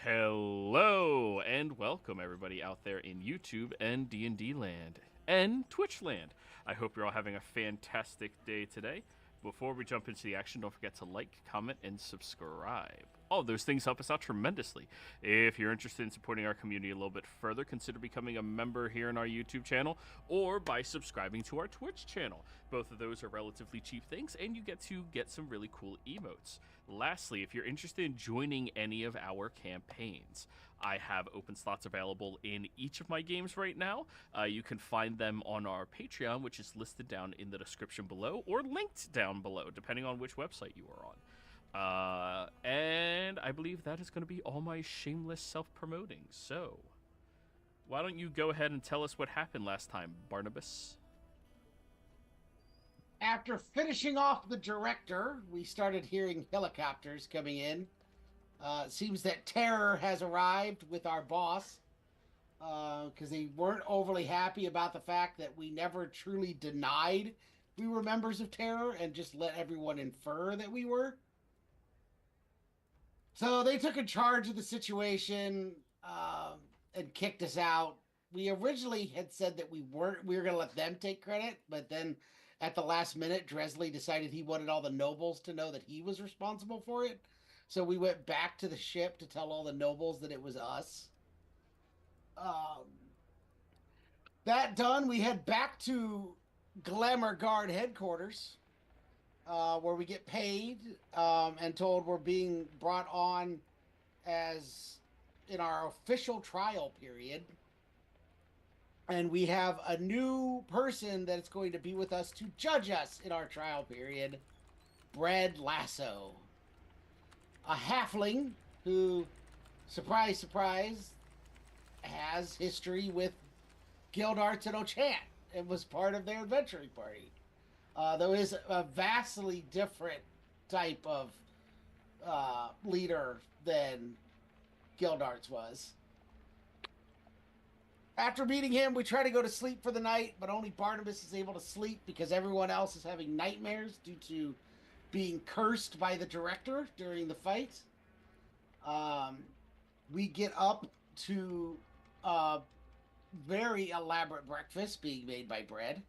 Hello and welcome everybody out there in YouTube and D&D land and Twitch land. I hope you're all having a fantastic day today. Before we jump into the action, don't forget to like, comment, and subscribe. All of those things help us out tremendously. If you're interested in supporting our community a little bit further, consider becoming a member here in our YouTube channel or by subscribing to our Twitch channel. Both of those are relatively cheap things, and you get to get some really cool emotes. Lastly, if you're interested in joining any of our campaigns, I have open slots available in each of my games right now. You can find them on our Patreon, which is listed down in the description below or linked down below, depending on which website you are on. And I believe that is going to be all my shameless self-promoting. So, why don't you go ahead and tell us what happened last time, Barnabas? After finishing off the director, we started hearing helicopters coming in. It seems that terror has arrived with our boss, because they weren't overly happy about the fact that we never truly denied we were members of terror and just let everyone infer that we were. So they took in charge of the situation and kicked us out. We originally had said that we were going to let them take credit, but then at the last minute, Dresley decided he wanted all the nobles to know that he was responsible for it. So we went back to the ship to tell all the nobles that it was us. That done, we head back to Glamour Guard headquarters, where we get paid and told we're being brought on as in our official trial period. And we have a new person that's going to be with us to judge us in our trial period, Bread Lasso. A halfling who, surprise, surprise, has history with Guild Arts and Ochant and was part of their adventuring party. Though is a vastly different type of leader than Guild Arts was. After meeting him, we try to go to sleep for the night, but only Barnabas is able to sleep because everyone else is having nightmares due to being cursed by the director during the fight. We get up to a very elaborate breakfast being made by Bread.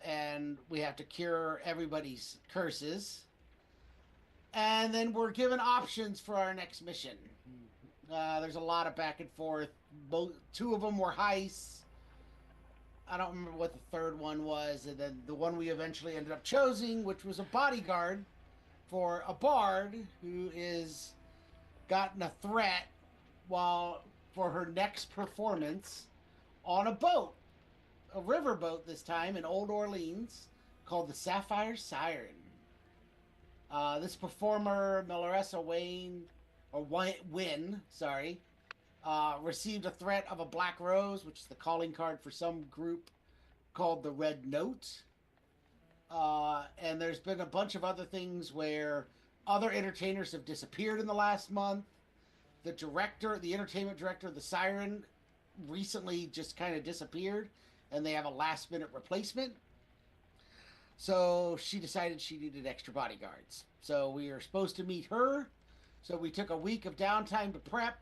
And we have to cure everybody's curses. And then we're given options for our next mission. There's a lot of back and forth. Two of them were heists. I don't remember what the third one was. And then the one we eventually ended up choosing, which was a bodyguard for a bard who is gotten a threat for her next performance on a boat. A riverboat this time in Old Orleans called the Sapphire Siren. This performer, Meloressa Wynn, received a threat of a black rose, which is the calling card for some group called the Red Note. And there's been a bunch of other things where other entertainers have disappeared in the last month. The entertainment director of the Siren recently just kind of disappeared, and they have a last-minute replacement. So she decided she needed extra bodyguards. So we are supposed to meet her. So we took a week of downtime to prep,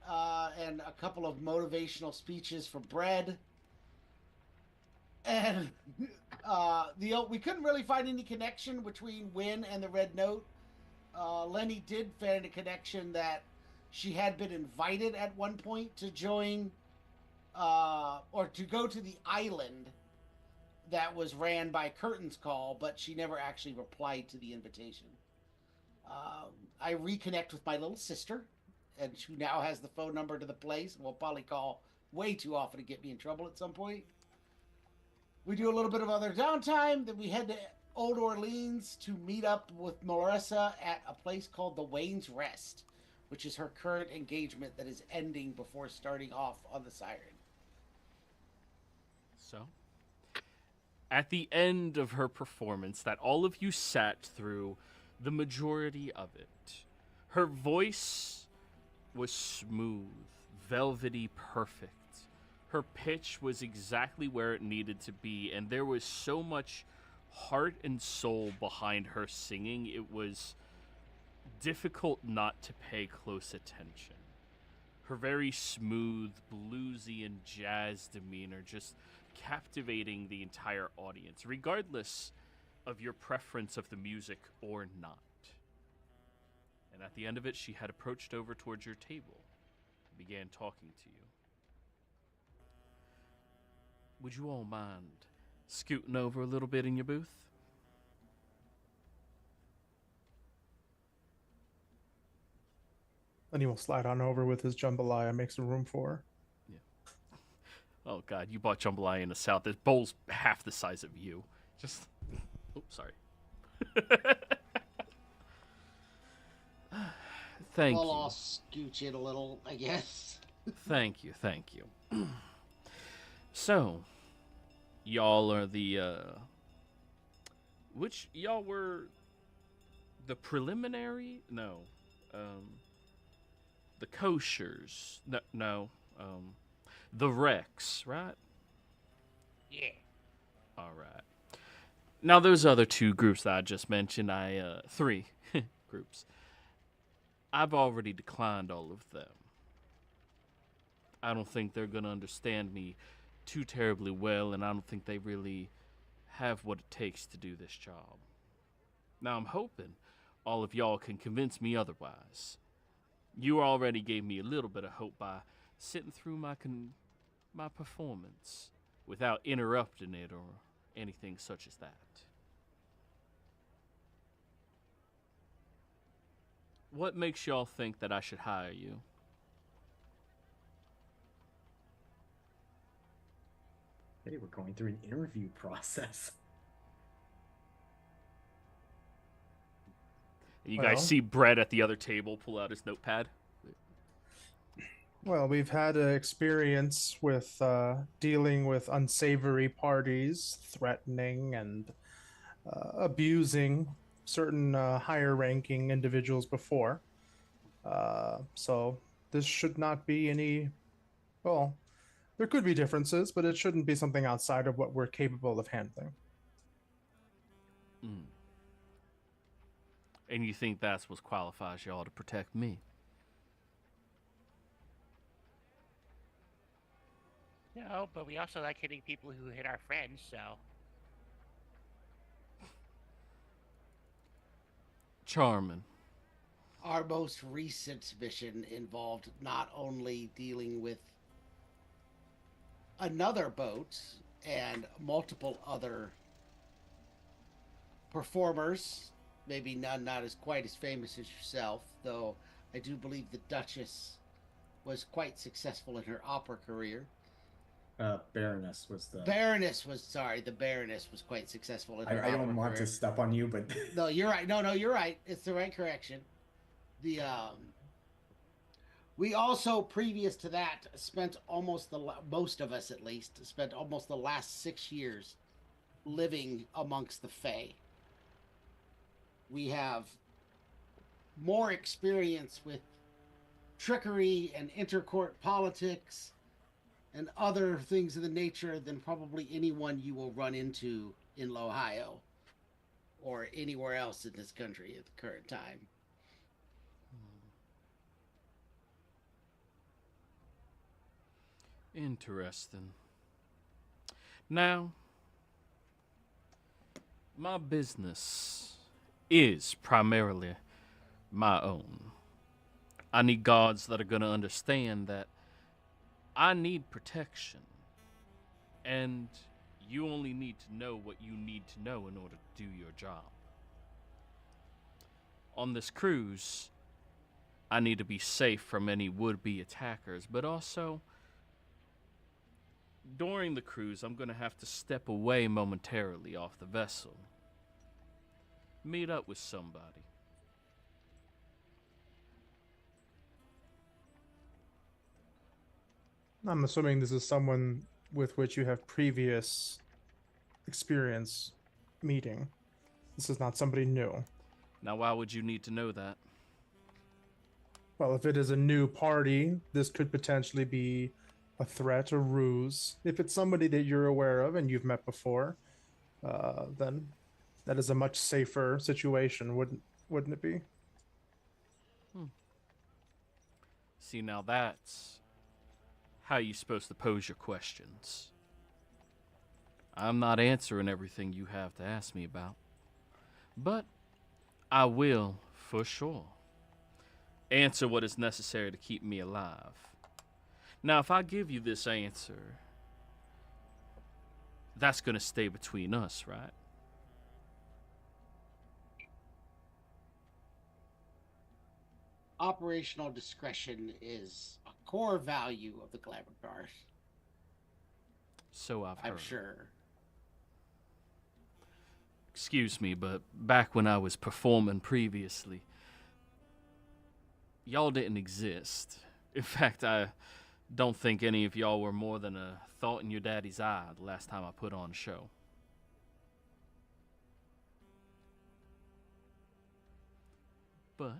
and a couple of motivational speeches for Bread. And we couldn't really find any connection between Wynn and the Red Note. Lenny did find a connection that she had been invited at one point to join, or to go to the island that was ran by Curtain's Call, but she never actually replied to the invitation. I reconnect with my little sister, and who now has the phone number to the place. Will probably call way too often to get me in trouble at some point. We do a little bit of other downtime. Then we head to Old Orleans to meet up with Meloressa at a place called the Wayne's Rest, which is her current engagement that is ending before starting off on the Siren. So, at the end of her performance that all of you sat through the majority of it, her voice was smooth, velvety, perfect. Her pitch was exactly where it needed to be, and there was so much heart and soul behind her singing. It was difficult not to pay close attention. Her very smooth, bluesy, and jazz demeanor just captivating the entire audience, regardless of your preference of the music or not. And at the end of it, she had approached over towards your table and began talking to you. Would you all mind scooting over a little bit in your booth? Then he will slide on over with his jambalaya, make some room for her. Yeah. Oh, God, you bought jambalaya in the South. This bowl's half the size of you. Just... Oops, sorry. Thank you. Well, I'll scooch it a little, I guess. Thank you. So, y'all are the, which, y'all were the preliminary? No. The koshers. No. The Rex, right? Yeah. All right. Now, those other two groups that I just mentioned, three groups, I've already declined all of them. I don't think they're going to understand me too terribly well, and I don't think they really have what it takes to do this job. Now, I'm hoping all of y'all can convince me otherwise. You already gave me a little bit of hope by sitting through my performance without interrupting it or anything such as that. What makes y'all think that I should hire you? Hey, we're going through an interview process. You guys see Brett at the other table pull out his notepad? Well, we've had experience with dealing with unsavory parties, threatening and abusing certain higher-ranking individuals before. So this should not be any... Well, there could be differences, but it shouldn't be something outside of what we're capable of handling. Mm. And you think that's what qualifies y'all to protect me? No, but we also like hitting people who hit our friends, so... Charming. Our most recent mission involved not only dealing with another boat and multiple other performers, maybe none not as quite as famous as yourself, though I do believe the Duchess was quite successful in her opera career. Baroness was the... The Baroness was quite successful in her I opera don't want career. to step on you, but... No, you're right. No, you're right. It's the right correction. We also, previous to that, spent almost most of us at least, spent almost the last 6 years living amongst the Fae. We have more experience with trickery and intercourt politics and other things of the nature than probably anyone you will run into in Ohio or anywhere else in this country at the current time. Interesting. Now, my business is primarily my own. I need guards that are going to understand that I need protection. And you only need to know what you need to know in order to do your job. On this cruise, I need to be safe from any would-be attackers, but also, during the cruise, I'm going to have to step away momentarily off the vessel. Meet up with somebody. I'm assuming this is someone with which you have previous experience meeting. This is not somebody new. Now, why would you need to know that? Well, if it is a new party, this could potentially be a threat or ruse. If it's somebody that you're aware of and you've met before, then that is a much safer situation, wouldn't it be? See, now that's how you're supposed to pose your questions. I'm not answering everything you have to ask me about, but I will, for sure, answer what is necessary to keep me alive. Now, if I give you this answer, that's going to stay between us, right? Operational discretion is a core value of the Glamour Guard. So I've heard. I'm sure. Excuse me, but back when I was performing previously, y'all didn't exist. In fact, I don't think any of y'all were more than a thought in your daddy's eye the last time I put on a show. But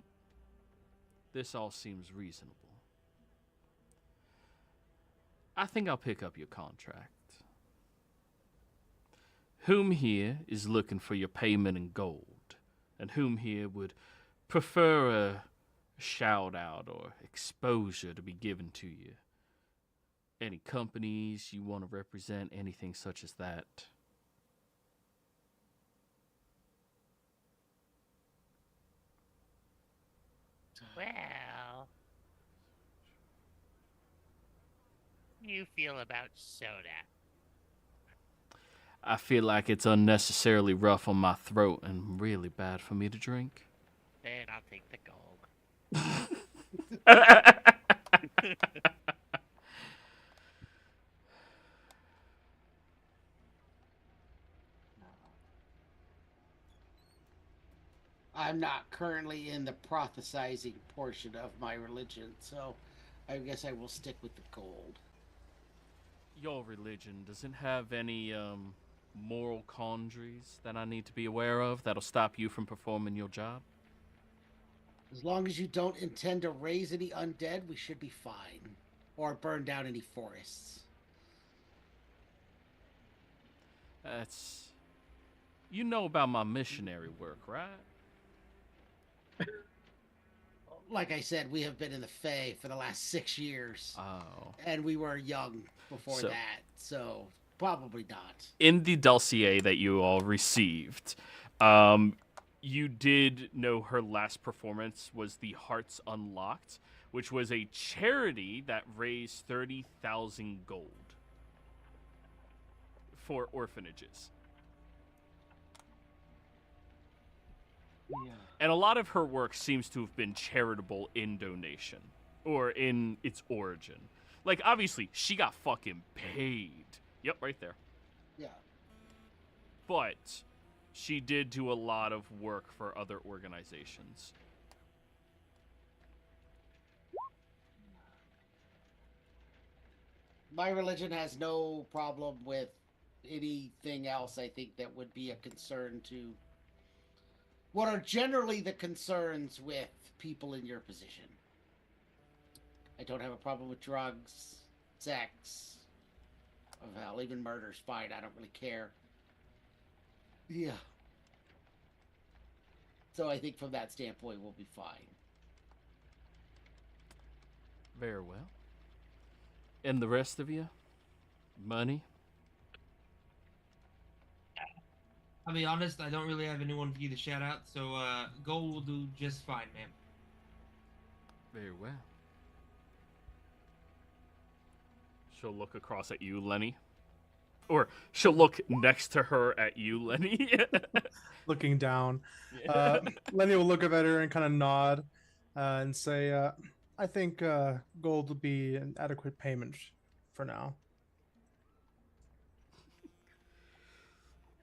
this all seems reasonable. I think I'll pick up your contract. Whom here is looking for your payment in gold, and whom here would prefer a shout out or exposure to be given to you? Any companies you want to represent, anything such as that? Well, you feel about soda? I feel like it's unnecessarily rough on my throat and really bad for me to drink. Then I'll take the gold. I'm not currently in the prophesizing portion of my religion, so I guess I will stick with the gold. Your religion doesn't have any moral quandaries that I need to be aware of that'll stop you from performing your job? As long as you don't intend to raise any undead, we should be fine. Or burn down any forests. That's... You know about my missionary work, right? Like I said, we have been in the Fae for the last 6 years. Oh. And we were young before So- that, so probably not. In the dossier that you all received, you did know her last performance was the Hearts Unlocked, which was a charity that raised 30,000 gold for orphanages. Yeah. And a lot of her work seems to have been charitable in donation, or in its origin. Like, obviously, she got fucking paid. Yep, right there. Yeah. But she did do a lot of work for other organizations. My religion has no problem with anything else, I think, that would be a concern to what are generally the concerns with people in your position. I don't have a problem with drugs, sex, oh, hell, even murder's fine. I don't really care. Yeah. So I think from that standpoint, we'll be fine. Very well. And the rest of you? Money? I'll be honest, I don't really have anyone for you to shout out, so gold will do just fine, man. Very well. She'll look across at you, Lenny. Or she'll look next to her at you, Lenny. Looking down. Yeah. Lenny will look up at her and kind of nod and say, I think gold will be an adequate payment for now.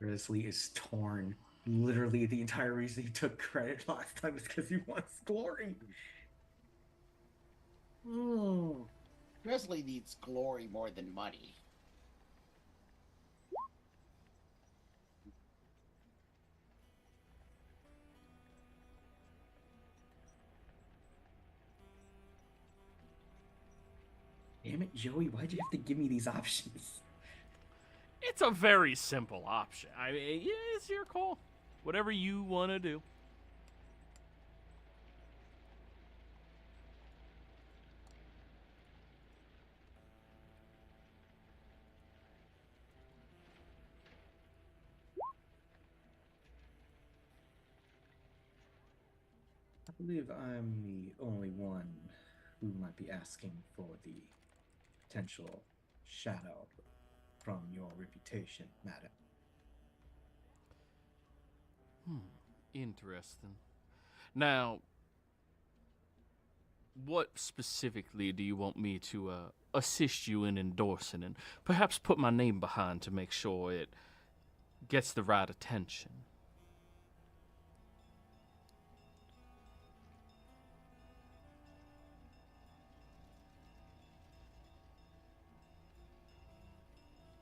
Grizzly is torn. Literally, the entire reason he took credit last time is because he wants glory. Grizzly needs glory more than money. Damn it, Joey, why'd you have to give me these options? It's a very simple option. I mean, yeah, it's your call. Whatever you want to do. believe I'm the only one who might be asking for the potential shadow from your reputation, madam. Interesting. Now, what specifically do you want me to assist you in endorsing and perhaps put my name behind to make sure it gets the right attention?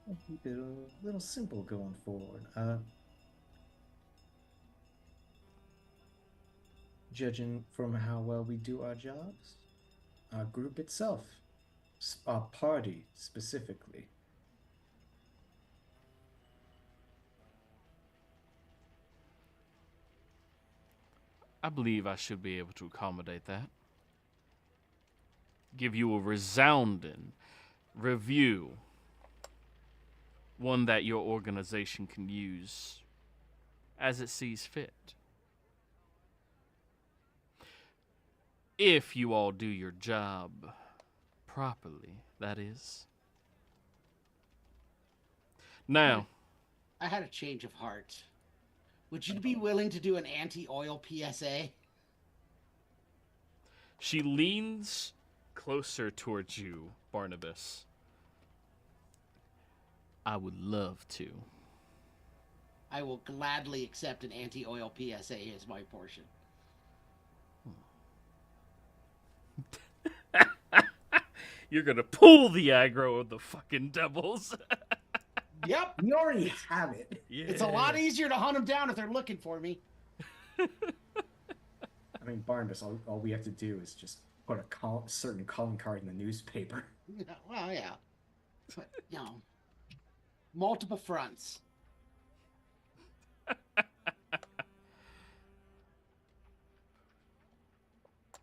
I'll keep it a little simple going forward. Judging from how well we do our jobs, our group itself, our party specifically. I believe I should be able to accommodate that. Give you a resounding review. One that your organization can use as it sees fit. If you all do your job properly, that is. Now, I had a change of heart. Would you be willing to do an anti-oil PSA? she leans closer towards you, Barnabas. I would love to. I will gladly accept an anti-oil PSA as my portion. You're gonna pull the aggro of the fucking devils. Yep. We already have it. Yeah. It's a lot easier to hunt them down if they're looking for me. I mean, Barnabas, all we have to do is just put a certain calling card in the newspaper. Yeah, well, yeah. But, multiple fronts.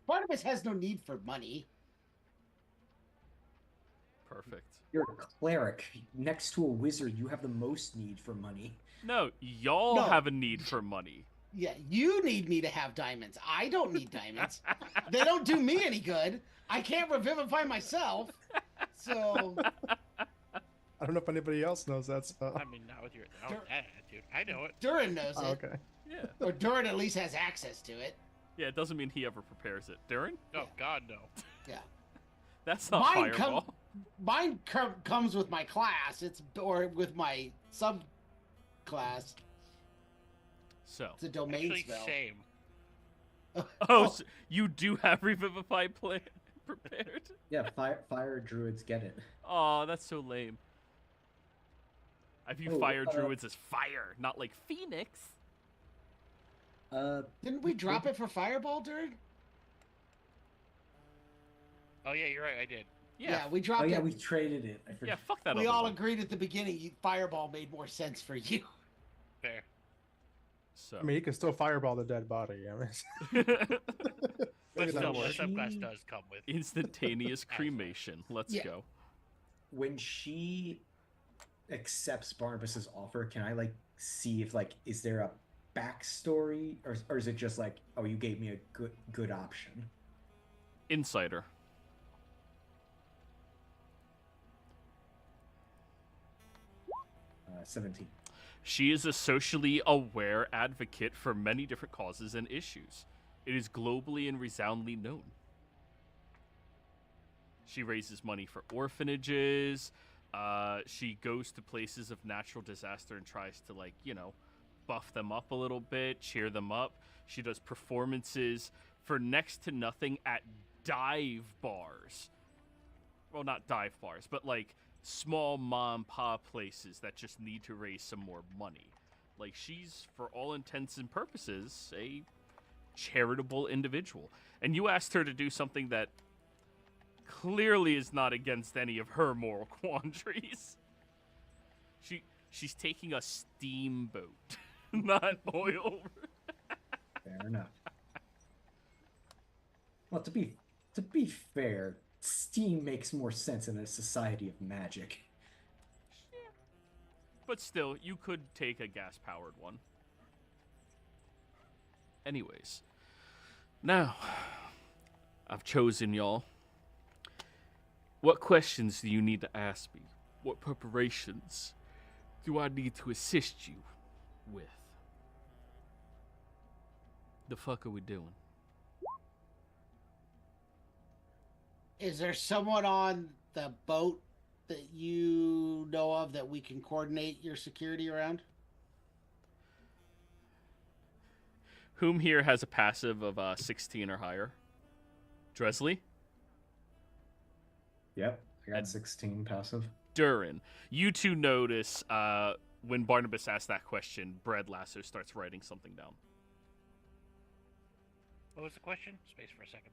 Barnabas has no need for money. Perfect. You're a cleric. Next to a wizard, you have the most need for money. No, y'all No. have a need for money. Yeah, you need me to have diamonds. I don't need diamonds. They don't do me any good. I can't revivify myself. So, I don't know if anybody else knows that spell. I mean, not with your that attitude. I know it. Durin knows Oh, it. okay. Yeah. Or Durin at least has access to it. Yeah, it doesn't mean he ever prepares it. Darren? Oh God, no. Yeah. That's not Mine fireball. Mine comes with my class. Or with my subclass. So. It's a domain Actually, spell. same. Oh, so you do have Revivify plan prepared? Yeah, fire druids get it. Oh, that's so lame. I view Oh, fire druids as fire, not like Phoenix. Didn't we drop it for Fireball, Durin? Oh yeah, you're right. I did. Yeah. We dropped Oh yeah, it. we traded it. I Yeah, forgot. fuck that We other all one. agreed at the beginning Fireball made more sense for you. Fair. So. I mean, you can still fireball the dead body. I mean, But maybe still, that'll the work. subclass does come with. Instantaneous cremation. Let's Yeah. go. When she accepts Barnabas's offer, can I see if is there a backstory, or is it just oh, you gave me a good option? Insider. Uh, 17. She is a socially aware advocate for many different causes and issues. It is globally and resoundingly known. She raises money for orphanages. She goes to places of natural disaster and tries to, buff them up a little bit, cheer them up. She does performances for next to nothing at dive bars. Well, not dive bars, but small mom pop places that just need to raise some more money. She's, for all intents and purposes, a charitable individual. And you asked her to do something that clearly is not against any of her moral quandaries. She's taking a steamboat, not oil. Fair enough. Well, to be fair, steam makes more sense in a society of magic. But still, you could take a gas-powered one. Anyways, Now, I've chosen y'all. What questions do you need to ask me? What preparations do I need to assist you with? The fuck are we doing? Is there someone on the boat that you know of that we can coordinate your security around? Whom here has a passive of 16 or higher? Dresley? Yep, I got 16 passive. Durin. You two notice when Barnabas asks that question, Bread Lasser starts writing something down. What was the question? Space for a second.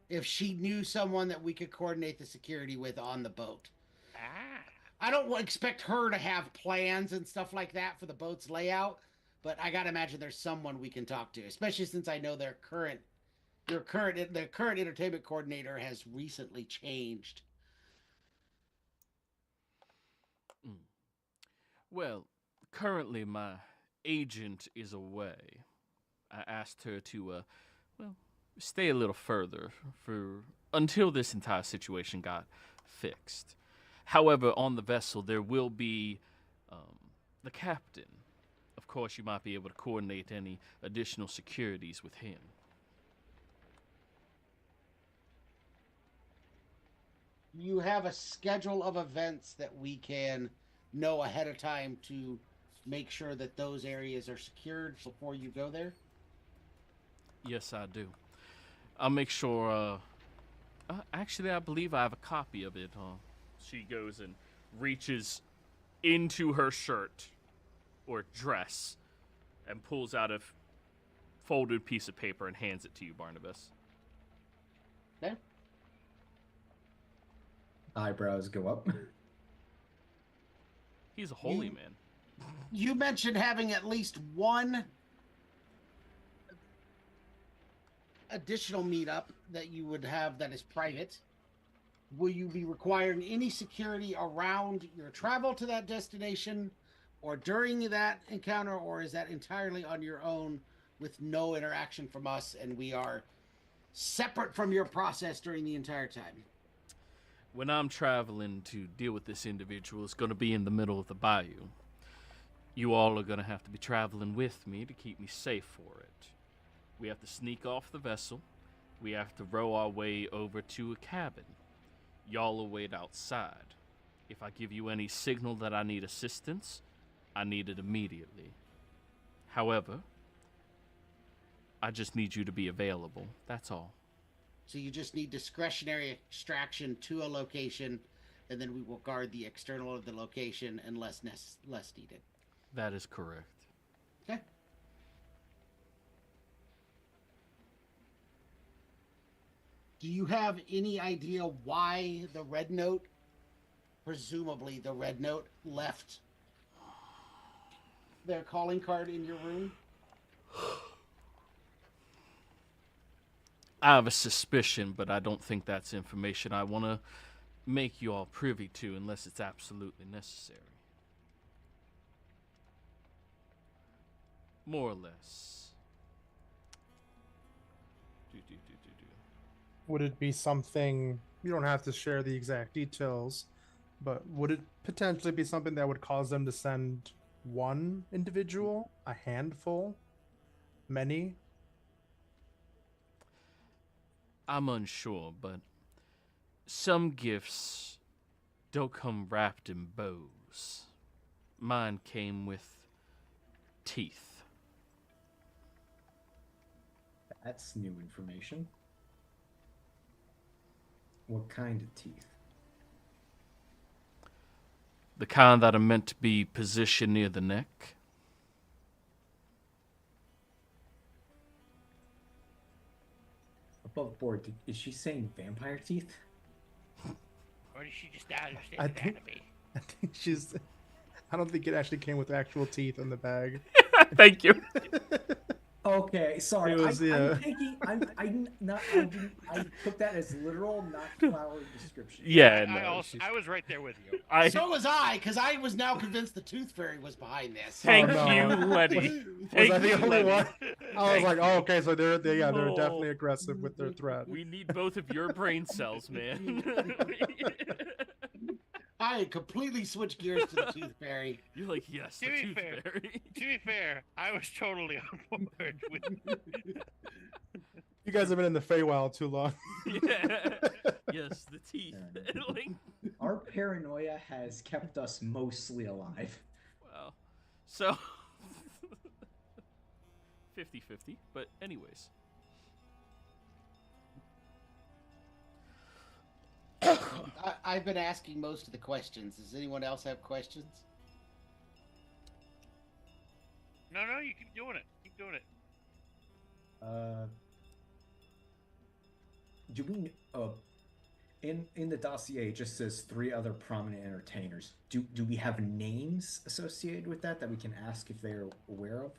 If she knew someone that we could coordinate the security with on the boat. Ah. I don't expect her to have plans and stuff like that for the boat's layout, but I gotta imagine there's someone we can talk to, especially since I know the current entertainment coordinator has recently changed. Well, currently my agent is away. I asked her to, stay a little further until this entire situation got fixed. However, on the vessel there will be the captain. Of course, you might be able to coordinate any additional securities with him. You have a schedule of events that we can know ahead of time to make sure that those areas are secured before you go there? Yes, I do. I'll make sure, actually, I believe I have a copy of it. She goes and reaches into her shirt or dress and pulls out a folded piece of paper and hands it to you, Barnabas. Okay. Eyebrows go up. He's a holy man. You mentioned having at least one additional meetup that you would have that is private. Will you be requiring any security around your travel to that destination or during that encounter, or is that entirely on your own with no interaction from us and we are separate from your process during the entire time? When I'm traveling to deal with this individual, it's going to be in the middle of the bayou. You all are going to have to be traveling with me to keep me safe for it. We have to sneak off the vessel. We have to row our way over to a cabin. Y'all will wait outside. If I give you any signal that I need assistance, I need it immediately. However, I just need you to be available. That's all. So you just need discretionary extraction to a location, and then we will guard the external of the location unless less needed. That is correct. Okay. Do you have any idea why the red note, presumably the red note, left their calling card in your room? I have a suspicion, but I don't think that's information I want to make you all privy to unless it's absolutely necessary. More or less. Would it be something, you don't have to share the exact details, but would it potentially be something that would cause them to send one individual, a handful, many? I'm unsure, but some gifts don't come wrapped in bows. Mine came with teeth. That's new information. What kind of teeth? The kind that are meant to be positioned near the neck. Above board, is she saying vampire teeth? Or did she just not understand anatomy? I think I don't think it actually came with actual teeth in the bag. Thank you. Okay, sorry. It was, I'm yeah. taking. I took that as literal, not flowery description. Yeah, I no. I was right there with you. So was I, because I was now convinced the Tooth Fairy was behind this. Thank Oh, no. you, Letty. Was Thank I the you, only Letty. one? I was Thank like, you. oh, okay, so they're Oh. definitely aggressive with their threat. We need both of your brain cells, man. I completely switched gears to the Tooth Fairy. You're like, yes, the To be Tooth fair. Fairy. To be fair, I was totally on board with. You guys have been in the Feywild too long. Yeah. Yes, the teeth. Like, Our paranoia has kept us mostly alive. wow. So, 50-50. But anyways. I've been asking most of the questions. Does anyone else have questions? No, you keep doing it. Keep doing it. Do we? In the dossier, it just says 3 other prominent entertainers. Do we have names associated with that we can ask if they're aware of?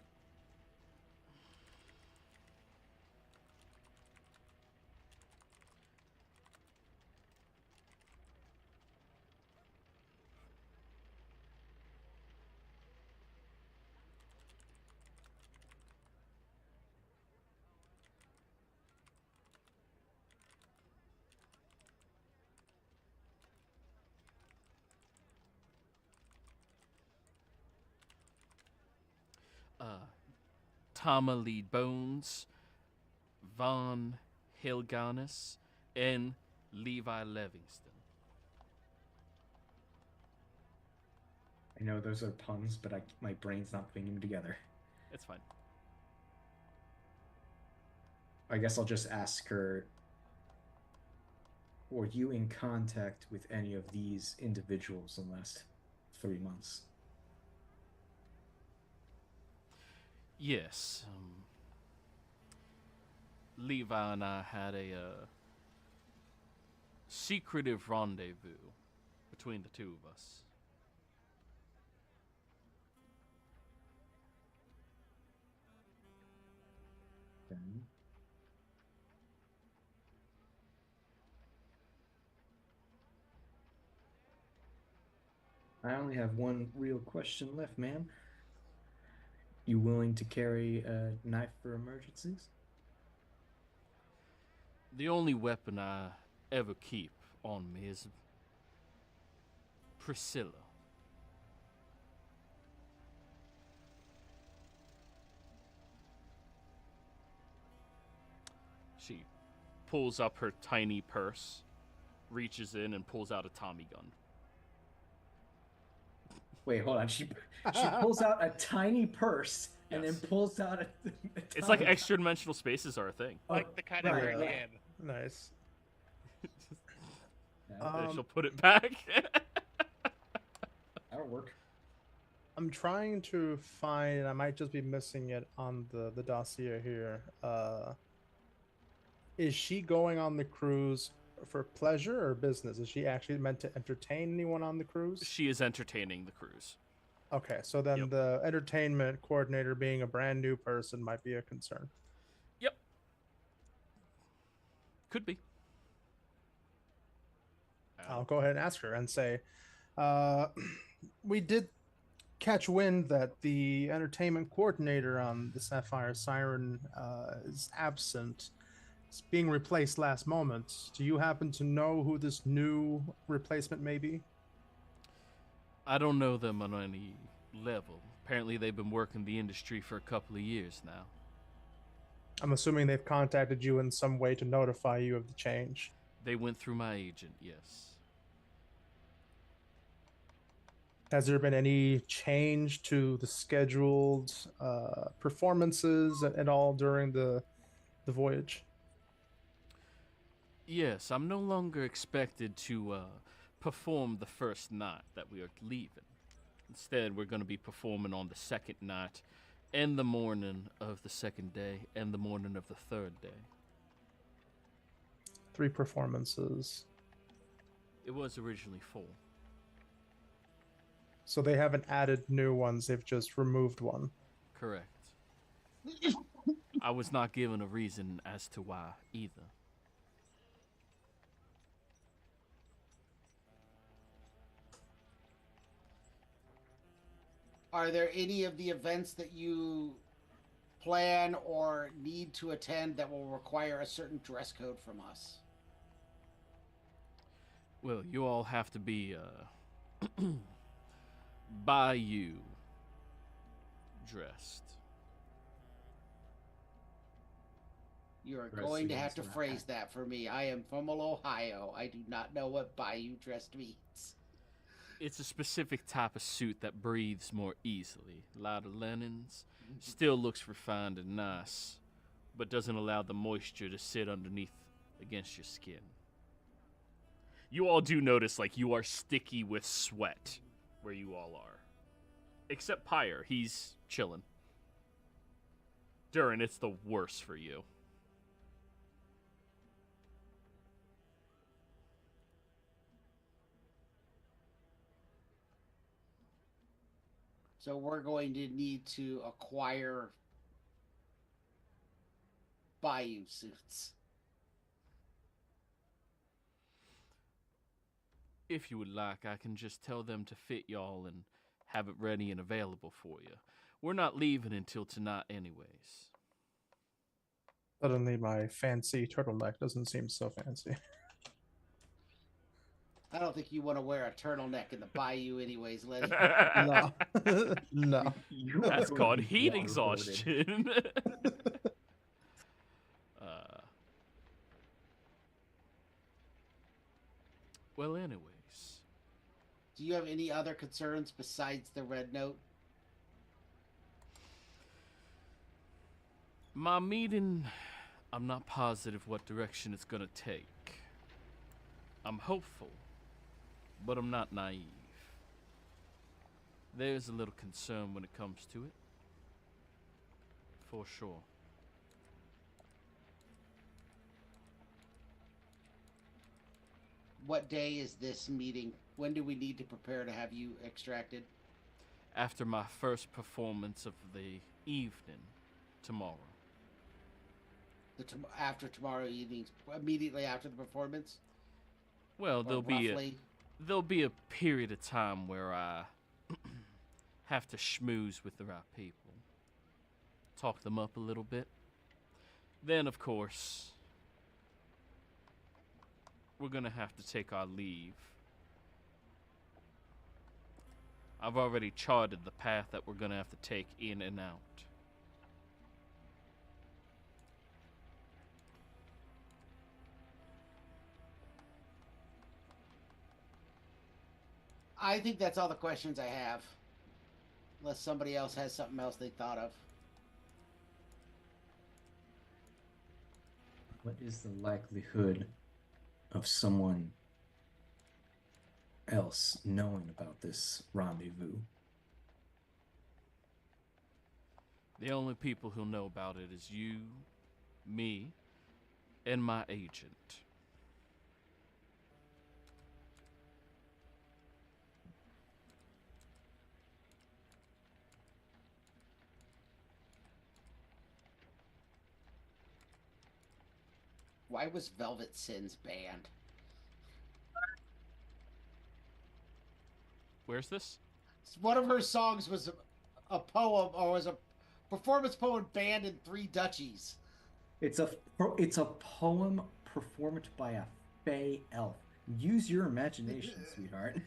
Tama Lead Bones, Von Hilganis, and Levi Livingston. I know those are puns, but my brain's not putting them together. It's fine. I guess I'll just ask her, were you in contact with any of these individuals in the last 3 months? Yes. Levi and I had a secretive rendezvous between the two of us. Okay. I only have one real question left, ma'am. You willing to carry a knife for emergencies? The only weapon I ever keep on me is Priscilla. She pulls up her tiny purse, reaches in, and pulls out a Tommy gun. Wait, hold on. She pulls out a tiny purse and then Yes. pulls out a It's like Tommy- extra dimensional spaces are a thing. Like the kind of right, weird right. jam. Nice. Yeah, Then she'll put it back. that'll work. I'm trying to find, and I might just be missing it on the dossier here. Is she going on the cruise for pleasure or business? Is she actually meant to entertain anyone on the cruise? She is entertaining the cruise. Okay, so then Yep. the entertainment coordinator being a brand new person might be a concern. Yep. Could be. I'll go ahead and ask her and say, we did catch wind that the entertainment coordinator on the Sapphire Siren is absent. It's being replaced last moment. Do you happen to know who this new replacement may be? I don't know them on any level. Apparently they've been working the industry for a couple of years now. I'm assuming they've contacted you in some way to notify you of the change. They went through my agent, yes. Has there been any change to the scheduled performances at all during the voyage? Yes, I'm no longer expected to perform the first night that we are leaving. Instead, we're going to be performing on the second night and the morning of the second day and the morning of the third day. 3 performances. It was originally 4. So they haven't added new ones, they've just removed one. Correct. I was not given a reason as to why either. Are there any of the events that you plan or need to attend that will require a certain dress code from us? Well, you all have to be bayou dressed. You are Dress going to have against to that. phrase that for me. I am from Ohio. I do not know what bayou dressed means. It's a specific type of suit that breathes more easily. A lot of linens. Still looks refined and nice, but doesn't allow the moisture to sit underneath against your skin. You all do notice, like, you are sticky with sweat where you all are. Except Pyre, he's chilling. Durin, it's the worst for you. So we're going to need to acquire bayou suits. If you would like, I can just tell them to fit y'all and have it ready and available for you. We're not leaving until tonight anyways. Suddenly, my fancy turtleneck doesn't seem so fancy. I don't think you want to wear a turtleneck in the bayou anyways, Lenny. No. No. That's You're called going heat waterboarded. exhaustion. Well, anyways. Do you have any other concerns besides the red note? My meeting, I'm not positive what direction it's gonna take. I'm hopeful, but I'm not naive. There's a little concern when it comes to it. For sure. What day is this meeting? When do we need to prepare to have you extracted? After my first performance of the evening, tomorrow. After tomorrow evening, immediately after the performance? Well, Or there'll roughly? be a period of time where I have to schmooze with the right people. Talk them up a little bit. Then, of course, we're gonna have to take our leave. I've already charted the path that we're gonna have to take in and out. I think that's all the questions I have. Unless somebody else has something else they thought of. What is the likelihood of someone else knowing about this rendezvous? The only people who know about it is you, me, and my agent. Why was Velvet Sins banned? Where's this? One of her songs was a poem, or was a performance poem banned in 3 duchies. It's a poem performed by a fey elf. Use your imagination, sweetheart.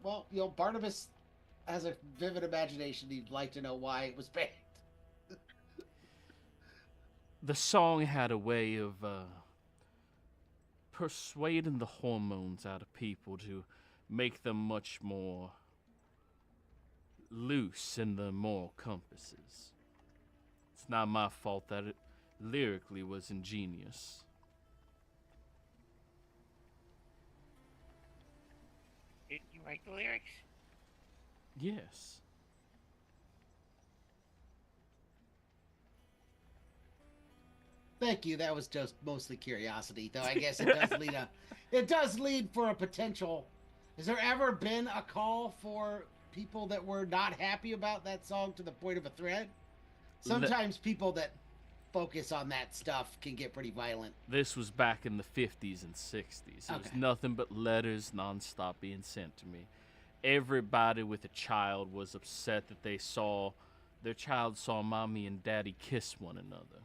Well, you know, Barnabas has a vivid imagination. He'd like to know why it was banned. The song had a way of persuading the hormones out of people to make them much more loose in the moral compasses. It's not my fault that it lyrically was ingenious. Did you write the lyrics? Yes. Thank you. That was just mostly curiosity, though. I guess it does lead for a potential. Has there ever been a call for people that were not happy about that song to the point of a threat? Sometimes people that focus on that stuff can get pretty violent. This was back in the 50s and 60s. It was Okay. nothing but letters nonstop being sent to me. Everybody with a child was upset that their child saw mommy and daddy kiss one another.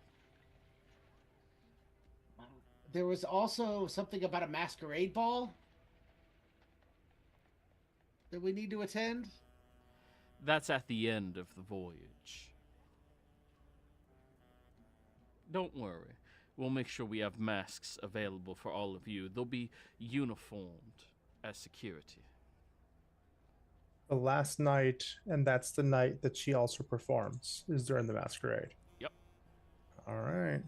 There was also something about a masquerade ball that we need to attend. That's at the end of the voyage. Don't worry. We'll make sure we have masks available for all of you. They'll be uniformed as security. The last night, and that's the night that she also performs, is during the masquerade. Yep. All right.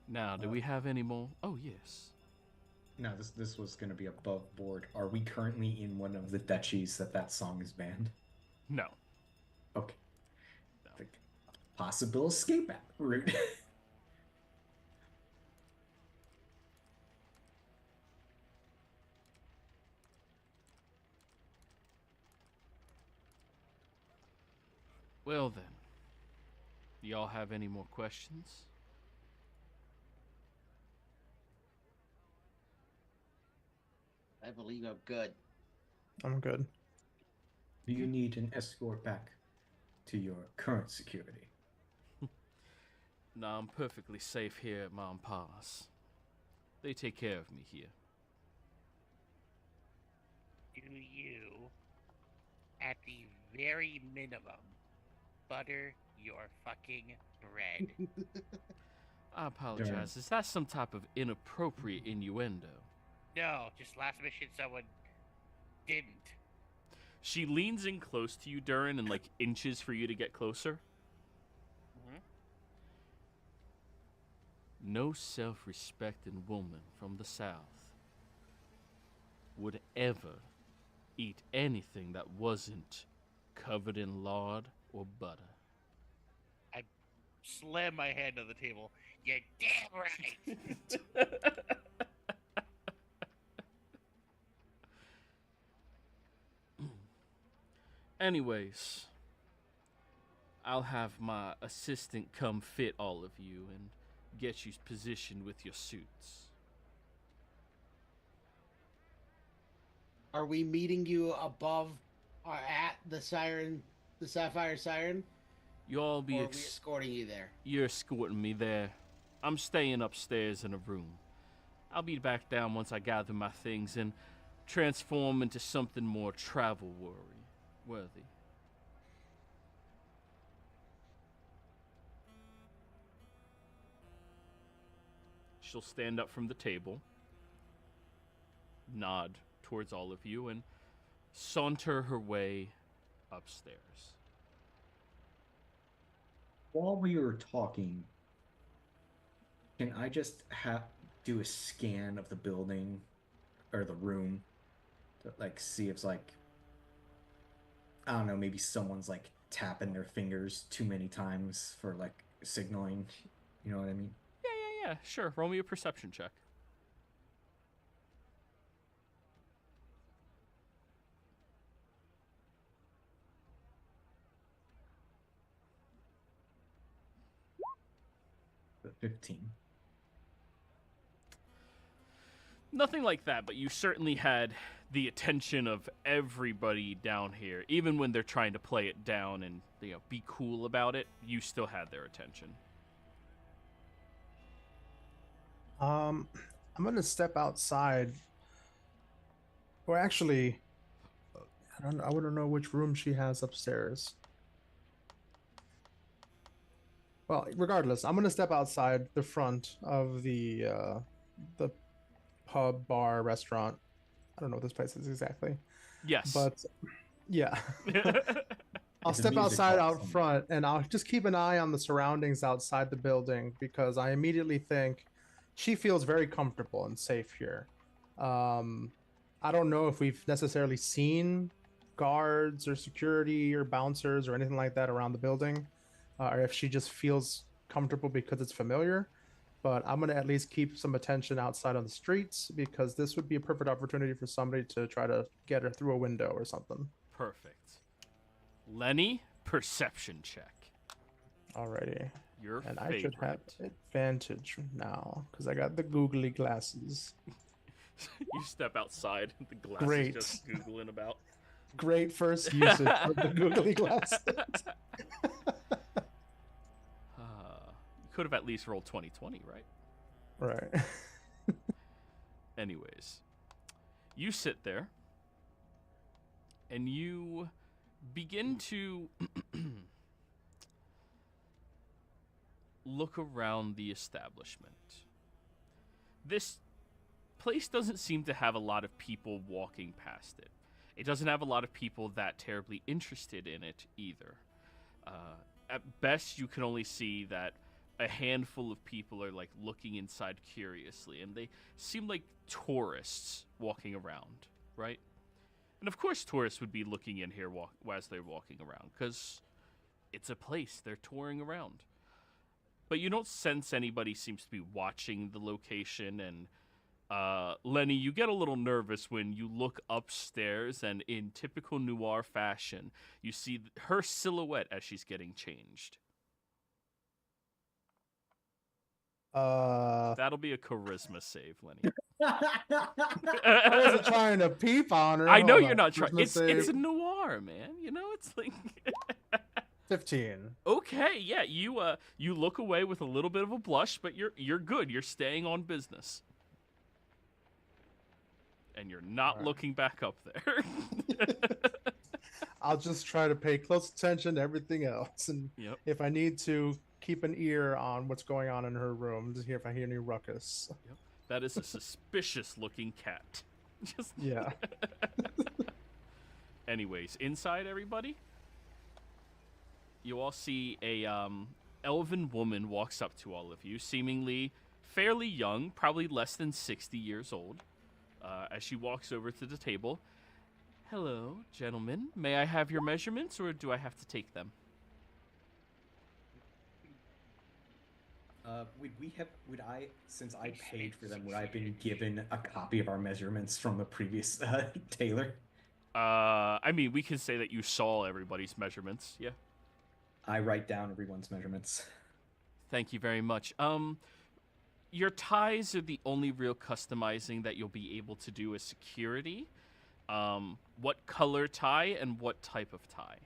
Now, do we have any more? Oh, yes. No, this was going to be above board. Are we currently in one of the duchies that song is banned? No. Okay. No. Like, possible escape route. Well, then. Do y'all have any more questions? I believe I'm good. I'm good. Do you need an escort back to your current security? No, I'm perfectly safe here at Mom and Pa's. They take care of me here. Do you, at the very minimum, butter your fucking bread? I apologize. Is that some type of inappropriate innuendo? No, just last mission someone didn't. She leans in close to you, Durin, and like inches for you to get closer. Mhm. No self-respecting woman from the South would ever eat anything that wasn't covered in lard or butter. Slam my hand on the table. You're damn right. Anyways, I'll have my assistant come fit all of you and get you positioned with your suits. Are we meeting you above or at the siren, the Sapphire Siren? You all be Or are we escorting you there? You're escorting me there. I'm staying upstairs in a room. I'll be back down once I gather my things and transform into something more worthy. She'll stand up from the table, nod towards all of you, and saunter her way upstairs. While we were talking, can I just do a scan of the building or the room to like see if like, I don't know, maybe someone's like tapping their fingers too many times for like signaling, you know what I mean? Yeah, sure. Roll me a perception check. The 15. Nothing like that, but you certainly had the attention of everybody down here. Even when they're trying to play it down and, be cool about it, you still had their attention. I'm gonna step outside. Or actually, I wouldn't know which room she has upstairs. Well, regardless, I'm gonna step outside the front of the pub, bar, restaurant. I don't know what this place is exactly. Yes. But yeah. I'll It's a step music outside hall out somewhere. front and I'll just keep an eye on the surroundings outside the building because I immediately think she feels very comfortable and safe here. I don't know if we've necessarily seen guards or security or bouncers or anything like that around the building, or if she just feels comfortable because it's familiar. but I'm going to at least keep some attention outside on the streets because this would be a perfect opportunity for somebody to try to get her through a window or something. Perfect. Lenny, perception check. Alrighty. Your And favorite. I should have advantage now because I got the googly glasses. You step outside, the glasses Great. just googling about. Great first usage of the googly glasses. You could have at least rolled 20/20, right? Right. Anyways, you sit there and you begin to look around the establishment. This place doesn't seem to have a lot of people walking past it. It doesn't have a lot of people that terribly interested in it either. At best, you can only see that a handful of people are like looking inside curiously, and they seem like tourists walking around, right? And of course tourists would be looking in here as they're walking around, because it's a place they're touring around. But you don't sense anybody seems to be watching the location, and Lenny, you get a little nervous when you look upstairs, and in typical noir fashion, you see her silhouette as she's getting changed. That'll be a charisma save, Lenny. I wasn't trying to peep on her. I know Hold you're on. not trying. Charisma It's a save. noir, man. You know, it's like 15. okay, yeah. You look away with a little bit of a blush, but you're good. You're staying on business, and you're not All right. looking back up there. I'll just try to pay close attention to everything else, and Yep. if I need to, keep an ear on what's going on in her room to hear if I hear any ruckus. That is a suspicious-looking cat. Just Yeah. Anyways, inside, everybody, you all see a elven woman walks up to all of you, seemingly fairly young, probably less than 60 years old. As she walks over to the table, hello, gentlemen. May I have your measurements, or do I have to take them? Would I, since I paid for them, would I have been given a copy of our measurements from the previous tailor? I mean, we can say that you saw everybody's measurements. Yeah. I write down everyone's measurements. Thank you very much. Your ties are the only real customizing that you'll be able to do as security. What color tie and what type of tie?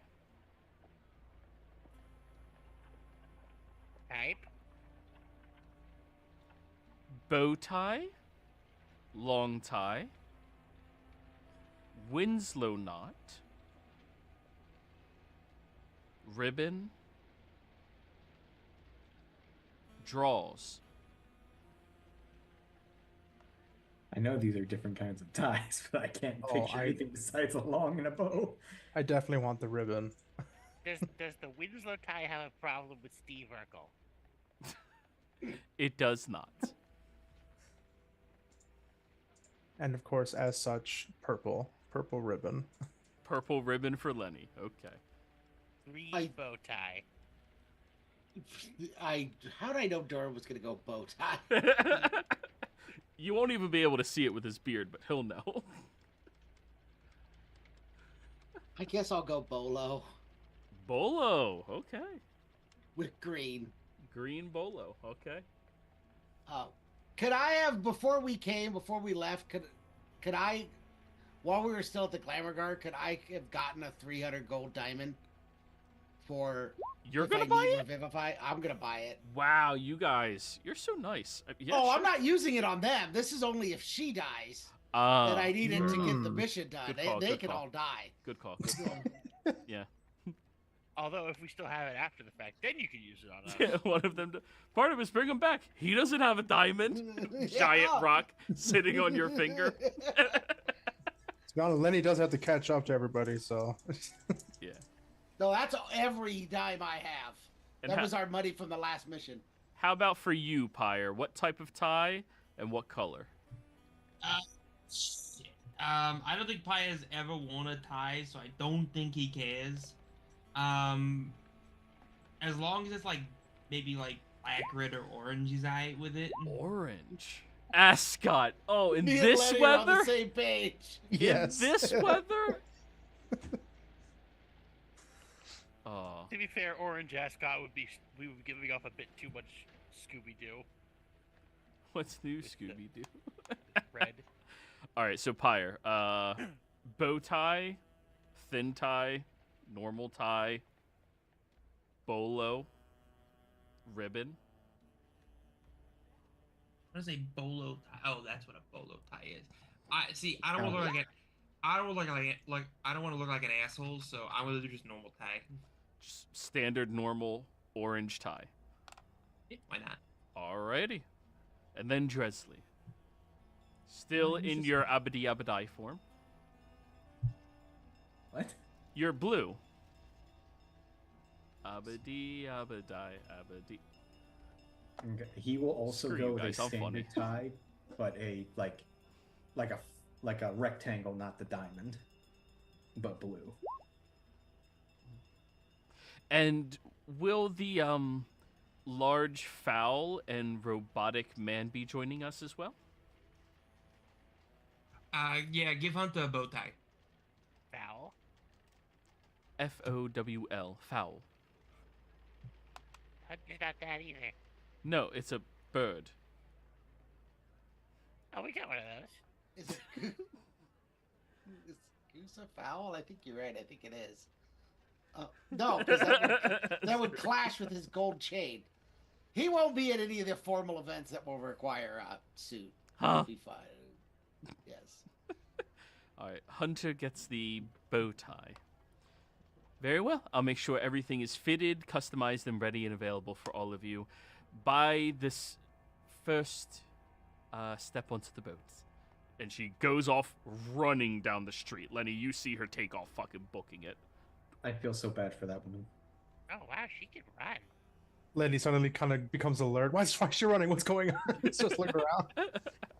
Type? Bow tie, long tie, Winslow knot, ribbon, draws. I know these are different kinds of ties, but I can't Oh, picture anything besides a long and a bow. I definitely want the ribbon. Does the Winslow tie have a problem with Steve Urkel? It does not. And of course, as such, purple ribbon. Purple ribbon for Lenny. Okay. Green bow tie. How did I know Durham was gonna go bow tie? You won't even be able to see it with his beard, but he'll know. I guess I'll go bolo Bolo. Okay. with green. Green bolo. Okay. Could I have before we left? Could I, while we were still at the Glamour Guard, could I have gotten a 300 gold diamond for? You're if gonna I buy need it? Revivify? I'm gonna buy it. Wow, you guys, you're so nice. Yeah, Oh, sure. I'm not using it on them. This is only if she dies Ah, that I need it to get the mission done. Good call, They good can call. all die. good call. Good call. Yeah. Although if we still have it after the fact, then you can use it on us. Yeah, one of them. Part of us bring him back. He doesn't have a diamond. Giant Yeah. rock sitting on your finger. To be honest, Lenny does have to catch up to everybody, so Yeah. No, that's every dime I have. And That was our money from the last mission. how about for you, Pyre? What type of tie and what color? Shit. I don't think Pi has ever worn a tie, so I don't think he cares. As long as it's like maybe like black, red, or orange's eye with it. Orange. Ascot. Oh, in Me and this Lenny are on the weather? same page. Yes. In this weather? Oh. To be fair, Orange Ascot would be giving off a bit too much Scooby Doo. What's new, Scooby-Doo? Red. All right, so Pyre. Bow tie, thin tie, normal tie, bolo, ribbon. I want to say bolo tie. Oh, that's what a bolo tie is. I don't want to look like I don't want to look like an asshole, so I'm gonna do just normal tie. Just standard, normal, orange tie. Yeah, why not? Alrighty. And then Dresley. Still in your Abadi Abadai form. What? You're blue. Abadi Abadai Abadi. Okay. He will also Screw go you with guys, a I'm standard tie, but a like a rectangle, not the diamond, but blue. And will the large fowl and robotic man be joining us as well? Yeah, give Hunter a bow tie. Foul. Fowl. Fowl. Hunter's not that either. No, it's a bird. Oh, we got one of those. Is it is goose a fowl? I think you're right. I think it is. No, because that would clash with his gold chain. He won't be at any of the formal events that will require a suit. Huh? He'll be fine. Yes. All right, Hunter gets the bow tie. Very well. I'll make sure everything is fitted, customized, and ready and available for all of you by this first step onto the boat. And she goes off running down the street. Lenny, you see her take off fucking booking it. I feel so bad for that woman. Oh, wow, she can run. Lenny suddenly kind of becomes alert. Why is she running? What's going on? He's just looking around.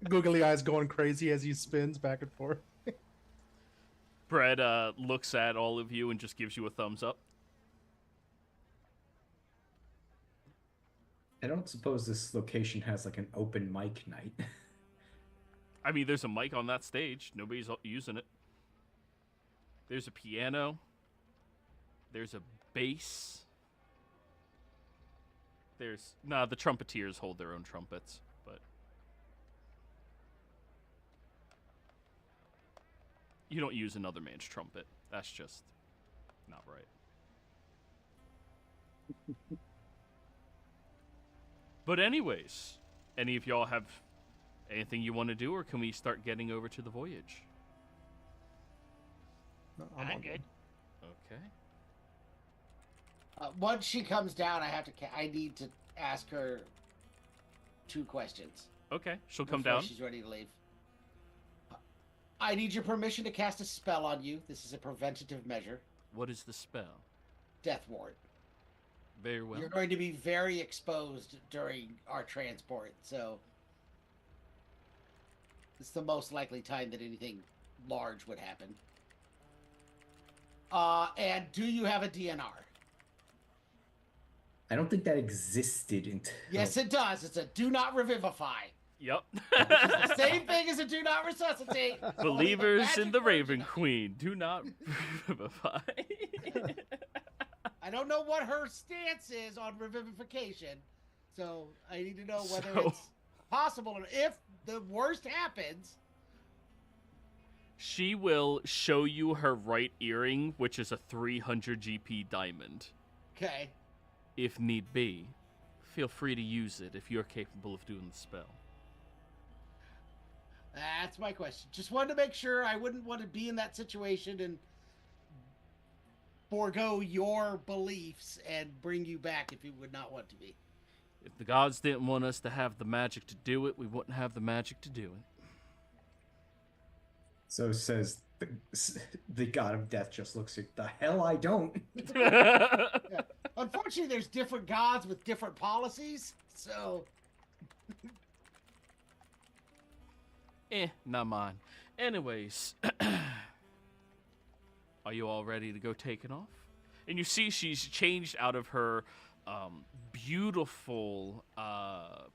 Googly eyes going crazy as he spins back and forth. Brett looks at all of you and just gives you a thumbs up. I don't suppose this location has like an open mic night. I mean, there's a mic on that stage. Nobody's using it. There's a piano. There's a bass. The trumpeters hold their own trumpets, but you don't use another man's trumpet. That's just not right. But anyways, any of y'all have anything you want to do, or can we start getting over to the voyage? No, I'm good. Okay. Once she comes down, I need to ask her 2 questions. Okay, she'll come before down. She's ready to leave. I need your permission to cast a spell on you. This is a preventative measure. What is the spell? Death ward. Very well. You're going to be very exposed during our transport, so it's the most likely time that anything large would happen. And do you have a DNR? I don't think that existed until... Yes, it does. It's a do not revivify. Yep. It's the same thing as a do not resuscitate. Believers Magic in the version Raven of it. Queen do not revivify. I don't know what her stance is on revivification, so I need to know whether So- it's possible. And if the worst happens, She will show you her right earring, which is a 300 GP diamond. okay. If need be, feel free to use it if you're capable of doing the spell. That's my question. Just wanted to make sure. I wouldn't want to be in that situation and forego your beliefs and bring you back if you would not want to be. If the gods didn't want us to have the magic to do it, we wouldn't have the magic to do it. So says the god of death just looks at the hell I don't. Yeah. Unfortunately, there's different gods with different policies, so Not mine. Anyways, are you all ready to go taking off? And you see she's changed out of her beautiful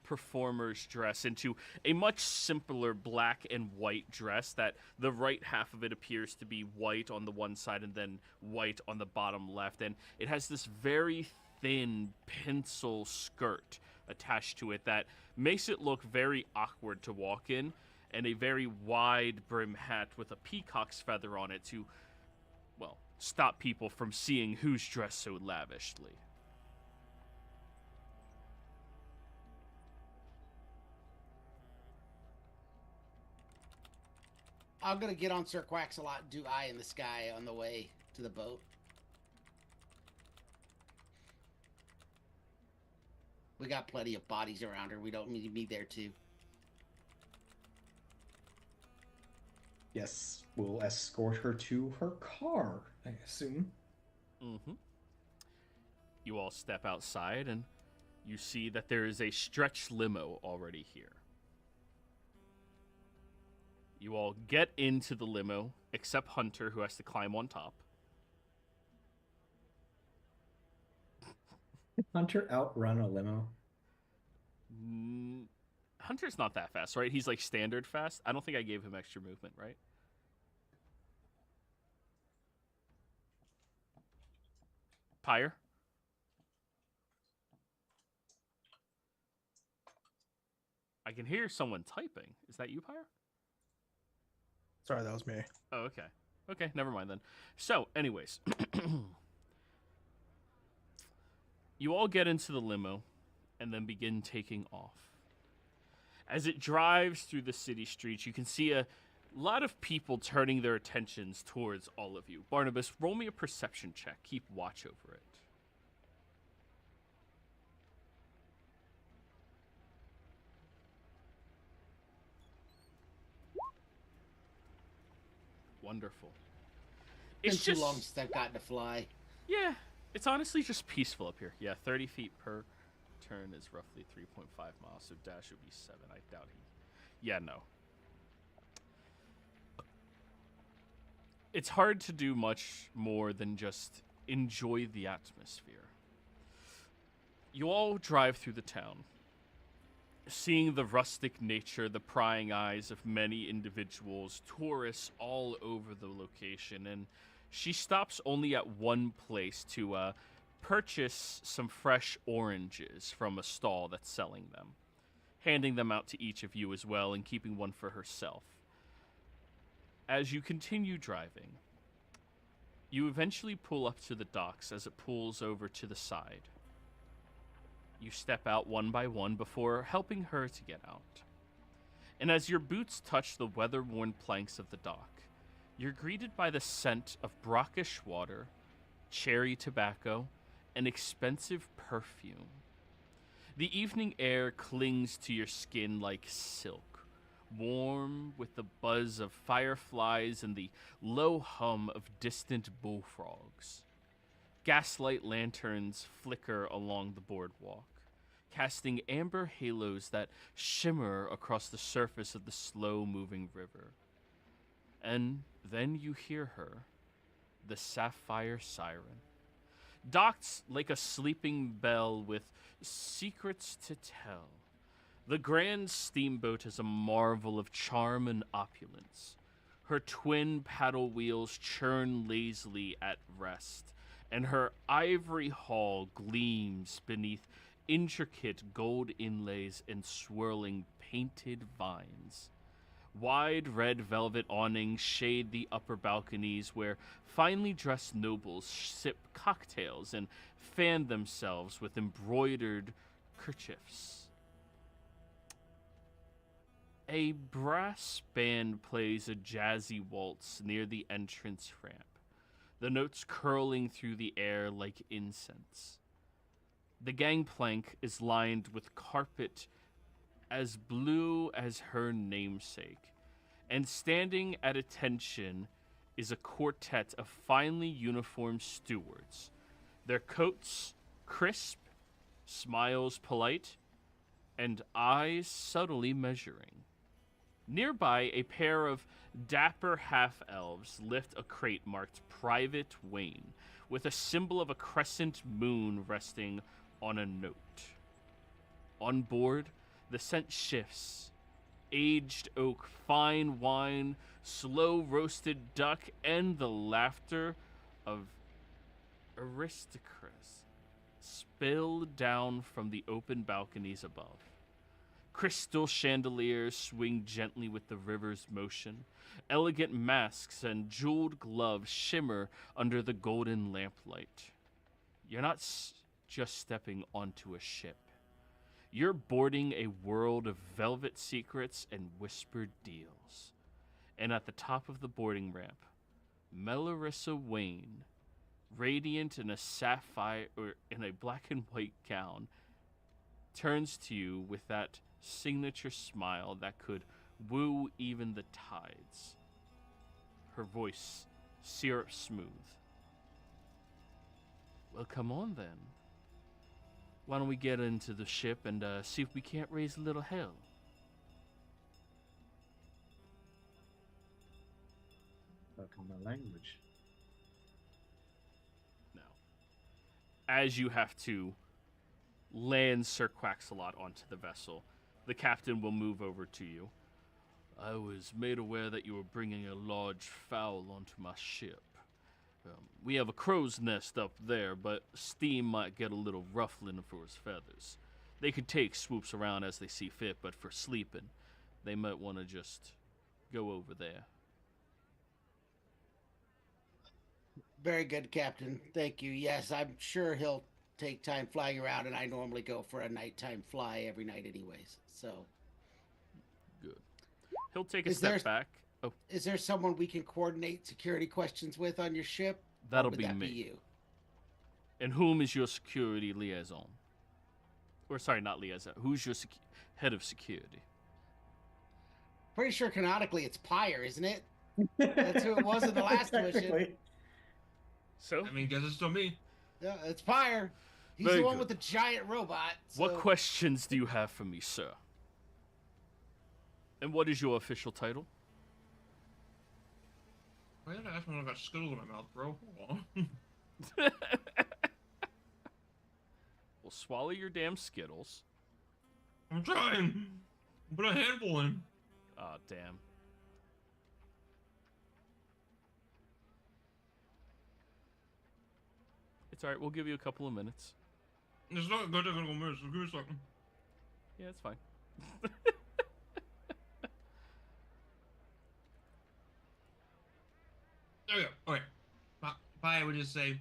performer's dress into a much simpler black and white dress that the right half of it appears to be white on the one side and then white on the bottom left. And it has this very thin pencil skirt attached to it that makes it look very awkward to walk in, and a very wide brim hat with a peacock's feather on it to, well, stop people from seeing who's dressed so lavishly. I'm gonna get on Sir Quax-a-Lot and do Eye in the Sky on the way to the boat. We got plenty of bodies around her. We don't need me there too. Yes, we'll escort her to her car, I assume. Mm-hmm. You all step outside and you see that there is a stretch limo already here. You all get into the limo, except Hunter, who has to climb on top. Hunter outrun a limo. Hunter's not that fast, right? He's like standard fast. I don't think I gave him extra movement, right? Pyre? I can hear someone typing. Is that you, Pyre? Sorry, that was me. Oh, okay. Okay, never mind then. So, anyways. You all get into the limo and then begin taking off. As it drives through the city streets, you can see a lot of people turning their attentions towards all of you. Barnabas, roll me a perception check. Keep watch over it. Wonderful. It's been too long since I've gotten to fly. Yeah, it's honestly just peaceful up here. Yeah, 30 feet per turn is roughly 3.5 miles, so dash would be 7. I doubt he... Yeah, no. It's hard to do much more than just enjoy the atmosphere. You all drive through the town, seeing the rustic nature, the prying eyes of many individuals, tourists all over the location, and she stops only at one place to purchase some fresh oranges from a stall that's selling them, handing them out to each of you as well and keeping one for herself. As you continue driving, you eventually pull up to the docks as it pulls over to the side. You step out one by one before helping her to get out. And as your boots touch the weather-worn planks of the dock, you're greeted by the scent of brackish water, cherry tobacco, and expensive perfume. The evening air clings to your skin like silk, warm with the buzz of fireflies and the low hum of distant bullfrogs. Gaslight lanterns flicker along the boardwalk, casting amber halos that shimmer across the surface of the slow-moving river. And then you hear her, the sapphire siren, docked like a sleeping bell with secrets to tell. The grand steamboat is a marvel of charm and opulence. Her twin paddle wheels churn lazily at rest, and her ivory hull gleams beneath intricate gold inlays and swirling painted vines. Wide red velvet awnings shade the upper balconies where finely dressed nobles sip cocktails and fan themselves with embroidered kerchiefs. A brass band plays a jazzy waltz near the entrance ramp, the notes curling through the air like incense. The gangplank is lined with carpet as blue as her namesake, and standing at attention is a quartet of finely uniformed stewards, their coats crisp, smiles polite, and eyes subtly measuring. Nearby, a pair of dapper half-elves lift a crate marked Private Wayne, with a symbol of a crescent moon resting on a note. On board, the scent shifts. Aged oak, fine wine, slow roasted duck, and the laughter of aristocrats spill down from the open balconies above. Crystal chandeliers swing gently with the river's motion. Elegant masks and jeweled gloves shimmer under the golden lamplight. You're not just stepping onto a ship. You're boarding a world of velvet secrets and whispered deals. And at the top of the boarding ramp, Melorissa Wayne, radiant in a sapphire or in a black and white gown, turns to you with that signature smile that could woo even the tides. Her voice syrup smooth. Well, come on then. Why don't we get into the ship and see if we can't raise a little hell? Fucking my language. Now, as you have to land Sir Quaxalot onto the vessel, the captain will move over to you. I was made aware that you were bringing a large fowl onto my ship. We have a crow's nest up there, but steam might get a little ruffling for his feathers. They could take swoops around as they see fit, but for sleeping, they might want to just go over there. Very good, Captain. Thank you. Yes, I'm sure he'll take time flying around, and I normally go for a nighttime fly every night anyways. So Good. He'll take a step back. Oh, is there someone we can coordinate security questions with on your ship? that'll Or would be that me. Be you? And whom is your security liaison? Or sorry, not liaison. Who's your head of security? Pretty sure canonically it's Pyre, isn't it? That's who it was in the last mission. Technically. So, I mean, guess it's still me. Yeah, it's Pyre. He's Very the one good. with the giant robot. what so- questions do you have for me, sir? And what is your official title? I gotta ask when I got Skittles in my mouth, bro. Hold on. Well, swallow your damn Skittles. I'm trying. Put a handful in. Ah, damn. It's alright, we'll give you a couple of minutes. It's not good. I'm gonna go miss. Give me a second. Yeah, it's fine. There we go. Okay. Pi would just say,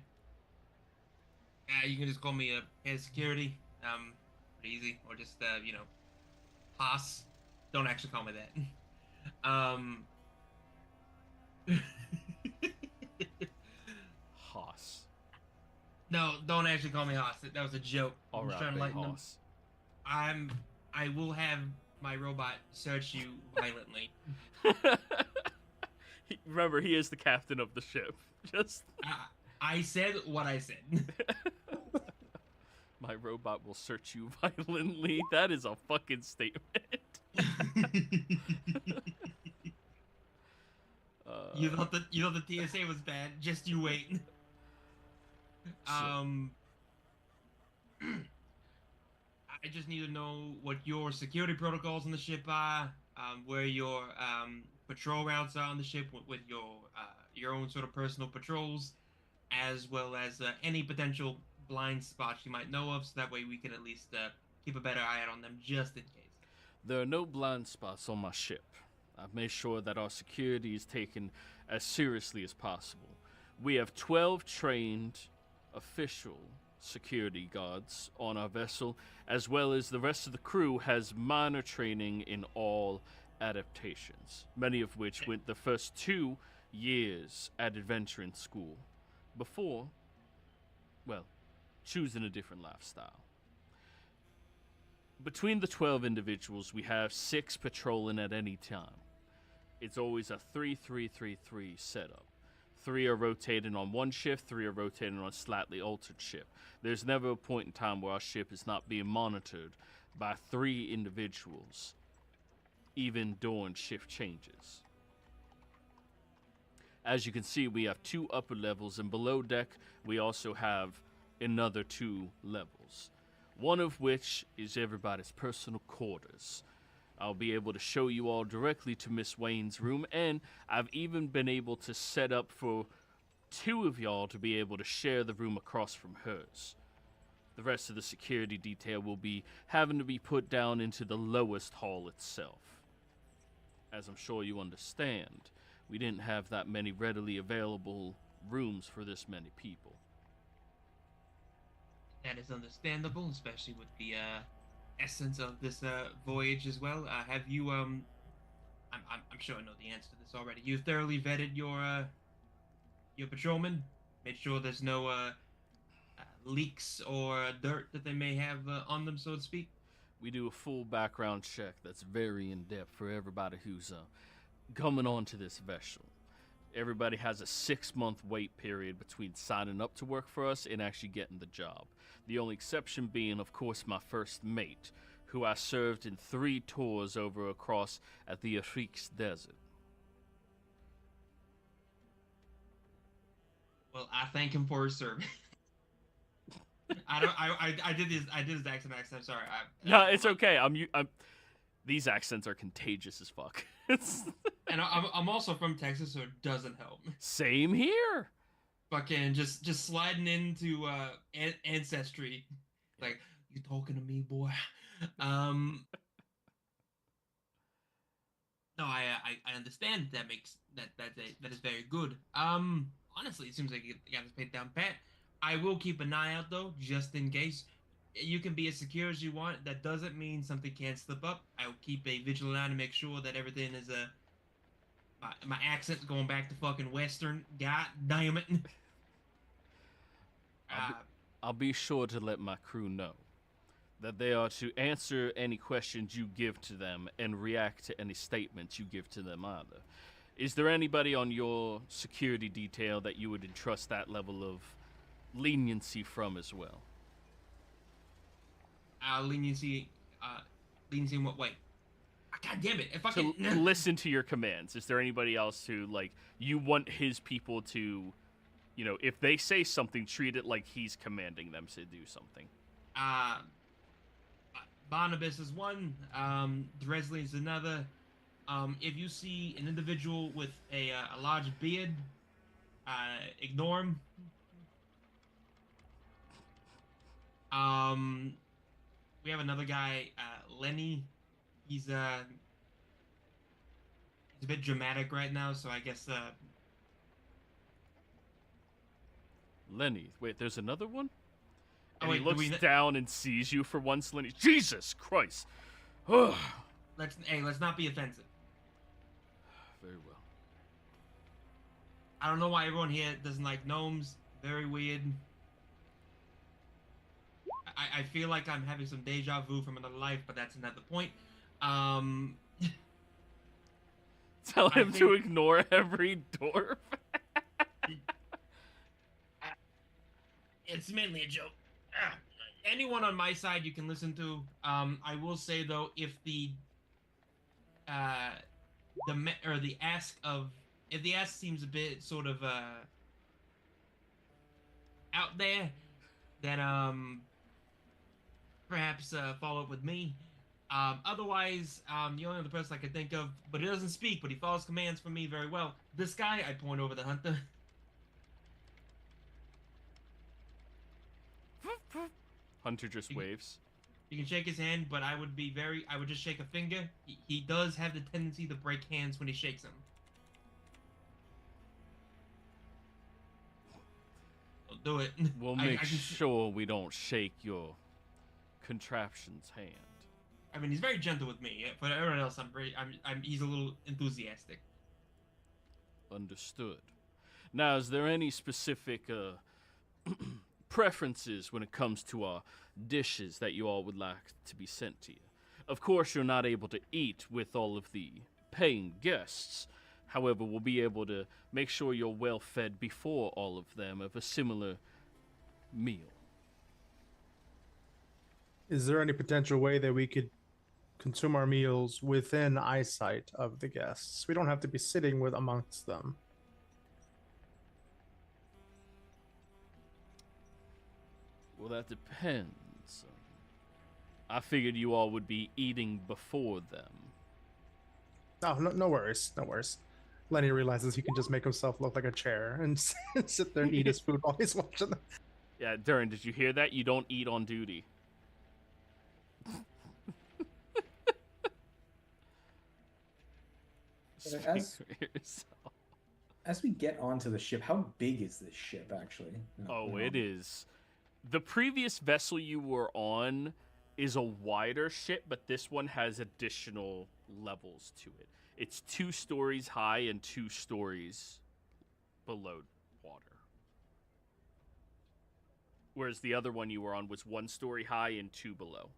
you can just call me head of security. Pretty easy. Or just, Haas. Don't actually call me that. Hoss. No, don't actually call me Haas. That was a joke. I'm just Alright, trying to big lighten them. Hoss. I will have my robot search you violently. Remember, he is the captain of the ship. Just I said what I said. my robot will search you violently. That is a fucking statement. You thought the TSA was bad. Just you wait. I just need to know what your security protocols on the ship are, where your patrol routes are on the ship with your own sort of personal patrols, as well as any potential blind spots you might know of, so that way we can at least keep a better eye out on them just in case. There are no blind spots on my ship. I've made sure that our security is taken as seriously as possible. We have 12 trained official security guards on our vessel, as well as the rest of the crew has minor training in all adaptations, many of which went the first 2 years at adventuring school before, well, choosing a different lifestyle. Between the 12 individuals, we have 6 patrolling at any time. It's always a 3-3-3-3 setup. 3 are rotating on one shift, 3 are rotating on a slightly altered shift. There's never a point in time where our ship is not being monitored by 3 individuals, even during shift changes. As you can see, we have 2 upper levels, and below deck, we also have another 2 levels. one of which is everybody's personal quarters. I'll be able to show you all directly to Miss Wayne's room, and I've even been able to set up for 2 of y'all to be able to share the room across from hers. The rest of the security detail will be having to be put down into the lowest hall itself. As I'm sure you understand, we didn't have that many readily available rooms for this many people. That is understandable, especially with the essence of this voyage as well. Have you I'm sure I know the answer to this already. You thoroughly vetted your patrolman, made sure there's no leaks or dirt that they may have on them, so to speak. We do a full background check that's very in-depth for everybody who's coming onto this vessel. Everybody has a 6-month wait period between signing up to work for us and actually getting the job. The only exception being, of course, my first mate, who I served in 3 tours over across at the Afriques Desert. Well, I thank him for his service. I did his accent. I'm sorry. No, it's okay. These accents are contagious as fuck. And I'm also from Texas, so it doesn't help. Same here. Fucking just sliding into ancestry, like, you talking to me, boy? No, I understand. That is very good. Honestly, it seems like you got this paid down pat. I will keep an eye out though, just in case. You can be as secure as you want. That doesn't mean something can't slip up. I will keep a vigilant eye to make sure that everything is my accent's going back to fucking Western. God damn it. I'll be sure to let my crew know that they are to answer any questions you give to them and react to any statements you give to them either. Is there anybody on your security detail that you would entrust that level of leniency from as well? Leniency in what way? God damn it! If I to can listen to your commands. Is there anybody else who, like, you want his people to, you know, if they say something, treat it like he's commanding them to do something? Barnabas is one. Dresley is another. If you see an individual with a large beard, ignore him. We have another guy, Lenny. He's a bit dramatic right now, so I guess Lenny. Wait, there's another one? Oh, And wait, he looks down and sees you for once, Lenny. Jesus Christ! Ugh. let's not be offensive. Very well. I don't know why everyone here doesn't like gnomes. Very weird. I feel like I'm having some deja vu from another life, but that's another point. Tell him to ignore every dwarf. It's mainly a joke. Anyone on my side you can listen to. I will say though, if the ask seems a bit sort of out there, then perhaps follow up with me. Otherwise, the only other person I can think of, but he doesn't speak, but he follows commands from me very well. This guy, I point over the hunter. Hunter just waves. You can shake his hand, but I would just shake a finger. He does have the tendency to break hands when he shakes them. Don't do it. We'll make sure we don't shake your contraption's hand. I mean, he's very gentle with me. For everyone else, he's a little enthusiastic. Understood. Now, is there any specific preferences when it comes to our dishes that you all would like to be sent to you? Of course, you're not able to eat with all of the paying guests. However, we'll be able to make sure you're well fed before all of them of a similar meal. Is there any potential way that we could consume our meals within eyesight of the guests? We don't have to be sitting with amongst them. Well, that depends. I figured you all would be eating before them. Oh, no worries, no worries. Lenny realizes he can just make himself look like a chair and sit there and eat his food while he's watching them. Yeah, Durin, did you hear that? You don't eat on duty. As we get onto the ship, how big is this ship actually? Oh, it is. The previous vessel you were on is a wider ship, but this one has additional levels to it. It's 2 stories high and 2 stories below water. Whereas the other one you were on was 1 story high and 2 below.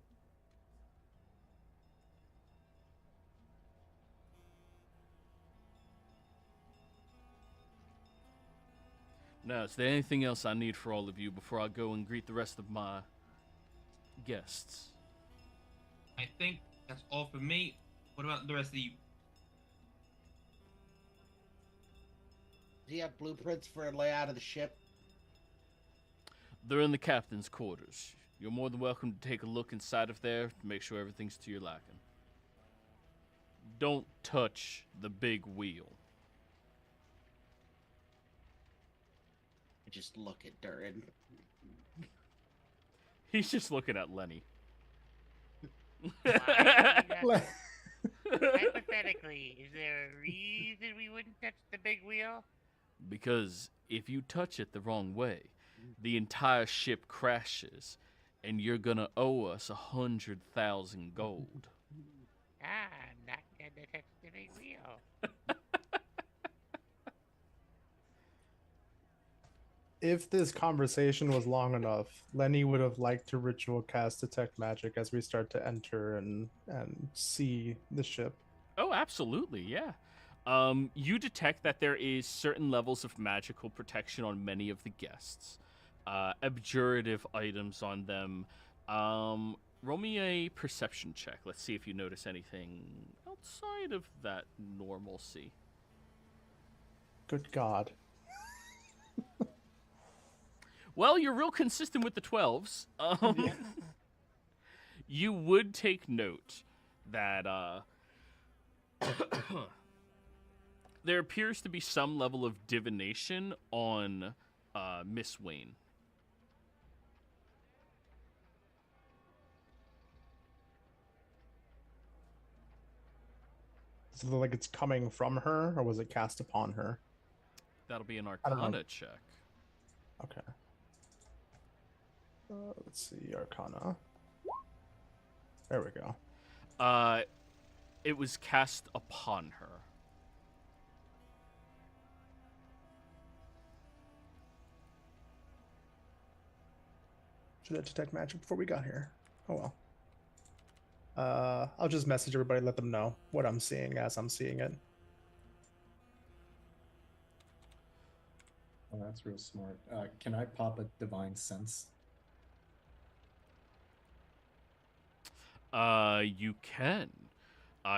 Now, is there anything else I need for all of you before I go and greet the rest of my guests? I think that's all for me. What about the rest of you? Do you have blueprints for a layout of the ship? They're in the captain's quarters. You're more than welcome to take a look inside of there to make sure everything's to your liking. Don't touch the big wheel. Just look at Durin. He's just looking at Lenny. Hypothetically, is there a reason we wouldn't touch the big wheel? Because if you touch it the wrong way, the entire ship crashes, and you're gonna owe us 100,000 gold. I'm not gonna touch the big wheel. If this conversation was long enough, Lenny would have liked to ritual cast detect magic as we start to enter and see the ship. Oh, absolutely, yeah. You detect that there is certain levels of magical protection on many of the guests. Abjurative items on them. Roll me a perception check. Let's see if you notice anything outside of that normalcy. Good God. Well, you're real consistent with the 12s. You would take note that there appears to be some level of divination on Miss Wayne. So like it's coming from her, or was it cast upon her? That'll be an I don't know. Arcana check. Okay. Let's see, Arcana. There we go. It was cast upon her. Should I detect magic before we got here? Oh well. I'll just message everybody, let them know what I'm seeing as I'm seeing it. Oh, that's real smart. Can I pop a divine sense? You can.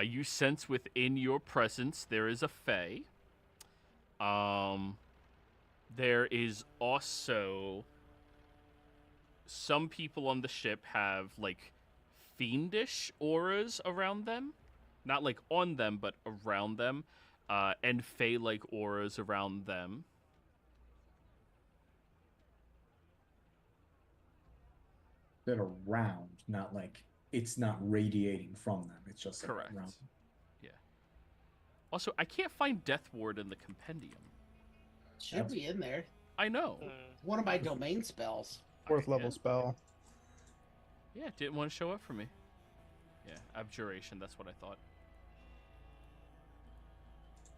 You sense within your presence there is a fae. There is also some people on the ship have like fiendish auras around them, not like on them, but around them, and fae-like auras around them. They're around, not like it's not radiating from them. It's just like Correct. around. Yeah. Also, I can't find Death Ward in the compendium. Should be in there. I know. One of my domain spells. 4th level Yeah. spell. Yeah, it didn't want to show up for me. Yeah, abjuration, that's what I thought.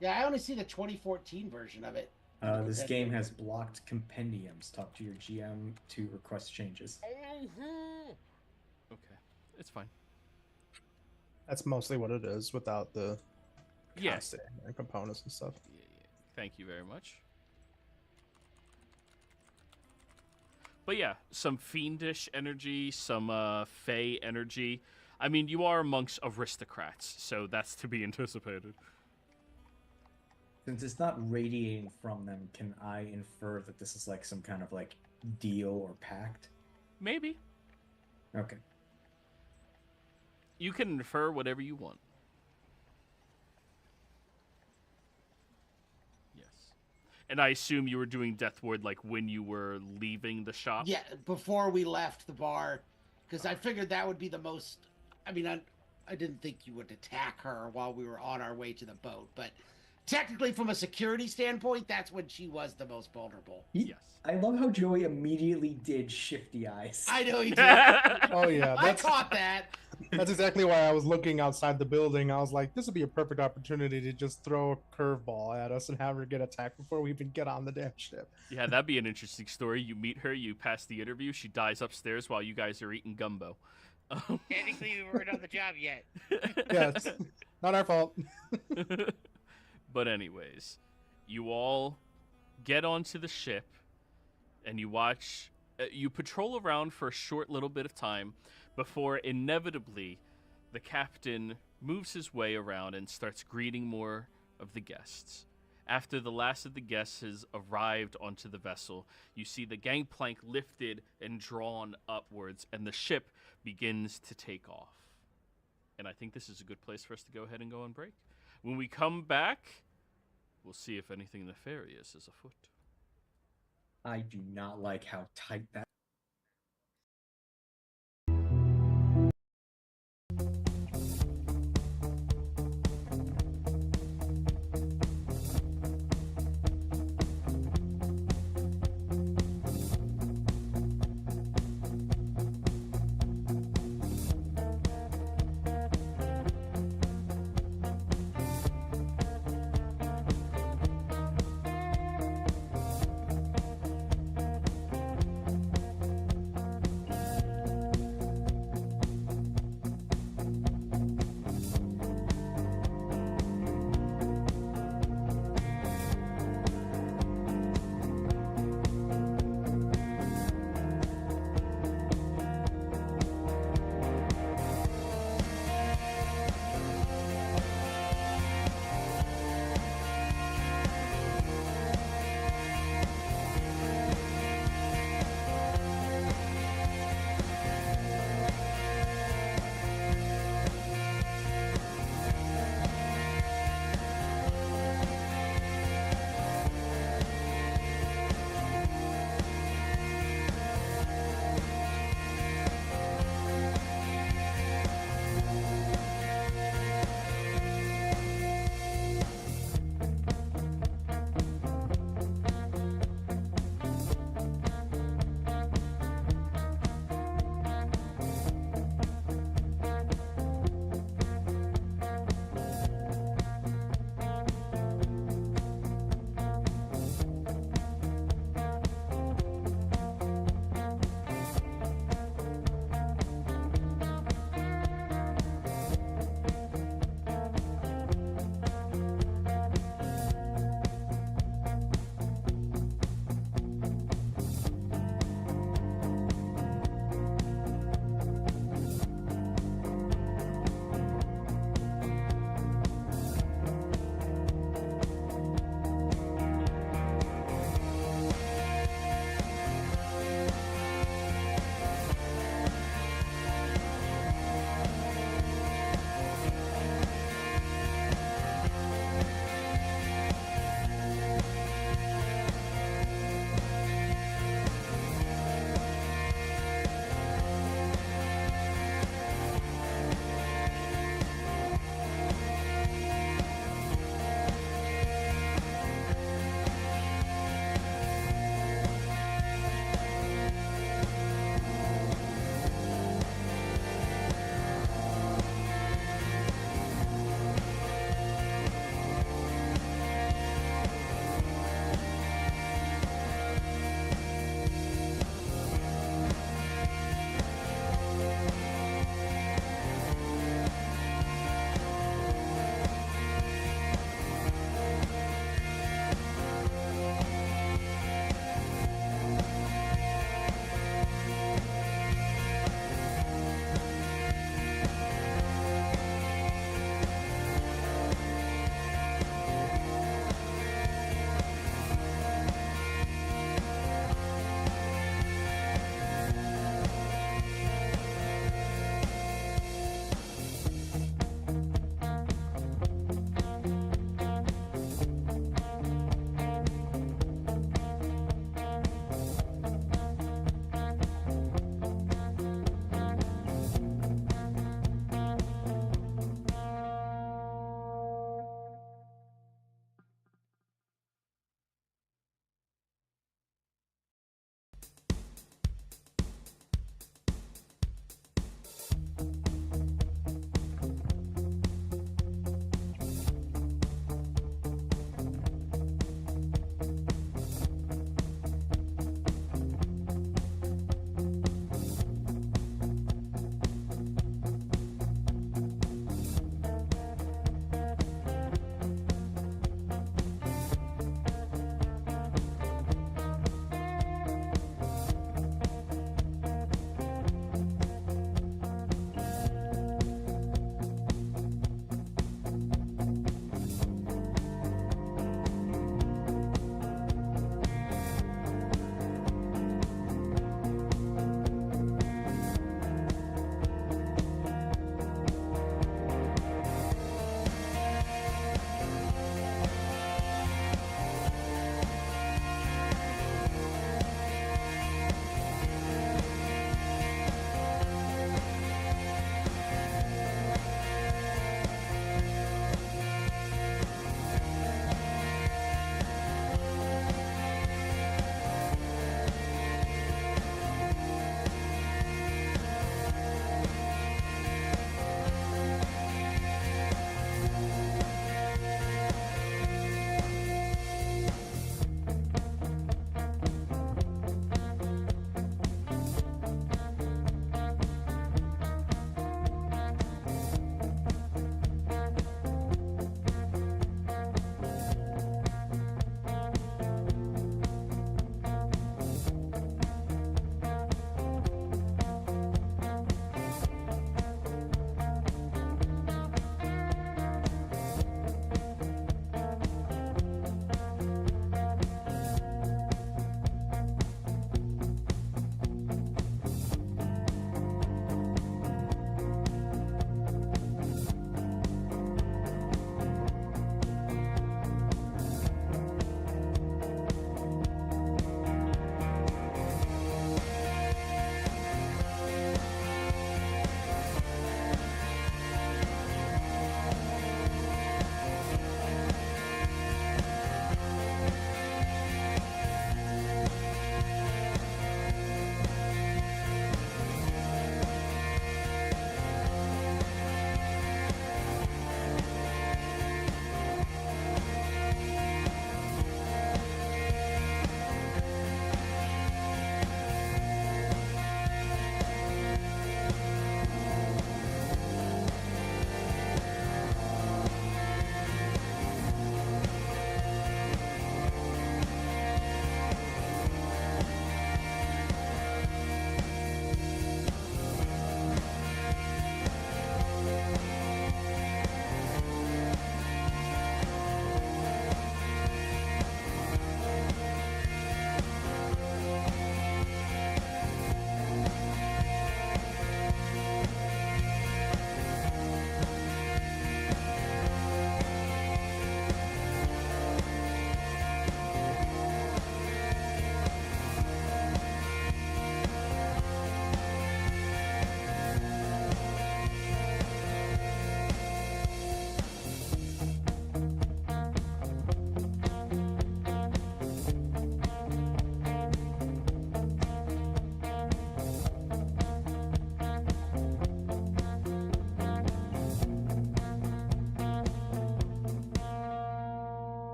Yeah, I only see the 2014 version of it. This game has blocked compendiums. Talk to your GM to request changes. Okay, it's fine. That's mostly what it is without the Yeah. casting and components and stuff. Yeah. Thank you very much. But yeah, some fiendish energy, some fey energy. I mean, you are amongst aristocrats, so that's to be anticipated. Since it's not radiating from them, can I infer that this is like some kind of like deal or pact? Maybe. Okay. You can infer whatever you want. Yes. And I assume you were doing Death Ward like when you were leaving the shop? Yeah, before we left the bar, because I figured that would be the most. I mean, I didn't think you would attack her while we were on our way to the boat, but technically, from a security standpoint, that's when she was the most vulnerable. Yes. I love how Joey immediately did shifty eyes. I know he did. Oh yeah, I caught that. that's exactly why I was looking outside the building. I was like, this would be a perfect opportunity to just throw a curveball at us and have her get attacked before we even get on the damn ship. Yeah, that'd be an interesting story. You meet her, you pass the interview, she dies upstairs while you guys are eating gumbo. Technically, we weren't on the job yet. Yeah, it's not our fault. But anyways, you all get onto the ship and you watch, you patrol around for a short little bit of time before inevitably the captain moves his way around and starts greeting more of the guests. After the last of the guests has arrived onto the vessel, you see the gangplank lifted and drawn upwards, and the ship begins to take off. And I think this is a good place for us to go ahead and go on break. When we come back, we'll see if anything nefarious is afoot. I do not like how tight that.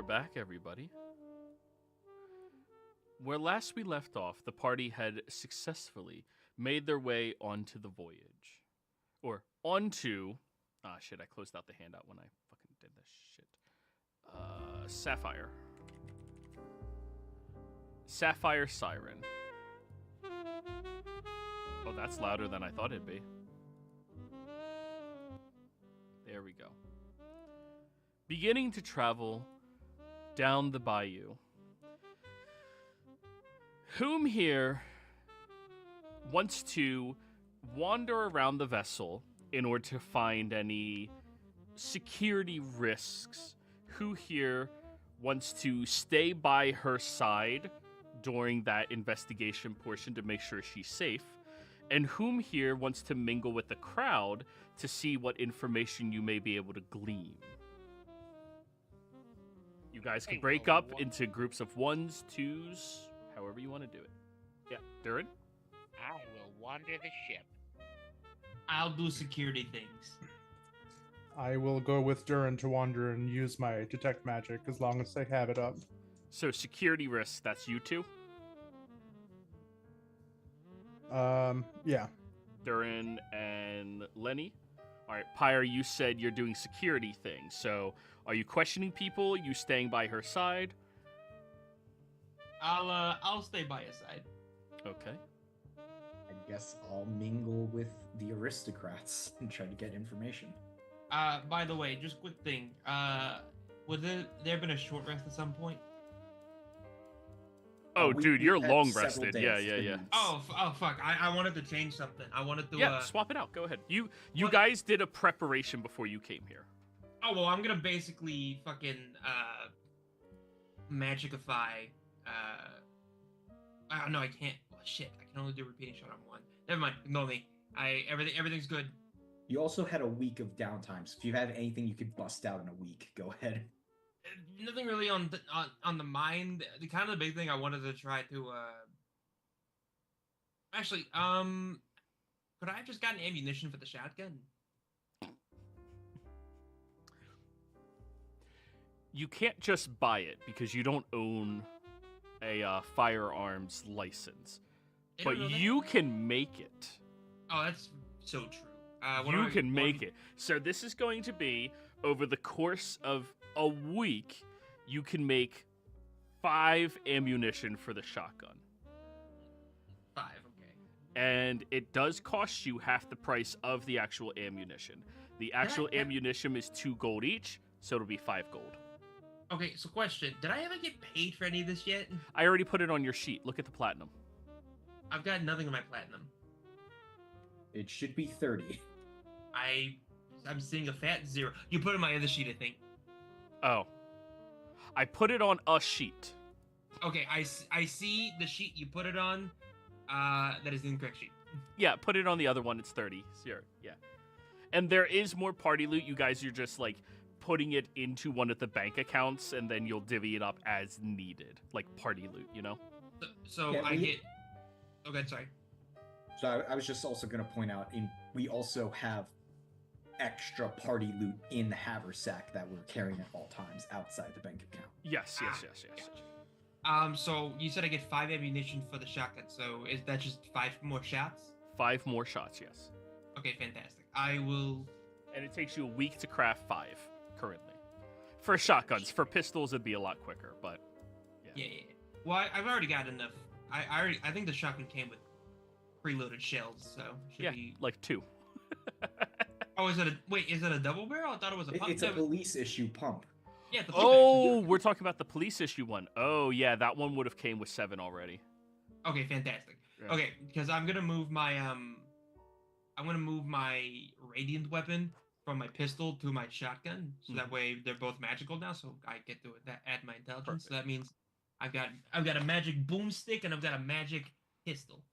back, everybody. Where last we left off, the party had successfully made their way onto the voyage. Or onto... Ah, shit, I closed out the handout when I fucking did this shit. Sapphire. Sapphire Siren. Oh, that's louder than I thought it'd be. There we go. Beginning to travel down the bayou. Whom here wants to wander around the vessel in order to find any security risks? Who here wants to stay by her side during that investigation portion to make sure she's safe? And whom here wants to mingle with the crowd to see what information you may be able to glean? You guys can break up into groups of 1s, 2s, however you want to do it. Yeah, Durin? I will wander the ship. I'll do security things. I will go with Durin to wander and use my detect magic as long as I have it up. So security risks, that's you two? Yeah. Durin and Lenny? All right, Pyre, you said you're doing security things. So are you questioning people? You staying by her side? I'll stay by his side. Okay. I guess I'll mingle with the aristocrats and try to get information. By the way, just quick thing. Would there been a short rest at some point? Oh, dude, you're had long several rested. days Yeah. to meet. Oh, fuck. I wanted to change something. I wanted to. Yeah, swap it out. Go ahead. You what- guys did a preparation before you came here. Oh well, I'm gonna basically fucking magicify. Oh no, I can't. Oh, shit, I can only do repeating shot on 1. Never mind. Ignore me. Everything's good. You also had a week of downtime, so if you have anything you could bust out in a week, go ahead. Nothing really on the mind. The kind of the big thing I wanted to try to actually could I have just gotten ammunition for the shotgun? You can't just buy it because you don't own a firearms license, They but don't know that? you can make it. Oh, that's so true. You can make it. So this is going to be over the course of a week. You can make 5 ammunition for the shotgun. 5, okay. And it does cost you half the price of the actual ammunition. The actual ammunition is 2 gold each, so it'll be 5 gold. Okay, so question: did I ever get paid for any of this yet? I already put it on your sheet. Look at the platinum. I've got nothing on my platinum. It should be 30. I'm seeing a fat 0. You put it on my other sheet, I think. Oh. I put it on a sheet. Okay, I see the sheet you put it on. That is the incorrect sheet. Yeah, put it on the other one. It's 30. Sure. Yeah. And there is more party loot. You guys are just like putting it into one of the bank accounts, and then you'll divvy it up as needed, like party loot, you know? So Yeah, I get. Okay, sorry. So I was just also going to point out, we also have extra party loot in the haversack that we're carrying at all times outside the bank account. Yes. So you said I get 5 ammunition for the shotgun. So is that just 5 more shots? 5 more shots, yes. Okay, fantastic. I will. And it takes you a week to craft 5 currently. For shotguns. For pistols, it'd be a lot quicker, but Yeah. Well, I've already got enough. I think the shotgun came with preloaded shells, so should be like 2. Oh, is it a double barrel? I thought it was a pump. It's a police issue pump. Yeah. The Oh, we're talking about the police issue one. Oh, yeah, that one would have came with 7 already. Okay, fantastic. Yeah. Okay, because I'm gonna move my radiant weapon from my pistol to my shotgun, so that way they're both magical now. So I get to add my intelligence. Perfect. So that means I've got a magic boomstick and I've got a magic pistol.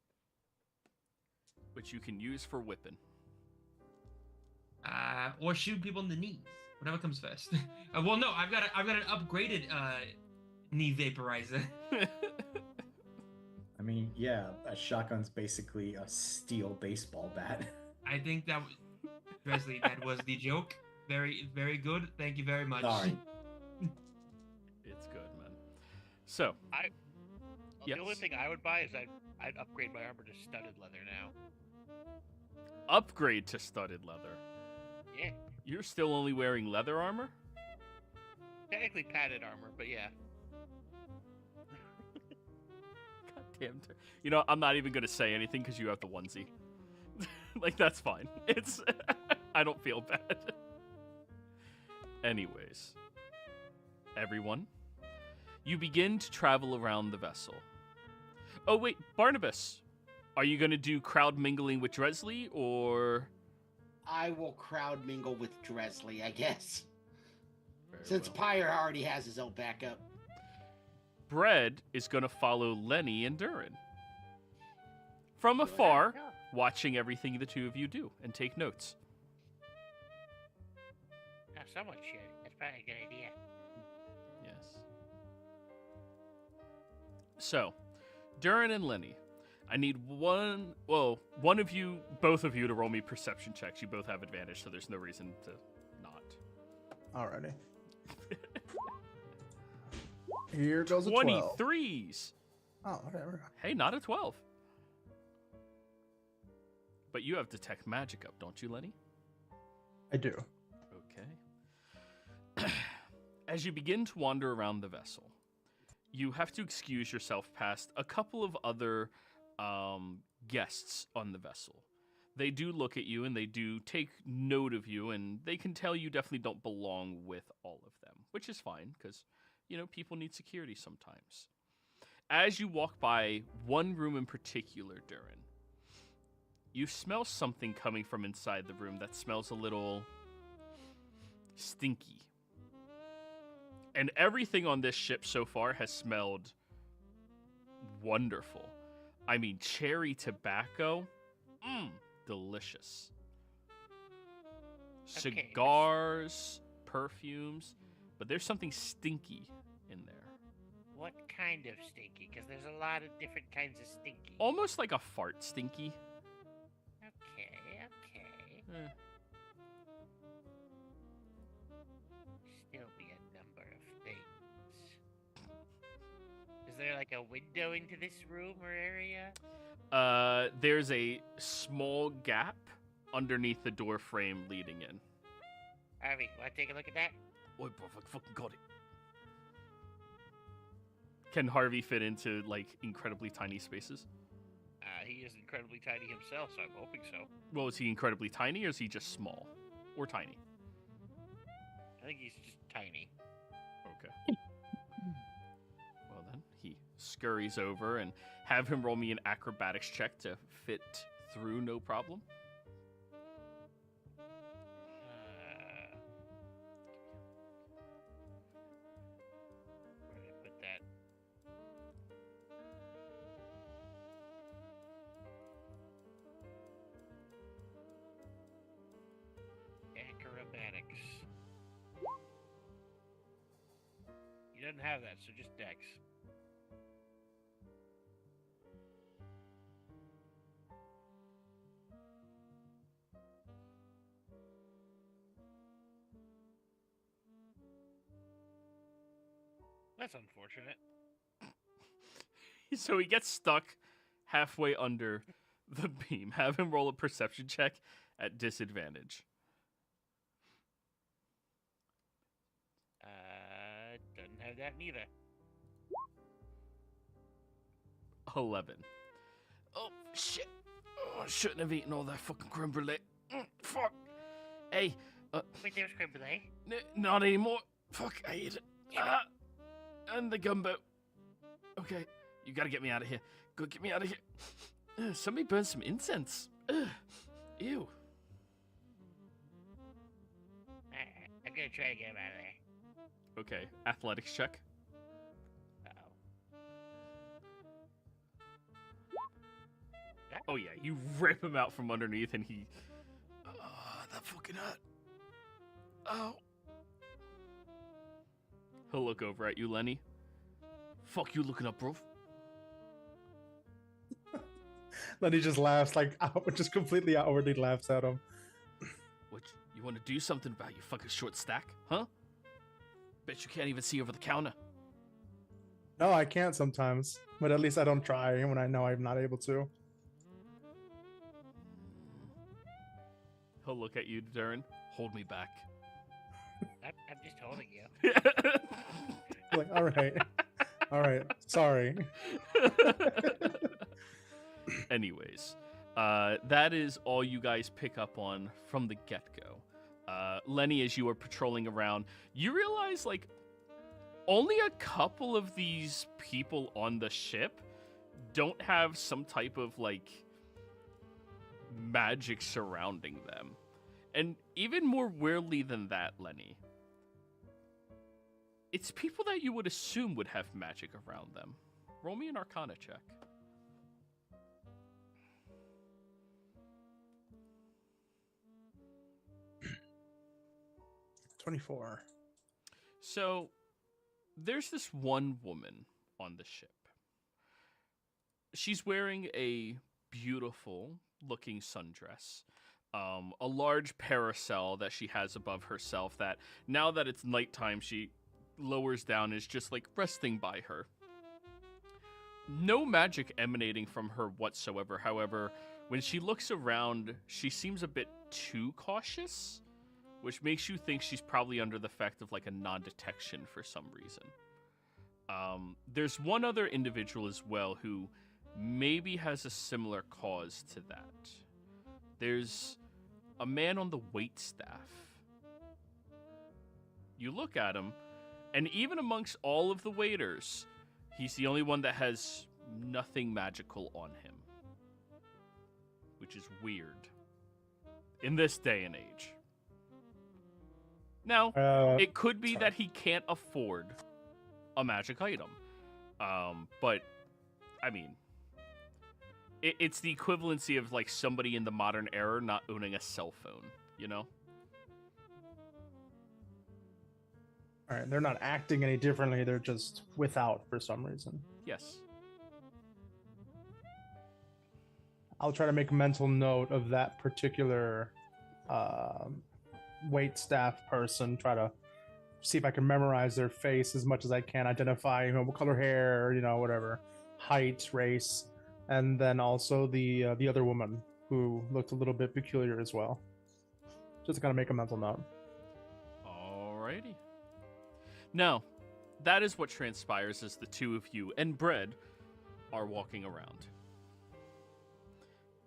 Which you can use for whipping. Or shoot people in the knees. Whatever comes first. Well, no, I've got an upgraded knee vaporizer. I mean, yeah, a shotgun's basically a steel baseball bat. I think that Presley, that was the joke. Very, very good. Thank you very much. Sorry. So, The only Yes. thing I would buy is I'd upgrade my armor to studded leather now. upgrade to studded leather. Yeah. You're still only wearing leather armor? Technically padded armor, but yeah. God damn. You know, I'm not even going to say anything because you have the onesie. Like, that's fine. It's... I don't feel bad. Anyways. Everyone. You begin to travel around the vessel. Oh, wait. Barnabas. Are you going to do crowd mingling with Dresley, or... I will crowd mingle with Dresley, I guess. Very Since well. Pyre already has his own backup. Bread is going to follow Lenny and Durin. From afar, Yeah. watching everything the two of you do, and take notes. No, someone should. That's probably a good idea. Yes. So, Durin and Lenny, I need one of you, both of you, to roll me perception checks. You both have advantage, so there's no reason to not. Alrighty. Here goes a 12. 23s. Oh, whatever. Hey, not a 12. But you have detect magic up, don't you, Lenny? I do. Okay. As you begin to wander around the vessel, you have to excuse yourself past a couple of other guests on the vessel. They do look at you and they do take note of you, and they can tell you definitely don't belong with all of them, which is fine because, you know, people need security sometimes. As you walk by one room in particular, Durin, you smell something coming from inside the room that smells a little stinky. And everything on this ship so far has smelled wonderful. I mean, cherry tobacco, delicious. Okay. Cigars, perfumes, but there's something stinky in there. What kind of stinky? Because there's a lot of different kinds of stinky. Almost like a fart stinky. Okay. Eh. Still be a number of things. Is there like a window into this room or area? There's a small gap underneath the door frame leading in. Harvey, want to take a look at that? Oi, bro, I fucking got it. Can Harvey fit into, like, incredibly tiny spaces? He is incredibly tiny himself, so I'm hoping so. Well, is he incredibly tiny, or is he just small? Or tiny? I think he's just tiny. Okay. Well, then, he scurries over and have him roll me an acrobatics check to fit through no problem. Where did I put that? Acrobatics. He doesn't have that, so just Dex. That's unfortunate. So he gets stuck halfway under the beam. Have him roll a perception check at disadvantage. Doesn't have that neither. 11. Oh, shit. Oh, I shouldn't have eaten all that fucking creme brulee. Fuck. Hey, Wait, there's creme brulee. not anymore. Fuck, I ate it. Yeah. And the gumbo. Okay, you gotta get me out of here. Go get me out of here. Somebody burned some incense. Ew. Alright, I'm gonna try to get him out of there. Okay, athletics check. Uh-oh. Oh yeah, you rip him out from underneath and he... that fucking hurt. Oh. He'll look over at you, Lenny. Fuck you looking up, bro. Then he just laughs, like, just completely outwardly laughs at him. What, you want to do something about your fucking short stack, huh? Bet you can't even see over the counter. No, I can't sometimes, but at least I don't try when I know I'm not able to. He'll look at you, Darren. Hold me back. I'm just holding you. Like, all right, sorry. Anyways, that is all you guys pick up on from the get-go. Lenny, as you are patrolling around, you realize, like, only a couple of these people on the ship don't have some type of, like, magic surrounding them. And even more weirdly than that, Lenny, it's people that you would assume would have magic around them. Roll me an Arcana check. 24. So, there's this one woman on the ship. She's wearing a beautiful looking sundress, a large parasol that she has above herself that now that it's nighttime she lowers down, is just like resting by her. No magic emanating from her whatsoever. However, when she looks around, she seems a bit too cautious, which makes you think she's probably under the effect of like a non-detection for some reason. There's one other individual as well who maybe has a similar cause to that. There's a man on the wait staff. You look at him, and even amongst all of the waiters, he's the only one that has nothing magical on him. Which is weird. In this day and age. Now, it could be that he can't afford a magic item. But, I mean, it's the equivalency of, like, somebody in the modern era not owning a cell phone, you know? All right, they're not acting any differently. They're just without for some reason. Yes. I'll try to make a mental note of that particular wait staff person. Try to see if I can memorize their face as much as I can. Identify, what color hair, whatever, height, race, and then also the other woman who looked a little bit peculiar as well. Just to kind of make a mental note. Alrighty. Now, that is what transpires as the two of you and Bread are walking around.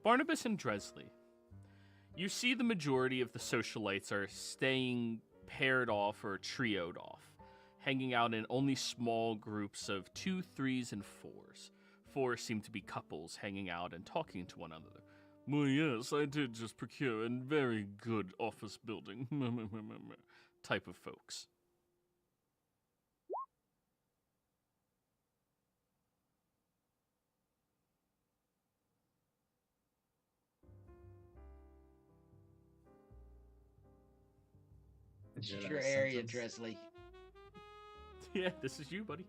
Barnabas and Dresley. You see the majority of the socialites are staying paired off or trioed off, hanging out in only small groups of 2, 3s, and 4s. 4 seem to be couples hanging out and talking to one another. Well, yes, I did just procure a very good office building. Type of folks. This is your area, Dresley. Yeah, this is you, buddy.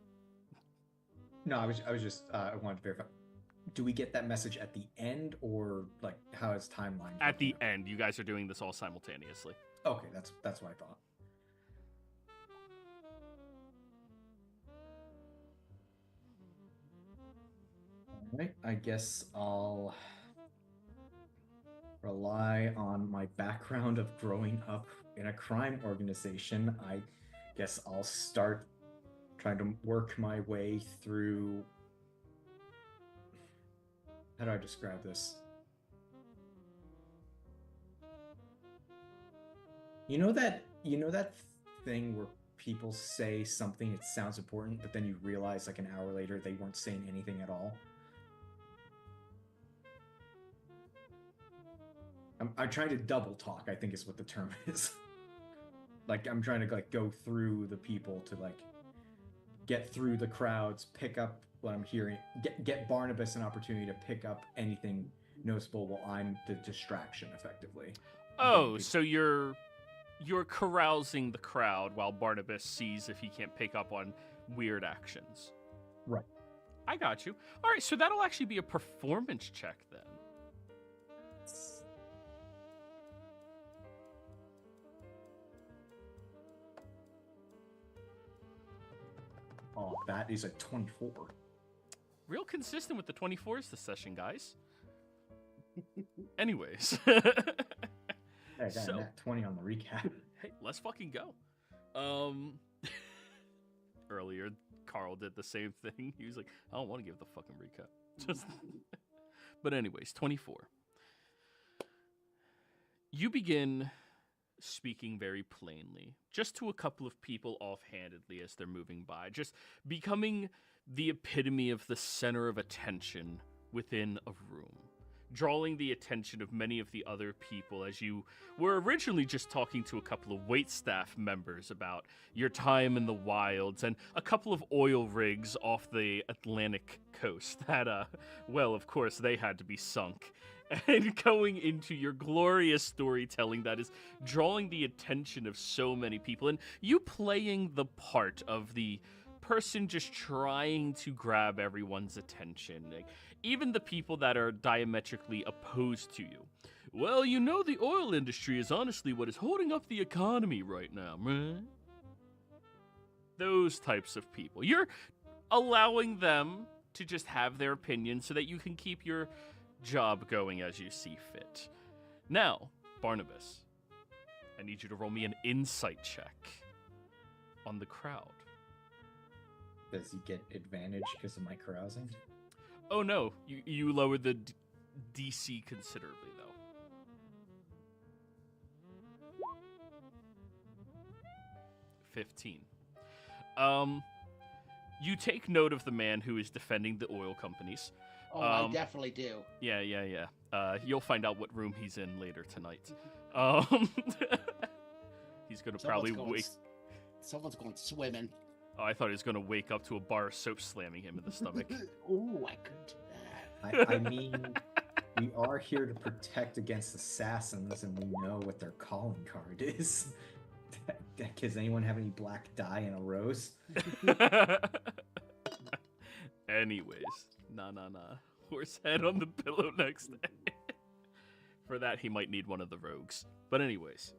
No, I was just I wanted to verify. Do we get that message at the end, or like how is timeline? At the end, you guys are doing this all simultaneously. Okay, that's what I thought. All right, I guess I'll rely on my background of growing up in a crime organization. I guess I'll start trying to work my way through. How do I describe this? You know that thing where people say something, it sounds important, but then you realize like an hour later they weren't saying anything at all? I'm trying to double talk, I think is what the term is. Like I'm trying to like go through the people to like get through the crowds, pick up what I'm hearing, get Barnabas an opportunity to pick up anything noticeable while I'm the distraction effectively. Oh, so you're carousing the crowd while Barnabas sees if he can't pick up on weird actions. Right. I got you. All right, so that'll actually be a performance check then. Oh, bat is a 24. Real consistent with the 24s this session, guys. Anyways. Hey, I got So- a nat 20 on the recap. Hey, let's fucking go. Earlier, Carl did the same thing. He was like, I don't want to give the fucking recap. Just But anyways, 24. You begin speaking very plainly, just to a couple of people offhandedly as they're moving by, just becoming the epitome of the center of attention within a room, drawing the attention of many of the other people as you were originally just talking to a couple of waitstaff members about your time in the wilds and a couple of oil rigs off the Atlantic coast that, well, of course, they had to be sunk. And going into your glorious storytelling that is drawing the attention of so many people, and you playing the part of the person just trying to grab everyone's attention, like, even the people that are diametrically opposed to you. Well, you know, the oil industry is honestly what is holding up the economy right now, right? Those types of people. You're allowing them to just have their opinion so that you can keep your job going as you see fit. Now, Barnabas, I need you to roll me an insight check on the crowd. Does he get advantage because of my carousing? Oh no, you lowered the DC considerably though. 15. You take note of the man who is defending the oil companies. Oh, I definitely do. Yeah. You'll find out what room he's in later tonight. He's gonna probably wake. Someone's going swimming. Oh, I thought he was gonna wake up to a bar of soap slamming him in the stomach. Ooh, I could do that. I mean, we are here to protect against assassins, and we know what their calling card is. Does anyone have any black dye and a rose? Anyways, nah. Horse head on the pillow next day. For that, he might need one of the rogues. But anyways,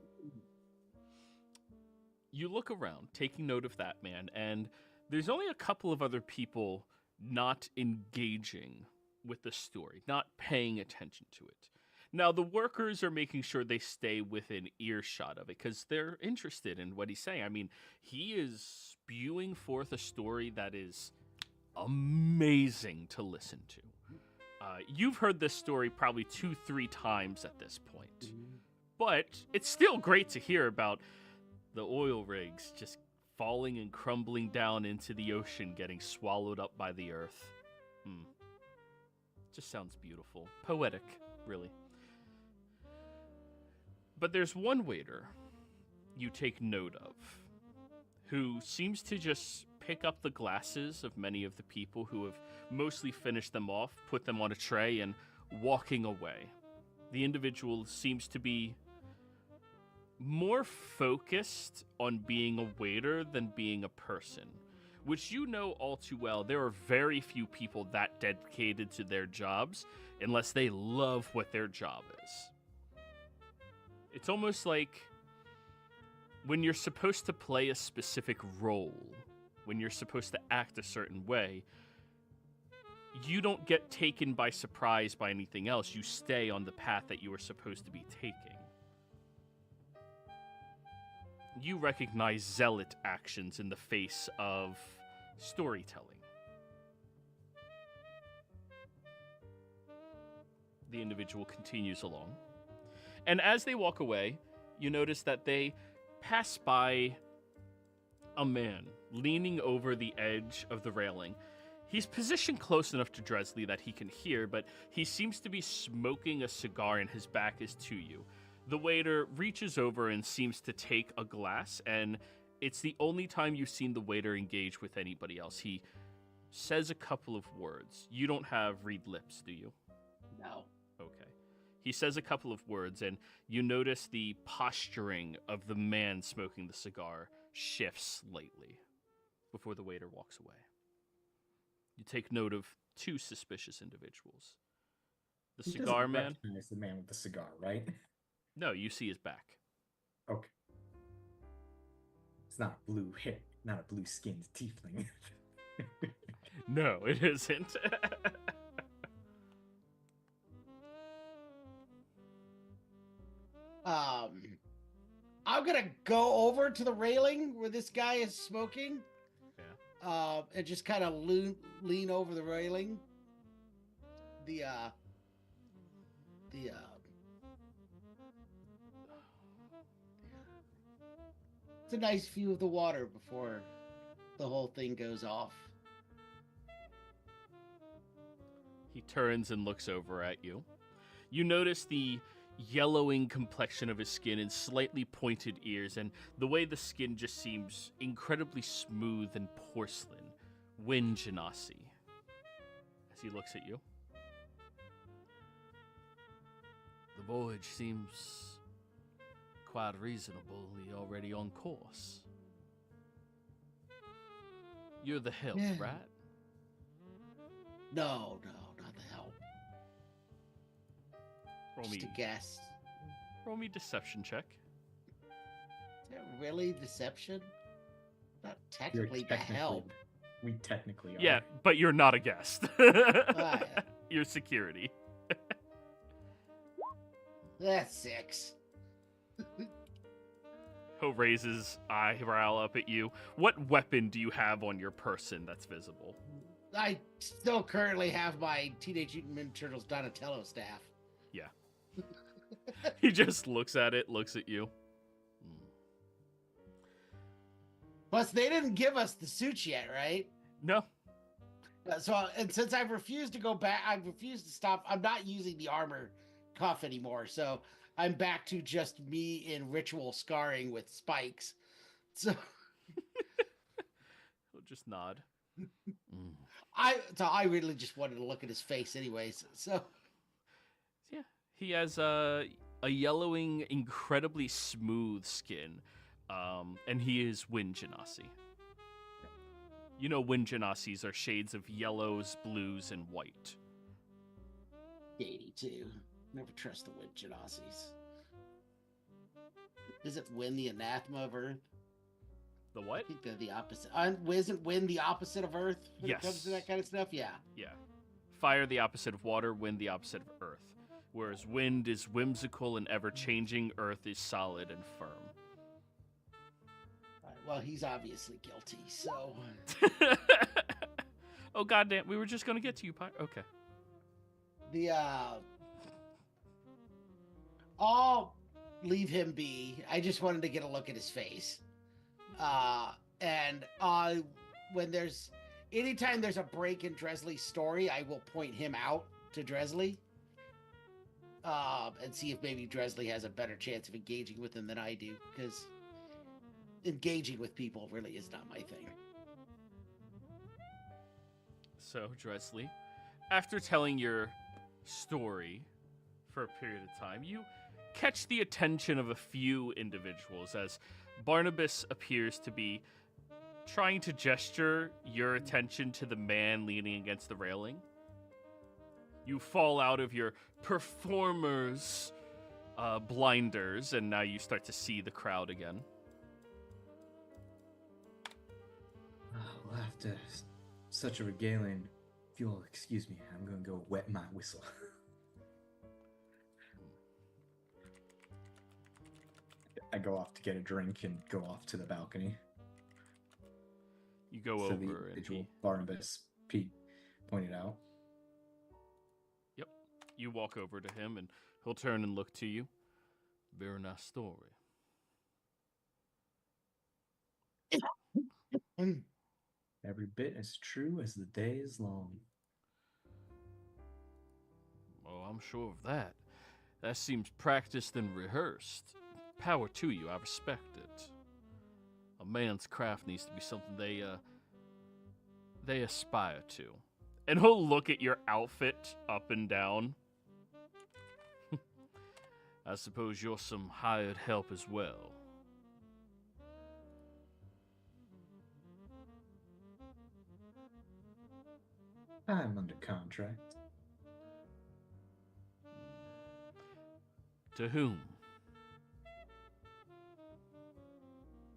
you look around, taking note of that man, and there's only a couple of other people not engaging with the story, not paying attention to it. Now, the workers are making sure they stay within earshot of it because they're interested in what he's saying. I mean, he is spewing forth a story that is amazing to listen to. You've heard this story probably 2-3 times at this point, but it's still great to hear about the oil rigs just falling and crumbling down into the ocean, getting swallowed up by the earth. Just sounds beautiful. Poetic, really. But there's one waiter you take note of who seems to just pick up the glasses of many of the people who have mostly finished them off, put them on a tray, and walking away. The individual seems to be more focused on being a waiter than being a person, which you know all too well. There are very few people that dedicated to their jobs unless they love what their job is. It's almost like when you're supposed to play a specific role, when you're supposed to act a certain way, you don't get taken by surprise by anything else. You stay on the path that you were supposed to be taking. You recognize zealot actions in the face of storytelling. The individual continues along. And as they walk away, you notice that they pass by a man leaning over the edge of the railing. He's positioned close enough to Dresley that he can hear, but he seems to be smoking a cigar and his back is to you. The waiter reaches over and seems to take a glass, and it's the only time you've seen the waiter engage with anybody else. He says a couple of words. You don't have read lips, do you? No. Okay. He says a couple of words, and you notice the posturing of the man smoking the cigar shifts slightly before the waiter walks away. You take note of two suspicious individuals. The He cigar doesn't man? recognize the man with the cigar, right? No, you see his back. Okay. It's not a blue hair, not a blue skinned tiefling. No, it isn't. I'm gonna go over to the railing where this guy is smoking. Yeah. And just kind of lean over the railing. It's a nice view of the water before the whole thing goes off. He turns and looks over at you. You notice the yellowing complexion of his skin and slightly pointed ears, and the way the skin just seems incredibly smooth and porcelain. Win Genasi. As he looks at you. The voyage seems quite reasonably already on course. You're the help, Yeah. right? No, not the help. Roll Just me, a guess. roll me deception check. Is that really deception? Not You're technically the help. We technically are. Yeah, but you're not a guest. Yeah. You're security. That's 6. He'll raise his eyebrow up at you. What weapon do you have on your person that's visible? I still currently have my Teenage Mutant Ninja Turtles Donatello staff. Yeah. He just looks at it, looks at you. Plus, they didn't give us the suits yet, right? No. And since I've refused to go back, I've refused to stop. I'm not using the armor cuff anymore, so I'm back to just me in ritual scarring with spikes. So He'll just nod. I really just wanted to look at his face, anyways. So Yeah. He has a yellowing, incredibly smooth skin, and he is Wind Genasi. You know, Wind Genasis are shades of yellows, blues, and white. 82. Never trust the Wind Genasis. Is it Wind the anathema of Earth? The what? I think they're the opposite. Isn't Wind the opposite of Earth when it comes to that kind of stuff? Yeah. Yeah. Fire the opposite of water, wind the opposite of earth. Whereas wind is whimsical and ever-changing, earth is solid and firm. All right, well, he's obviously guilty, so Oh, goddamn. We were just going to get to you, Pyre. Okay. I'll leave him be. I just wanted to get a look at his face. And anytime there's a break in Dresley's story, I will point him out to Dresley. And see if maybe Dresley has a better chance of engaging with him than I do, because engaging with people really is not my thing. So, Dresley, after telling your story for a period of time, you catch the attention of a few individuals as Barnabas appears to be trying to gesture your attention to the man leaning against the railing. You fall out of your performer's blinders, and now you start to see the crowd again. Well, after such a regaling, if you'll excuse me, I'm going to go wet my whistle. I go off to get a drink and go off to the balcony. You go So over the and individual Barnabas Pete pointed out. Yep. You walk over to him, and he'll turn and look to you. Very nice story. Every bit as true as the day is long. Oh, I'm sure of that. That seems practiced and rehearsed. Power to you, I respect it. A man's craft needs to be something they aspire to. And he'll look at your outfit up and down. I suppose you're some hired help as well. I'm under contract. To whom?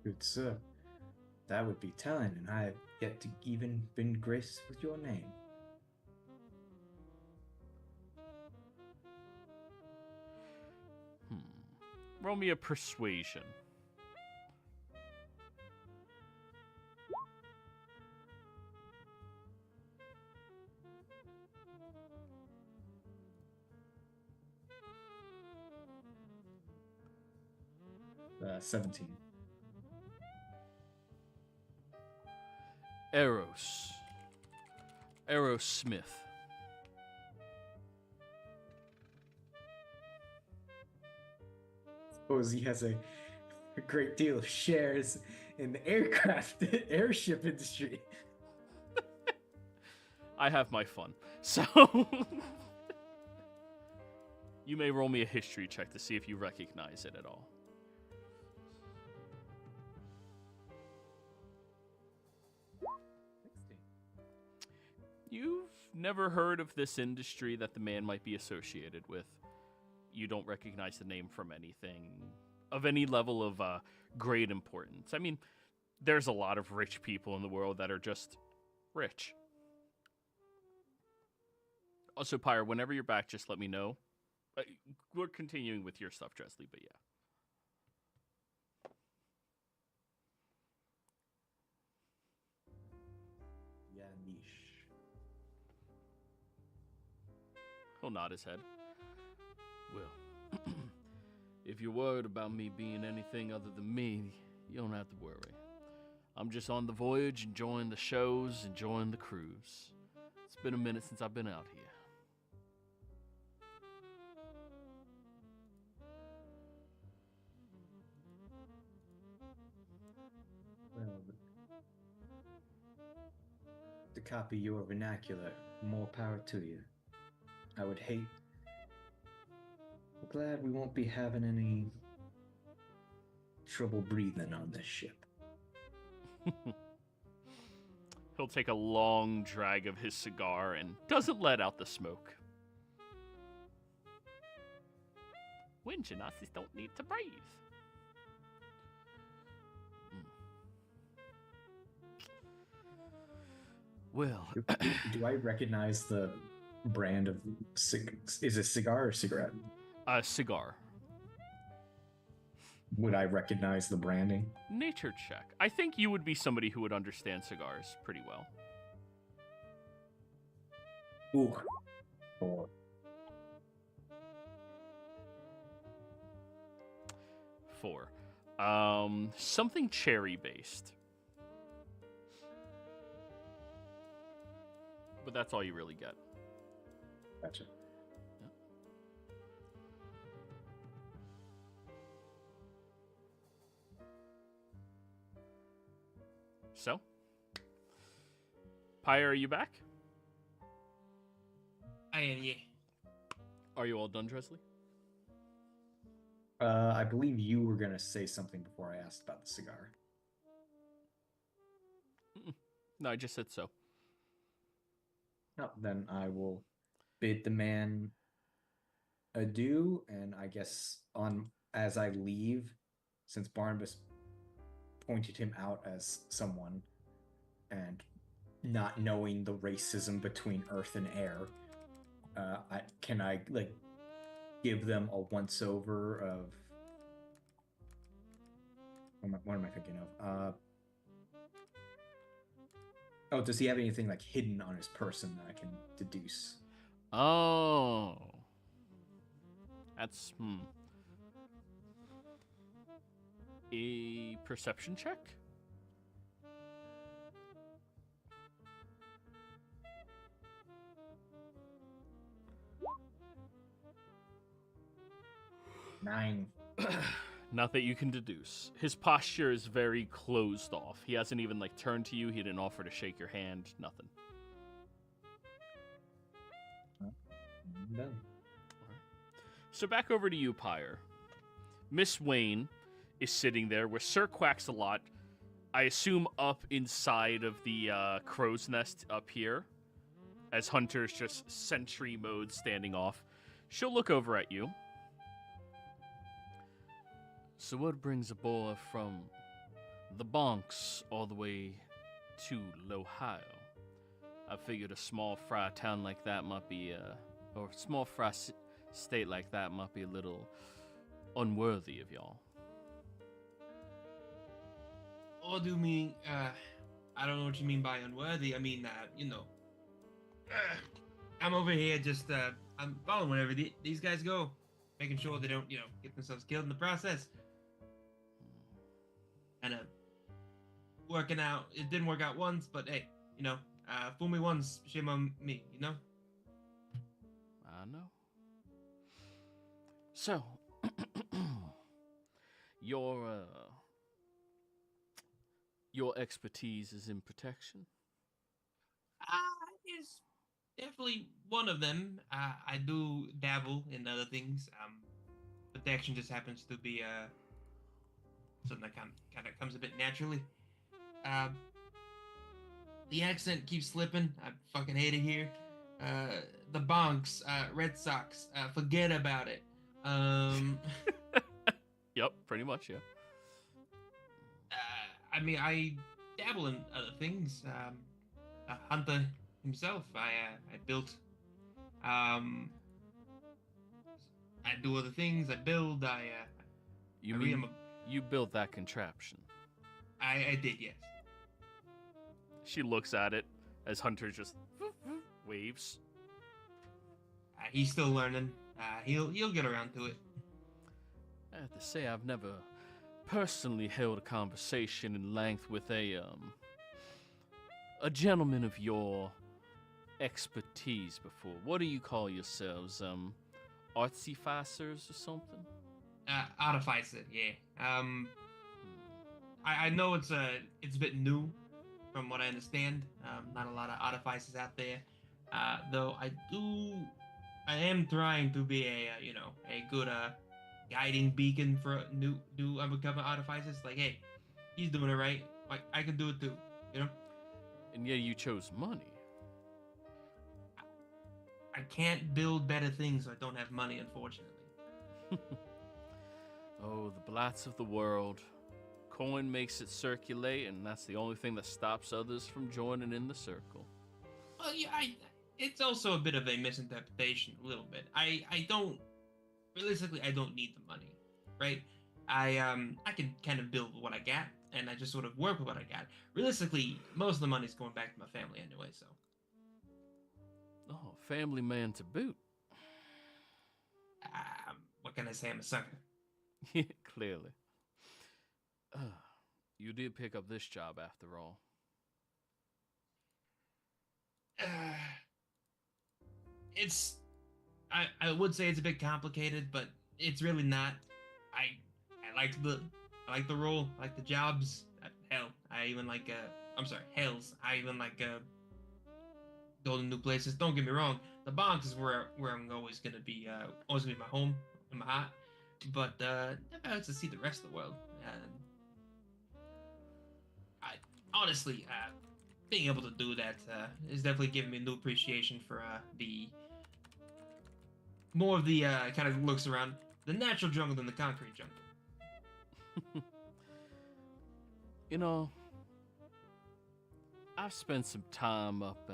Good sir. that would be telling, and I have yet to even been graced with your name. Roll me a persuasion. Uh, 17. Eros Smith. Suppose he has a great deal of shares in the airship industry. I have my fun. So, you may roll me a history check to see if you recognize it at all. 16. You've never heard of this industry that the man might be associated with. You don't recognize the name from anything of any level of great importance. I mean, there's a lot of rich people in the world that are just rich. Also, Pyre, whenever you're back, just let me know. We're continuing with your stuff, Dresley, but yeah. Yeah, niche. He'll nod his head. Well, if you're worried about me being anything other than me, you don't have to worry. I'm just on the voyage, enjoying the shows, enjoying the cruise. It's been a minute since I've been out here. Well, to copy your vernacular, more power to you. I would hate. Glad we won't be having any trouble breathing on this ship. He'll take a long drag of his cigar and doesn't let out the smoke. Wind Genazis don't need to breathe. Well, Do I recognize the brand of is it cigar or cigarette? a cigar. Would I recognize the branding? Nature check. I think you would be somebody who would understand cigars pretty well. Ooh. 4. 4. Something cherry based. But that's all you really get. Gotcha. So, Pyre, are you back? I am, yeah. Are you all done, Dresley? I believe you were gonna say something before I asked about the cigar. No, I just said so. No, then I will bid the man adieu, and I guess as I leave, since Barnabas pointed him out as someone, and not knowing the racism between Earth and Air, can I give them a once over of what am I thinking of? Oh, does he have anything hidden on his person that I can deduce? Oh. That's, A perception check? Nine. Not that you can deduce. His posture is very closed off. He hasn't even turned to you. He didn't offer to shake your hand. Nothing. Done. So back over to you, Pyre. Miss Wayne is sitting there where Sir Quacks-a-Lot, I assume up inside of the crow's nest up here, as Hunter's just sentry mode standing off. She'll look over at you. So what brings a boy from the Bonks all the way to Ohio. I figured a small fry town like that might be, or a small fry state like that might be a little unworthy of y'all. Or do you mean, I don't know what you mean by unworthy. I mean, I'm over here just, I'm following wherever these guys go, making sure they don't, get themselves killed in the process. And, working out, it didn't work out once, but hey, fool me once, shame on me, I know. So, your expertise is in protection? Is definitely one of them. I do dabble in other things. Protection just happens to be something that kind of comes a bit naturally. The accent keeps slipping. I fucking hate it here. The Bonks, Red Sox, forget about it. Yep, pretty much, yeah. I mean, I dabble in other things. A hunter himself. I built. I do other things. I build. You mean you built that contraption? I did, yes. She looks at it as Hunter just waves. He's still learning. He'll get around to it. I have to say, I've never personally held a conversation in length with a gentleman of your expertise before. What do you call yourselves? Artsy-facers or something? Artificer, yeah. I know it's a bit new, from what I understand. Not a lot of artificers out there. Though I am trying to be a good guiding beacon for new undercover artificers. Like, hey, he's doing it right. Like, I can do it too, And yet you chose money. I can't build better things, so I don't have money, unfortunately. Oh, the blights of the world. Coin makes it circulate, and that's the only thing that stops others from joining in the circle. Well, yeah, it's also a bit of a misinterpretation, a little bit. Realistically, I don't need the money, right? I can kind of build what I got, and I just sort of work with what I got. Realistically, most of the money's going back to my family anyway, so. Oh, family man to boot. What can I say? I'm a sucker. Clearly. You did pick up this job after all. I would say it's a bit complicated, but it's really not. I like the role, I like the jobs. Hell, I even like I even like going to new places. Don't get me wrong, the Bronx is where I'm always gonna be my home in my heart. But never hurts to see the rest of the world. I honestly, being able to do that is definitely giving me a new appreciation for the more of the kind of looks around the natural jungle than the concrete jungle. I've spent some time up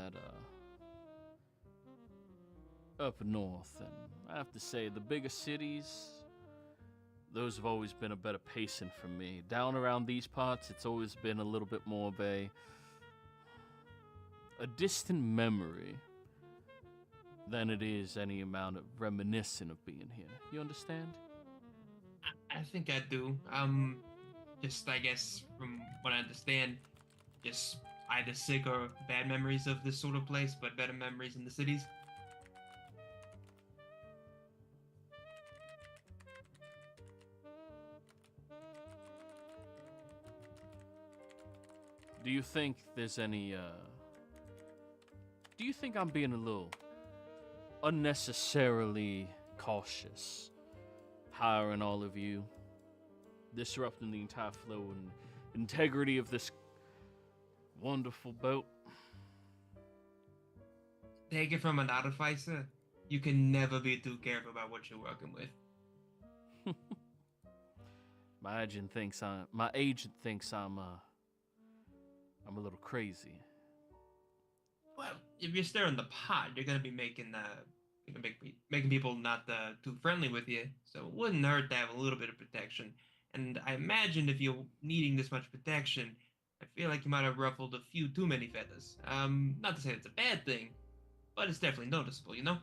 north, and I have to say the bigger cities, those have always been a better pacing for me. Down around these parts, it's always been a little bit more of a distant memory than it is any amount of reminiscent of being here. You understand? I think I do. Just, I guess, from what I understand, just either sick or bad memories of this sort of place, but better memories in the cities. Do you think there's any, do you think I'm being a little unnecessarily cautious hiring all of you, disrupting the entire flow and integrity of this wonderful boat? Take it from an artificer, you can never be too careful about what you're working with. My agent thinks I'm a little crazy. Well, if you're stirring the pot, you're gonna be making making people not too friendly with you. So it wouldn't hurt to have a little bit of protection. And I imagine if you're needing this much protection, I feel like you might have ruffled a few too many feathers. Not to say it's a bad thing, but it's definitely noticeable, you know?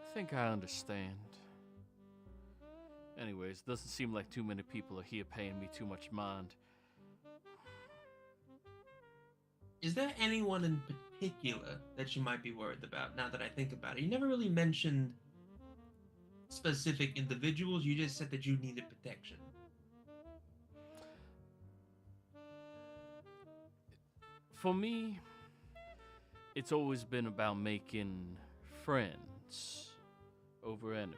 I think I understand. Anyways, doesn't seem like too many people are here paying me too much mind. Is there anyone in particular that you might be worried about now that I think about it? You never really mentioned specific individuals, you just said that you needed protection. For me, it's always been about making friends over enemies.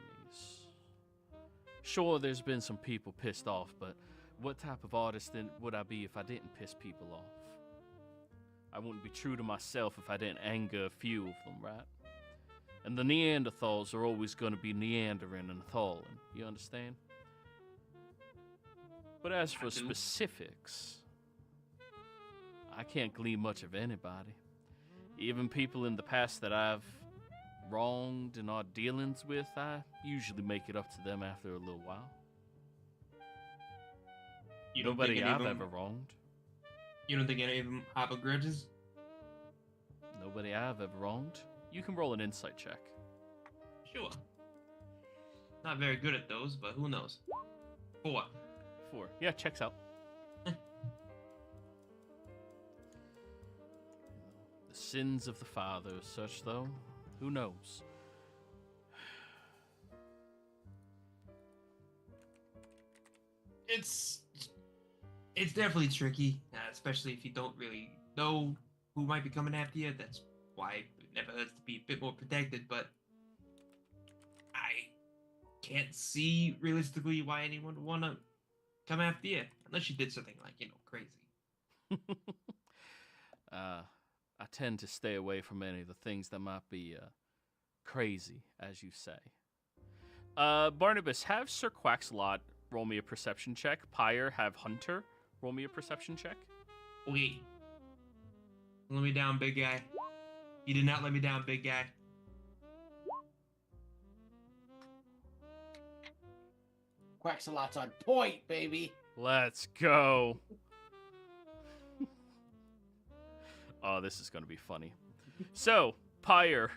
Sure, there's been some people pissed off, but what type of artist would I be if I didn't piss people off? I wouldn't be true to myself if I didn't anger a few of them, right? And the Neanderthals are always going to be Neandering and Thalin, you understand? But as for specifics, I can't glean much of anybody. Even people in the past that I've wronged in our dealings with, I usually make it up to them after a little while. Nobody I've ever wronged. You don't think any of them harbor grudges? Nobody I've ever wronged. You can roll an insight check. Sure. Not very good at those, but who knows? 4. 4. Yeah, checks out. The sins of the fathers, such though, who knows? It's definitely tricky, especially if you don't really know who might be coming after you. That's why it never hurts to be a bit more protected, but I can't see realistically why anyone would want to come after you, unless you did something like, crazy. I tend to stay away from any of the things that might be crazy, as you say. Barnabas, have Sir Quaxlot roll me a perception check. Pyre, have Hunter roll me a perception check. Okay. Let me down, big guy. You did not let me down, big guy. Quaxalot's on point, baby. Let's go. Oh, this is going to be funny. So, Pyre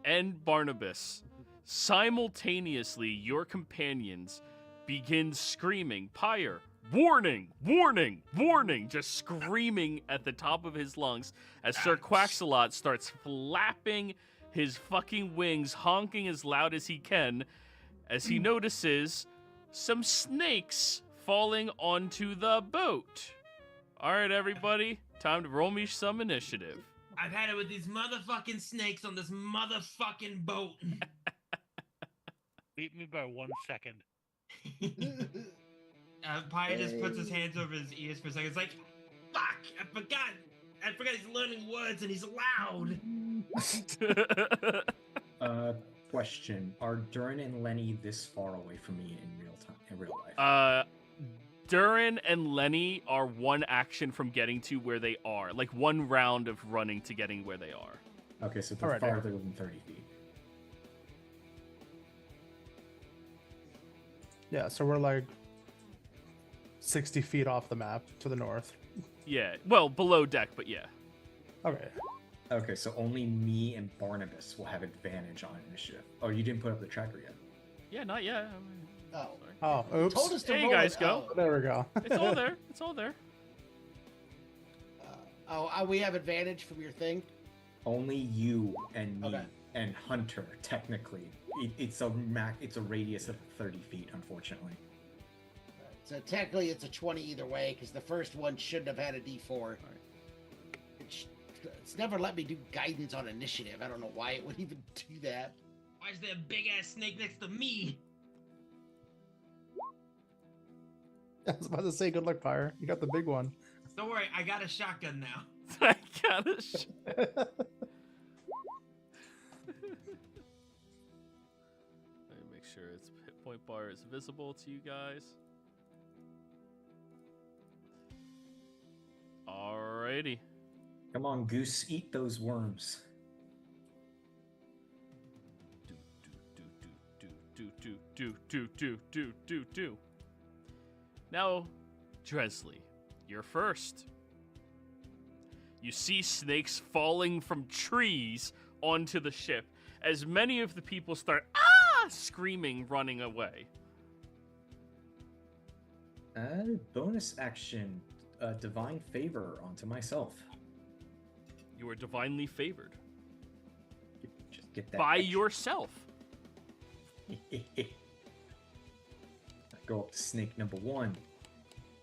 and Barnabas, simultaneously, your companions begin screaming, Pyre, warning, warning, warning, just screaming at the top of his lungs as Sir Quaxalot starts flapping his fucking wings, honking as loud as he can, as he notices some snakes falling onto the boat. All right, everybody, time to roll me some initiative. I've had it with these motherfucking snakes on this motherfucking boat. Beat me by 1 second. Pi just puts his hands over his ears for a second. It's like, fuck, I forgot he's learning words and he's loud. Question: are Durin and Lenny this far away from me in real life? Durin and Lenny are one action from getting to where they are, like one round of running to getting where they are. Okay, so they're farther than 30 feet. Yeah, so we're like 60 feet off the map to the north. Yeah, well, below deck, but yeah. Okay. Okay, so only me and Barnabas will have advantage on initiative. Oh, you didn't put up the tracker yet. Yeah, not yet. Oh. Oh, oops. Told us to There you roll guys it go. out. There we go. It's all there. It's all there. We have advantage from your thing? Only you and me Okay. and Hunter, technically. It's a radius of 30 feet, unfortunately. So technically it's a 20 either way, because the first one shouldn't have had a D4. It's never let me do guidance on initiative. I don't know why it would even do that. Why is there a big ass snake next to me? I was about to say, good luck, Pyre. You got the big one. Don't worry, I got a shotgun now. I got it. is visible to you guys. Alrighty. Come on, Goose, eat those worms. Do. Now, Dresley, you're first. You see snakes falling from trees onto the ship as many of the people start screaming, running away. Bonus action, divine favor onto myself. You are divinely favored. Just get that by extra. yourself. I go up to snake number 1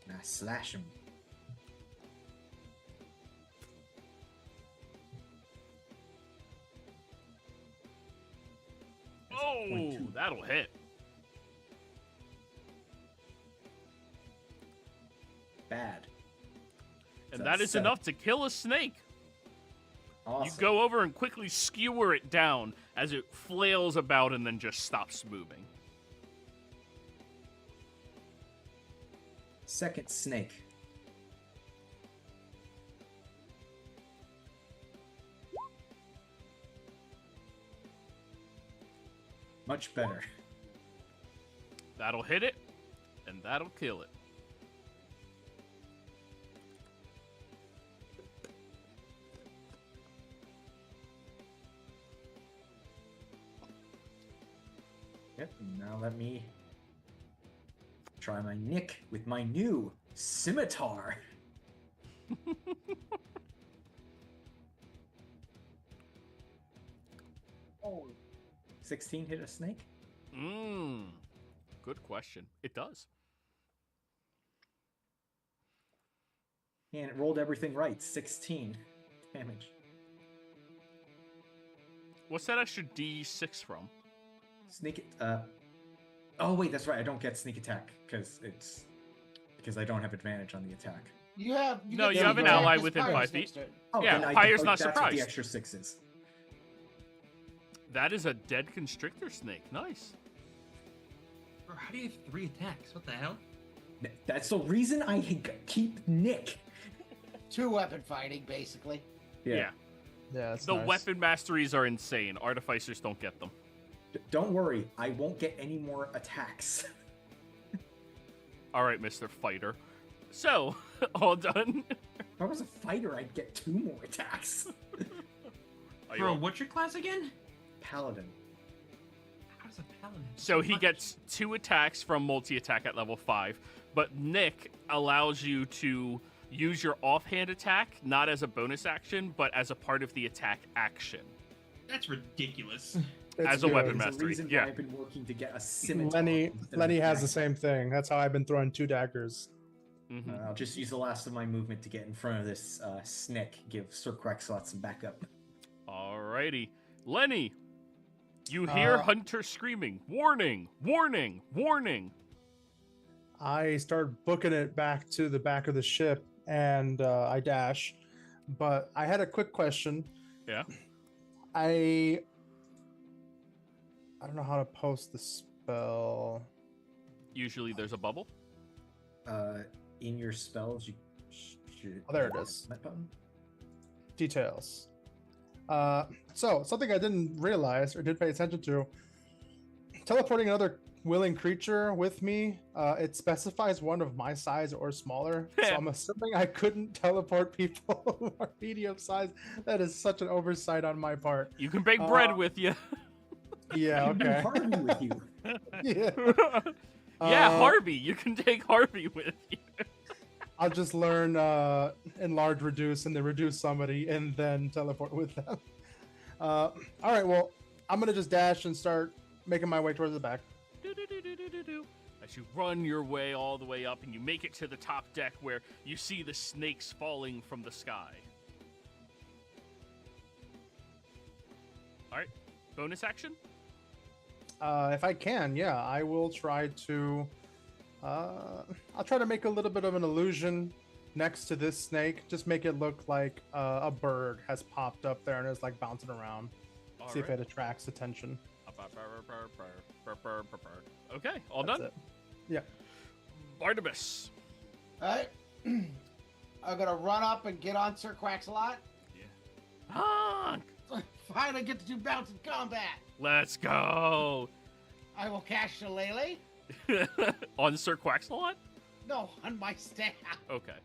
and I slash him. Oh, 0.2. that'll hit. Bad. And So that is 7. enough to kill a snake. Awesome. You go over and quickly skewer it down as it flails about and then just stops moving. Second snake. Much better. That'll hit it, and that'll kill it. Yep, now let me try my nick with my new scimitar. Oh, 16 hit a snake? Good question. It does. And it rolled everything right. 16 damage. What's that extra D6 from? Sneak. Oh wait, that's right. I don't get sneak attack because I don't have advantage on the attack. You have No, get you have an attack ally as within Pyre's 5 feet. next turn. Oh, Yeah, then I Pyre's oh, not that's what surprised. the extra 6 is. That is a dead constrictor snake. Nice. Bro, how do you have 3 attacks? What the hell? That's the reason I keep Nick. 2 weapon fighting, basically. Yeah. Yeah, that's The nice. weapon masteries are insane. Artificers don't get them. Don't worry, I won't get any more attacks. All right, Mr. Fighter. So, all done. If I was a fighter, I'd get 2 more attacks. Are you Bro, all- what's your class again? Paladin. How does a paladin? So he gets 2 attacks from multi-attack at level 5, but Nick allows you to use your offhand attack, not as a bonus action, but as a part of the attack action. That's ridiculous. It's as a good. weapon There's a mastery, reason yeah. why I've been working to get a scimitar. Lenny instead of has the axe. same thing. That's how I've been throwing 2 daggers. Hmm I'll just use the last of my movement to get in front of this snake. Give Sir Quackslot some backup. Alrighty. Lenny, you hear Hunter screaming, "Warning! Warning! Warning!" I start booking it back to the back of the ship, and I dash. But I had a quick question. Yeah. I don't know how to post the spell. Usually there's a bubble. In your spells, you should. Oh, there it is. That button. Details. So something I didn't realize or did pay attention to. Teleporting another willing creature with me, it specifies one of my size or smaller. So I'm assuming I couldn't teleport people who are medium size. That is such an oversight on my part. You can bake bread with you. Yeah, I can okay. Harvey with you. Yeah. Yeah, Uh, Harvey. You can take Harvey with you. I'll just learn enlarge, reduce, and then reduce somebody and then teleport with them. All right, well, I'm going to just dash and start making my way towards the back. Do-do-do-do-do-do. As you run your way all the way up and you make it to the top deck where you see the snakes falling from the sky. All right, bonus action? If I can, yeah, I will try to. I'll try to make a little bit of an illusion next to this snake. Just make it look like a bird has popped up there and is like bouncing around. All See if right. it attracts attention. Okay, all That's done? it. Yeah. Barnabas. All right. I'm gonna run up and get on Sir Quaxalot. Honk! Finally get to do bouncing combat. Let's go! I will cast Shillelagh. On Sir Quaxalot? No, on my staff. Okay.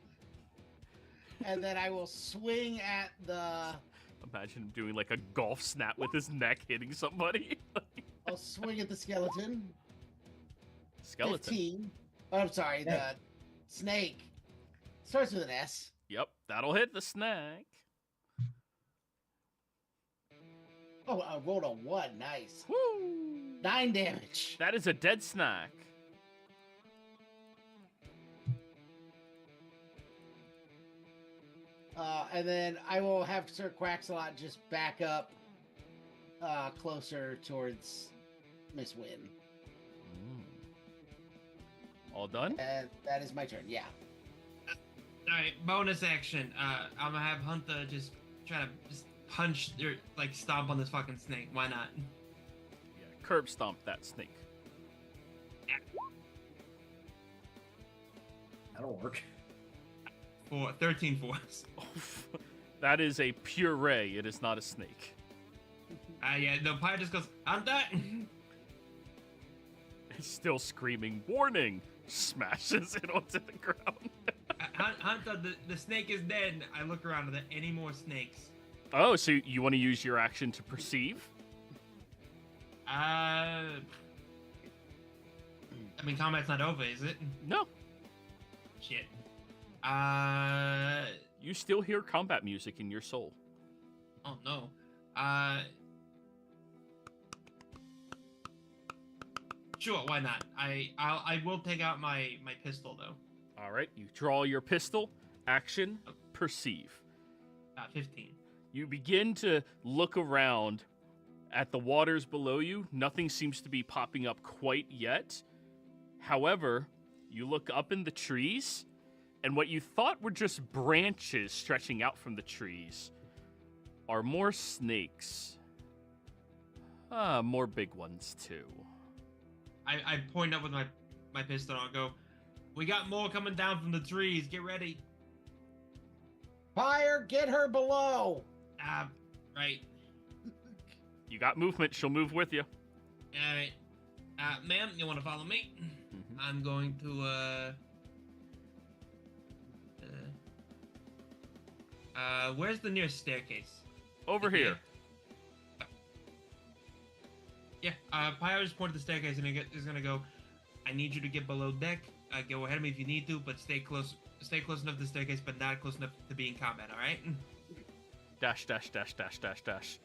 And then I will swing at the. Imagine him doing like a golf snap with his neck hitting somebody. I'll swing at the skeleton. Skeleton. 15. Oh, I'm sorry, the snake. Starts with an S. Yep, that'll hit the snake. Oh, I rolled a 1. Nice. Woo! 9 damage. That is a dead snack. And then I will have Sir Quaxalot just back up closer towards Miss Wynn. All done? And that is my turn, yeah. Alright, bonus action. I'm gonna have Hunter just try to just punch or like stomp on this fucking snake. Why not? Yeah, curb stomp that snake. That'll work. 13 force. That is a puree. It is not a snake. Yeah, the pirate just goes, Hunter! It's still screaming, warning! Smashes it onto the ground. Hunter, the snake is dead. I look around. Are there any more snakes? Oh, so you want to use your action to perceive? I mean, combat's not over, is it? No. Shit. You still hear combat music in your soul. Oh no. Sure, why not? I will take out my pistol though. All right, you draw your pistol. Action, perceive. 15. You begin to look around at the waters below you. Nothing seems to be popping up quite yet. However, you look up in the trees, and what you thought were just branches stretching out from the trees are more snakes. More big ones, too. I point up with my pistol. I'll go, we got more coming down from the trees. Get ready. Fire, get her below. Right. You got movement. She'll move with you. All right. Ma'am, you want to follow me? Mhm. I'm going to, where's the nearest staircase? Over here. Yeah, Pyro just pointed the staircase and is gonna go, I need you to get below deck. Go ahead of me if you need to, but stay close enough to the staircase, but not close enough to be in combat, alright? Dash, dash, dash, dash, dash, dash.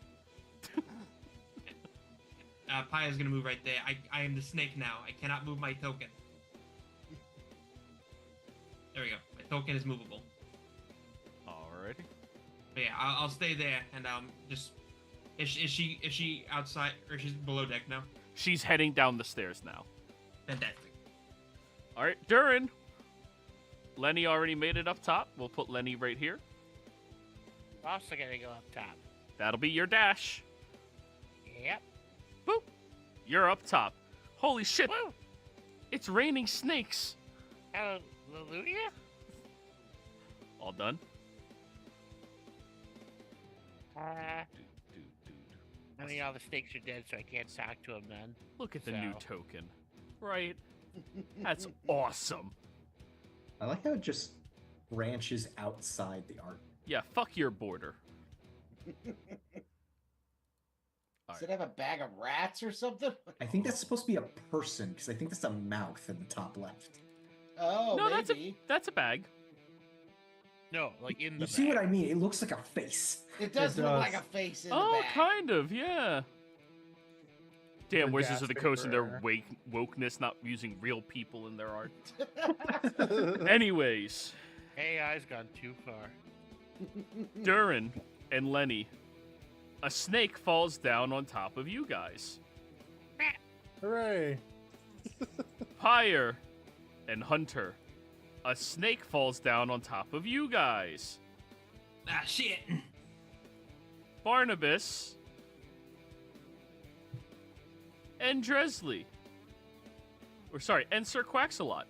Pyro's gonna move right there. I am the snake now. I cannot move my token. There we go. My token is movable. Alrighty. But yeah, I'll stay there and just is she outside or she's below deck now? She's heading down the stairs now. Fantastic. All right, Durin. Lenny already made it up top. We'll put Lenny right here. I'm also gonna go up top. That'll be your dash. Yep. Boop. You're up top. Holy shit. Woo! It's raining snakes. Hallelujah. All done? I mean, all the snakes are dead, so I can't talk to them then. Look at the new So. token. Right? That's awesome. I like how it just branches outside the art. Yeah, fuck your border. Does it have a bag of rats or something? I think that's supposed to be a person, because I think that's a mouth in the top left. Oh, No, maybe. that's a bag. No, like in the You see what bag. I mean? It looks like a face. It does It look does. like a face in Oh, the bag. kind of, yeah. Damn, The Wizards of the gas Coast and their paper. wokeness, not using real people in their art. Anyways, AI's gone too far. Durin and Lenny, a snake falls down on top of you guys. Hooray! Pyre and Hunter, a snake falls down on top of you guys. Ah, shit. Barnabas, and Dresley. And Sir Quaxalot.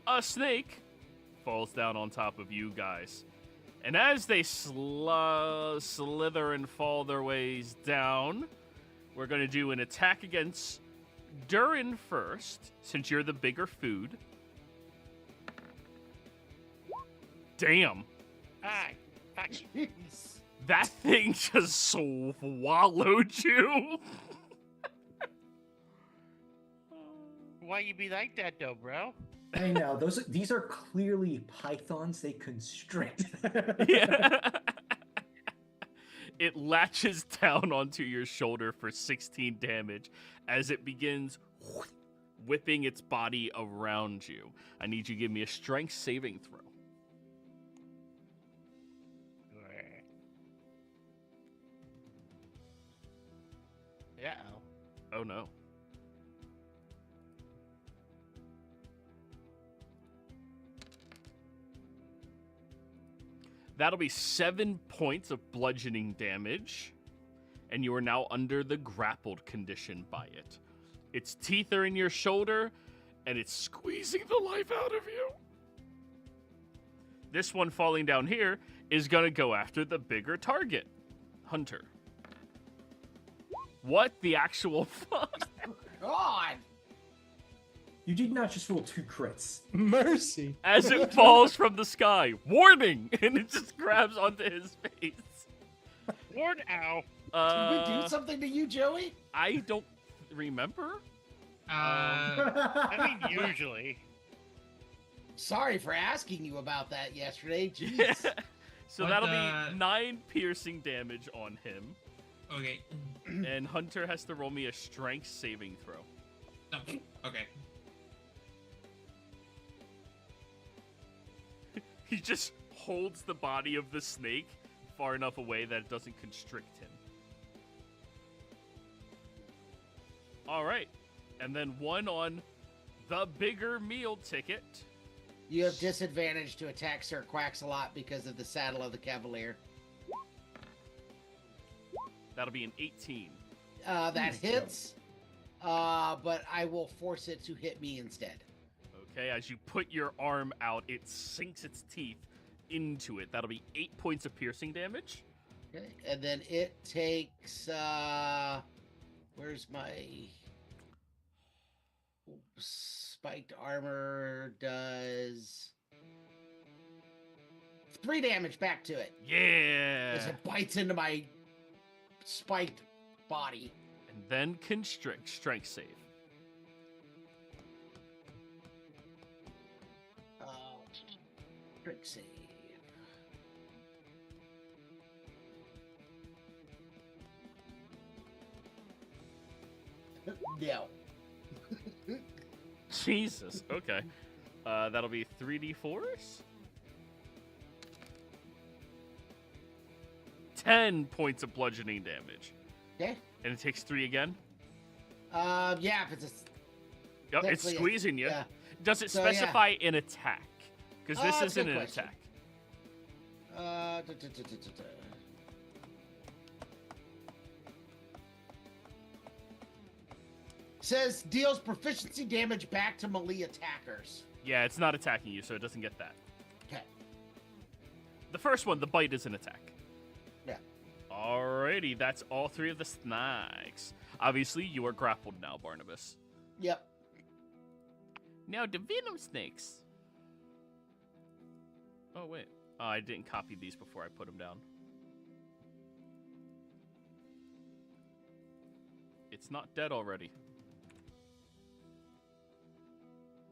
A snake falls down on top of you guys. And as they slither and fall their ways down, we're going to do an attack against Durin first, since you're the bigger food. Damn. Hi. Fuck. Jeez. That thing just swallowed you. Why you be like that, though, bro? Hey, now these are clearly pythons. They constrict. Yeah. It latches down onto your shoulder for 16 damage as it begins whipping its body around you. I need you to give me a strength saving throw. Uh-oh. Oh no. That'll be 7 points of bludgeoning damage, and you are now under the grappled condition by it. Its teeth are in your shoulder, and it's squeezing the life out of you. This one falling down here is going to go after the bigger target, Hunter. What the actual fuck? God. You did not just roll 2 crits. Mercy. As it falls from the sky, warning, and it just grabs onto his face. Lord, ow. Did we do something to you, Joey? I don't remember. I mean, usually. Sorry for asking you about that yesterday. Jeez. So What that'll the- be 9 piercing damage on him, Okay. and Hunter has to roll me a strength saving throw. Oh, okay. He just holds the body of the snake far enough away that it doesn't constrict him. All right. And then one on the bigger meal ticket. You have disadvantage to attack Sir Quaxalot because of the saddle of the Cavalier. That'll be an 18. That hits, but I will force it to hit me instead. Okay, as you put your arm out, it sinks its teeth into it. That'll be 8 points of piercing damage. Okay, and then it takes, where's my spiked armor does 3 damage back to it. Yeah. As it bites into my spiked body. And then constrict. Strength save. Trick save. No. Jesus. Okay. That'll be 3d4s. 10 points of bludgeoning damage. Okay. And it takes 3 again? Yeah, if it's a... Yep, it's Technically, squeezing you. yeah. Does it So, yeah. specify an attack? Because this That's a isn't good an question. attack. Says deals proficiency damage back to melee attackers. Yeah, it's not attacking you, so it doesn't get that. Okay. The first one, the bite, is an attack. Yeah. Alrighty, that's all 3 of the snacks. Obviously, you are grappled now, Barnabas. Yep. Now, the venom snakes. Oh, wait. Oh, I didn't copy these before I put them down. It's not dead already.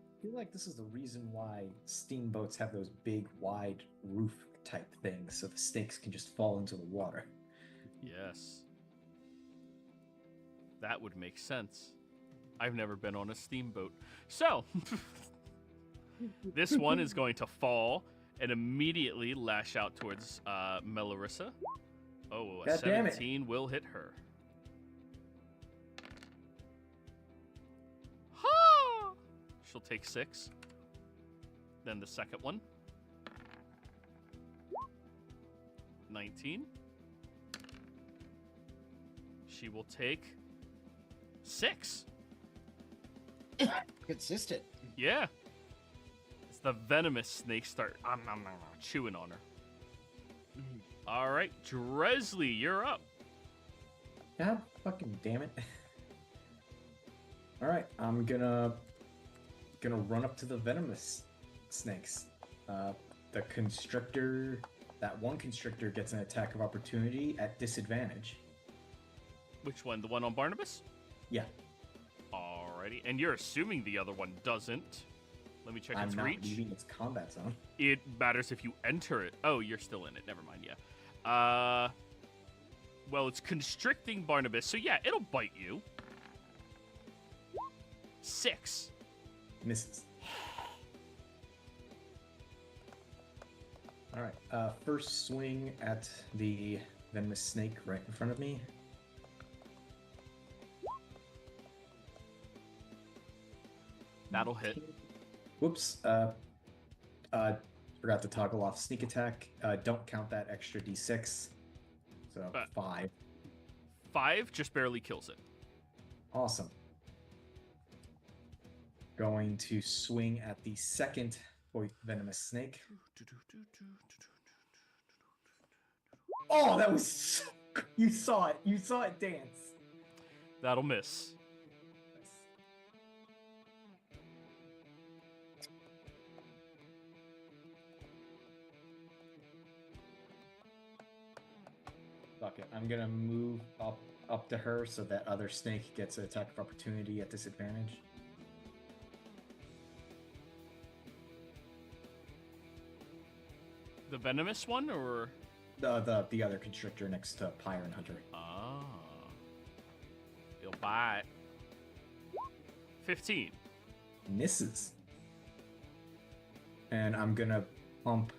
I feel like this is the reason why steamboats have those big, wide roof type things, so the snakes can just fall into the water. Yes. That would make sense. I've never been on a steamboat. So, this one is going to fall and immediately lash out towards Melarissa. Oh, a God damn it. 17 will hit her. Ha! She'll take 6. Then the second one. 19. She will take 6. Consistent. Yeah. It's the venomous snakes start chewing on her. All right, Dresley, you're up. God fucking damn it. Alright, I'm gonna run up to the venomous snakes. The constrictor, that one constrictor gets an attack of opportunity at disadvantage. Which one? The one on Barnabas? Yeah. Alrighty. And you're assuming the other one doesn't. Let me check I'm its not reach. leaving its combat zone. It matters if you enter it. Oh, you're still in it. Never mind, yeah. Well, it's constricting Barnabas, so yeah, it'll bite you. 6. Misses. Alright, first swing at the venomous snake right in front of me. That'll hit. Whoops. Forgot to toggle off sneak attack. Don't count that extra d6. So 5. 5 just barely kills it. Awesome. Going to swing at the second venomous snake. Oh, that was so... You saw it. You saw it dance. That'll miss. Fuck it. I'm gonna move up to her so that other snake gets an attack of opportunity at disadvantage. The venomous one, or The other constrictor next to Pyre and Hunter. ah, it'll bite. 15. Misses. And I'm gonna pump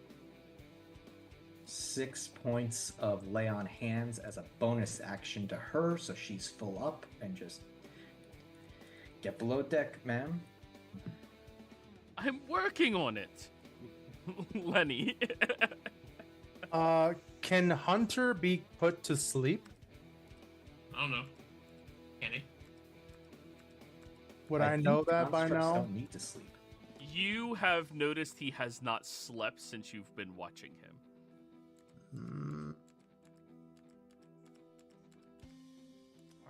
6 points of lay on hands as a bonus action to her, so she's full up, and just get below deck, ma'am. I'm working on it, Lenny. Can Hunter be put to sleep? I don't know. Can he? Would I think know that by constructs now? Don't need to sleep. You have noticed he has not slept since you've been watching him.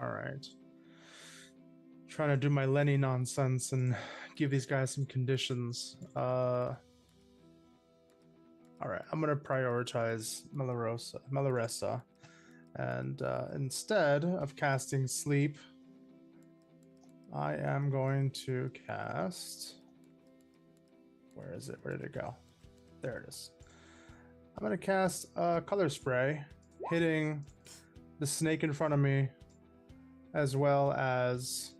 All right. Trying to do my Lenny nonsense and give these guys some conditions. All right, I'm gonna prioritize Melaressa, and instead of casting sleep, I am going to cast. Where is it? Where did it go? There it is. I'm gonna cast color spray, hitting the snake in front of me, as well as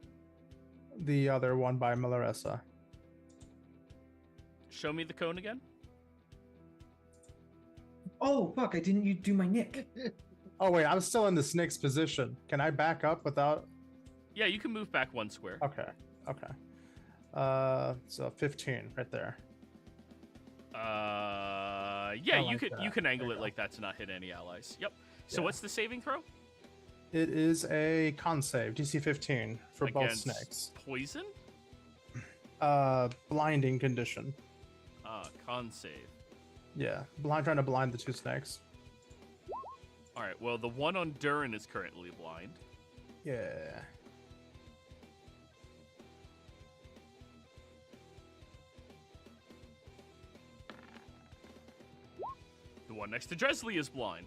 the other one by Melaressa. Show me the cone again. Oh, fuck, I didn't do my nick. Oh wait, I'm still in the snake's position. Can I back up without? Yeah, you can move back 1 square. Okay. So 15 right there. Yeah, I you like can that. you can angle There it you like that to not hit any allies. Yep. So Yeah. what's the saving throw? It is a con save, DC 15 for both Against snakes. Poison? Blinding condition. Con save. Yeah, trying to blind the 2 snakes. All right. Well, the one on Durin is currently blind. Yeah. The one next to Dresley is blind.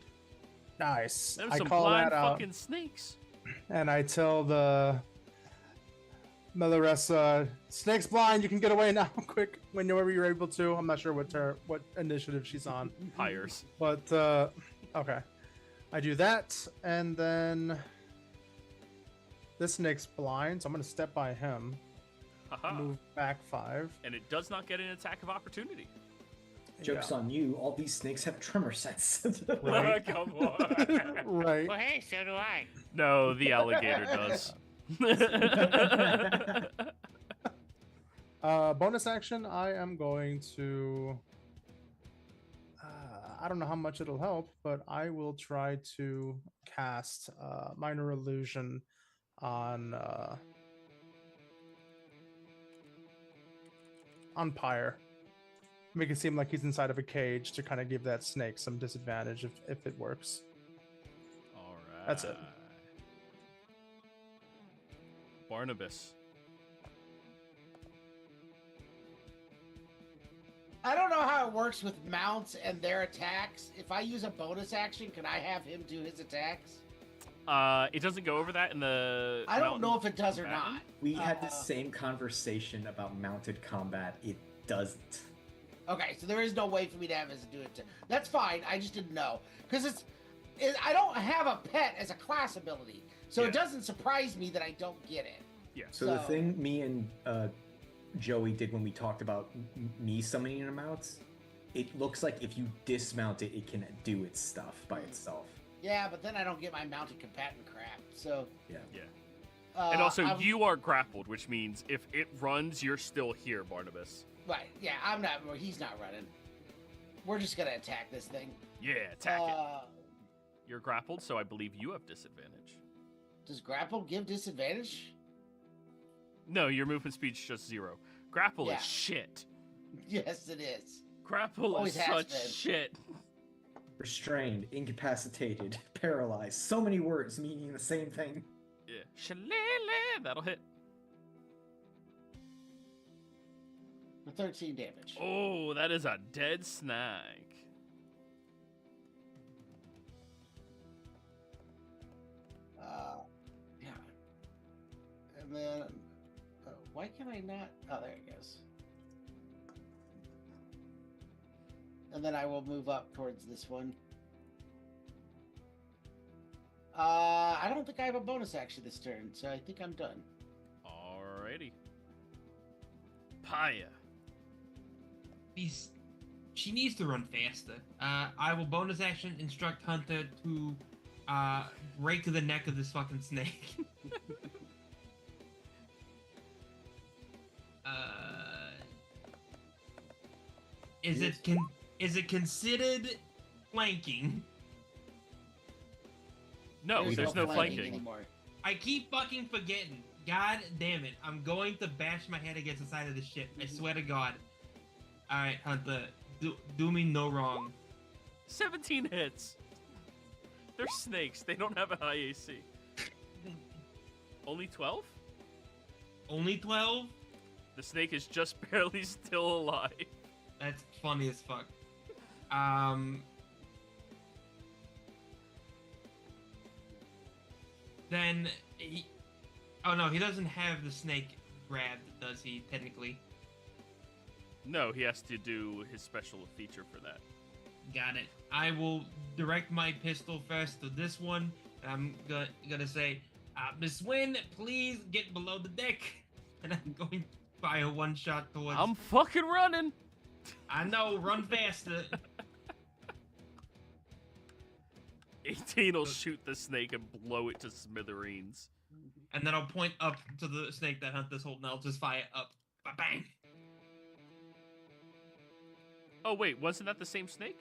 Nice. There's I some call blind that out, fucking snakes. and I tell the Melaressa, snake's blind. You can get away now, quick, whenever you're able to. I'm not sure what initiative she's on, Hires. but okay. I do that, and then this snake's blind, so I'm gonna step by him, Haha. move back 5. And it does not get an attack of opportunity. Joke's on you, all these snakes have tremor sense. Right. Come on. Right. Well, hey, so do I. No, the alligator does. Bonus action, I am going to. I don't know how much it'll help, but I will try to cast minor illusion on on Pyre. Make it seem like he's inside of a cage to kind of give that snake some disadvantage if it works. All right. That's it. Barnabas. I don't know how it works with mounts and their attacks. If I use a bonus action, can I have him do his attacks? It doesn't go over that in the. I don't know if it does or not. We had the same conversation about mounted combat. It doesn't. Okay, so there is no way for me to have his do it. That's fine. I just didn't know because I don't have a pet as a class ability, so Yeah. it doesn't surprise me that I don't get it. Yeah. So the thing me and Joey did when we talked about me summoning the mounts, it looks like if you dismount it, it can do its stuff by itself. Yeah, but then I don't get my mounted combatant crap. So Yeah. And also, I'm- you are grappled, which means if it runs, you're still here, Barnabas. right. Yeah, I'm not. Well, he's not running. We're just gonna attack this thing. Yeah, attack it. You're grappled, so I believe you have disadvantage. Does grapple give disadvantage? No, your movement speed's just 0. Grapple Yeah. is shit. Yes, it is. Grapple Always is has such been. shit. Restrained, incapacitated, paralyzed. So many words meaning the same thing. Yeah. Shillelagh, that'll hit. For 13 damage. Oh, that is a dead snag. Yeah. And then, why can I not? Oh, there it goes. And then I will move up towards this one. I don't think I have a bonus action this turn, so I think I'm done. Alrighty. Paya. She needs to run faster. I will bonus action instruct Hunter to break the neck of this fucking snake. Is it considered flanking? No, there's no flanking. anymore. I keep fucking forgetting. God damn it. I'm going to bash my head against the side of the ship. I swear to God. Alright, Hunter. Do me no wrong. 17 hits. They're snakes. They don't have a high AC. Only 12? Only 12? The snake is just barely still alive. That's funny as fuck. Then he... Oh no, he doesn't have the snake grabbed, does he, technically? No, he has to do his special feature for that. Got it. I will direct my pistol first to this one. And I'm gonna say, Miss Wynn, please get below the deck. And I'm going to fire one shot towards... I'm fucking running. I know, run faster. 18 will shoot the snake and blow it to smithereens. And then I'll point up to the snake that Hunter's holding. I'll just fire up. Bang! Oh, wait, wasn't that the same snake?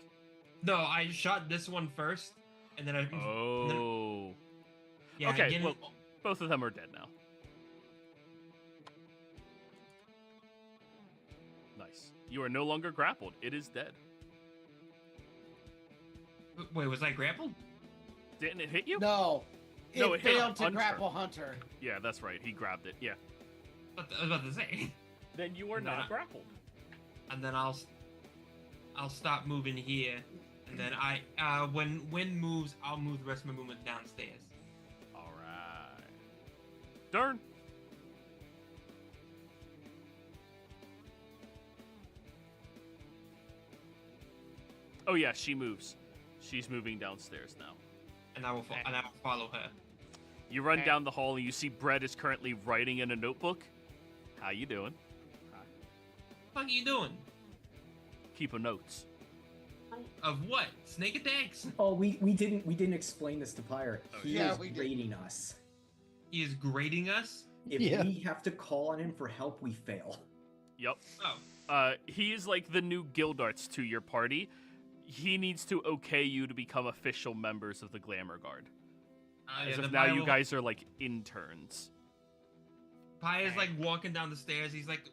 No, I shot this one first, and then I... Oh. Yeah, Okay, again, well, both of them are dead now. Nice. You are no longer grappled. It is dead. Wait, was I grappled? Didn't it hit you? No. No, It it hit failed to Hunter. grapple Hunter. Yeah, that's right. He grabbed it. Yeah. I was about to say. Then you are not grappled. And then I'll stop moving here, and then when wind moves, I'll move the rest of my movement downstairs. All right. Darn. Oh yeah, she moves. She's moving downstairs now. And I will follow her. You run Okay. down the hall and you see Brett is currently writing in a notebook. How you doing? What the fuck are you doing? Keeping notes. Of what? Snake attacks? Oh, we didn't explain this to Pyre. Oh, He yeah, is we did. rating us. He is grading us? If Yeah. we have to call on him for help, we fail. Yep. Oh. He is like the new Guildarts to your party. He needs to okay you to become official members of the Glamour Guard. As the of now, you Pio- guys are like interns. Pi is like walking down the stairs. He's like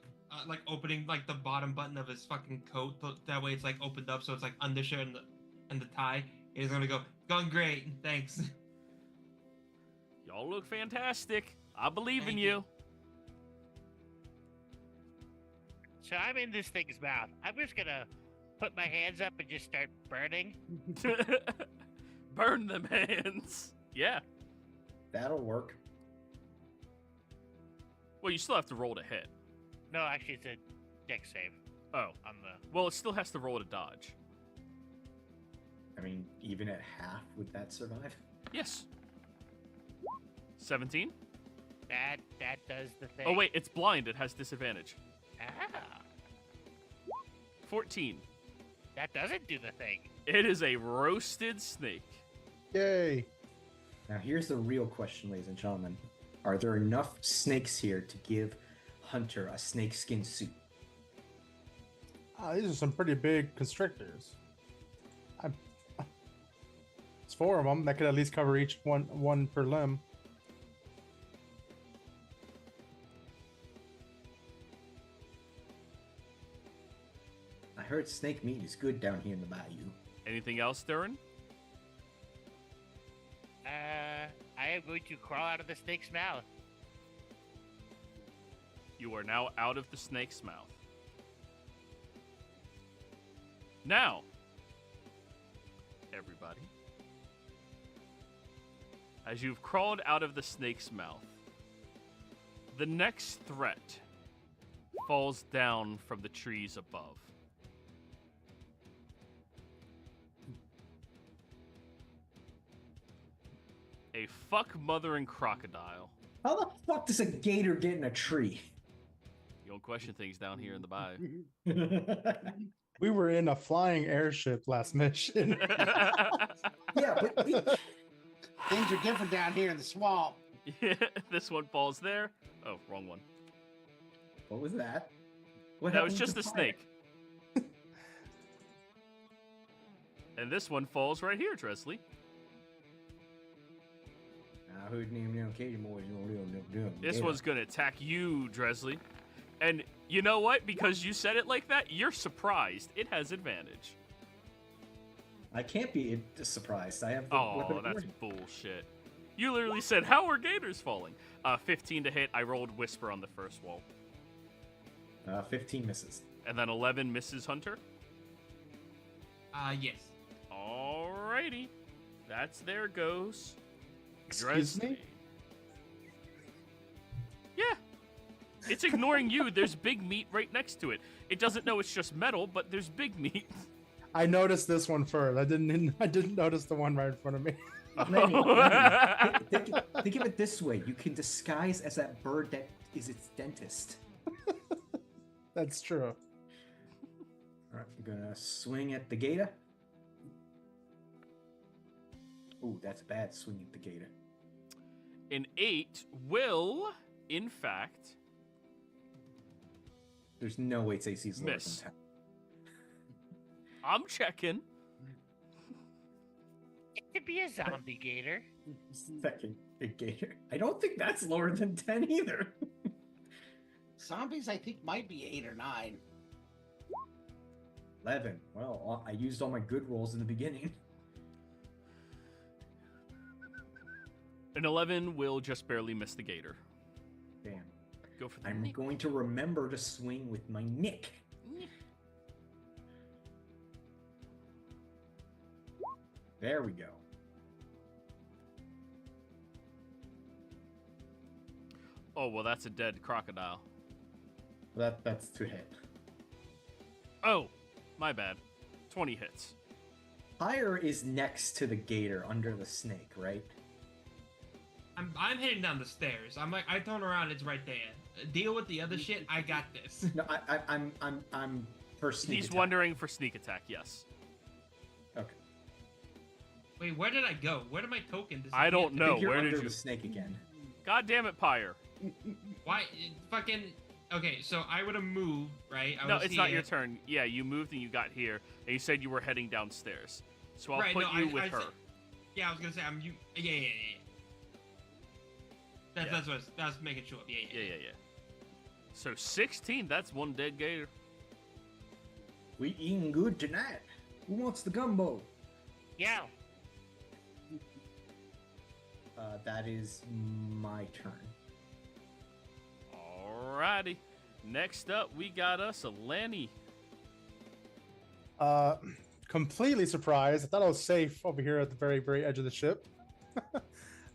like opening like the bottom button of his fucking coat. That way it's like opened up, so it's like undershirt and the tie. He's gonna go, going great, thanks. Y'all look fantastic. I believe in Thank you. you. So I'm in this thing's mouth. I'm just gonna put my hands up and just start burning. Burn them hands. Yeah. That'll work. Well, you still have to roll to hit. No, actually, it's a deck save Oh. on the. Well, it still has to roll to dodge. I mean, even at half, would that survive? Yes. 17? That does the thing. Oh, wait, it's blind. It has disadvantage. Ah, 14. that doesn't do the thing. It is a roasted snake. Yay! Now, here's the real question, ladies and gentlemen. Are there enough snakes here to give Hunter a snakeskin suit? These are some pretty big constrictors. It's 4 of them. That could at least cover each one per limb. I heard snake meat is good down here in the bayou. Anything else, Durin? I am going to crawl out of the snake's mouth. You are now out of the snake's mouth. Now, everybody, as you've crawled out of the snake's mouth, the next threat falls down from the trees above. A fuck-mothering crocodile. How the fuck does a gator get in a tree? You don't question things down here in the bayou. We were in a flying airship last mission. Yeah, but Things are different down here in the swamp. Yeah, this one falls there. Oh, wrong one. what was that? What That was happened just to a fire? snake. And this one falls right here, Dresley. This one's gonna attack you, Dresley. And you know what? Because you said it like that, you're surprised. It has advantage. I can't be surprised. I have the Oh, weapon of that's warning. bullshit. You literally said, how are gators falling? 15 to hit. I rolled Whisper on the first wall. 15 misses. And then 11 misses Hunter. Yes. Alrighty. There goes Excuse me? Dresley. Yeah. It's ignoring you. There's big meat right next to it. It doesn't know it's just metal, but there's big meat. I noticed this one first. I didn't notice the one right in front of me. Lenny, think of it this way. You can disguise as that bird that is its dentist. That's true. Alright, I'm gonna swing at the gator. Ooh, that's a bad swing at the gator. An 8 will, in fact, There's no way it's AC's lower Miss. than 10. I'm checking. It could be a zombie gator. Second big gator. I don't think that's lower than 10 either. Zombies, I think, might be 8 or 9. 11. Well, I used all my good rolls in the beginning. An 11 will just barely miss the gator. Damn. Go for the I'm nick. going to remember to swing with my nick. There we go. Oh, well, that's a dead crocodile. That's to hit. Oh, my bad. 20 hits. Fire is next to the gator under the snake, right? I'm heading down the stairs. I'm like, I turn around, it's right there. Deal with the other shit. I got this. No, I'm for sneak He's attack. wondering for sneak attack, yes. Okay. Wait, where did I go? Where did my token disappear? I don't I know. think you're Where under did you? the snake again? God damn it, Pyre. Why? Fucking. Okay, so I would have moved, right? I No, was it's not here. your turn. Yeah, you moved and you got here, and you said you were heading downstairs. So I'll Right, put no, you I with her. said- Yeah, I was gonna say I'm you. Yeah. Yeah. That's what I was making sure. Yeah. Yeah. So 16, that's one dead gator. We eating good tonight. Who wants the gumbo? Yeah. That is my turn. Alrighty. Next up, we got us a Lenny. Completely surprised. I thought I was safe over here at the very, very edge of the ship.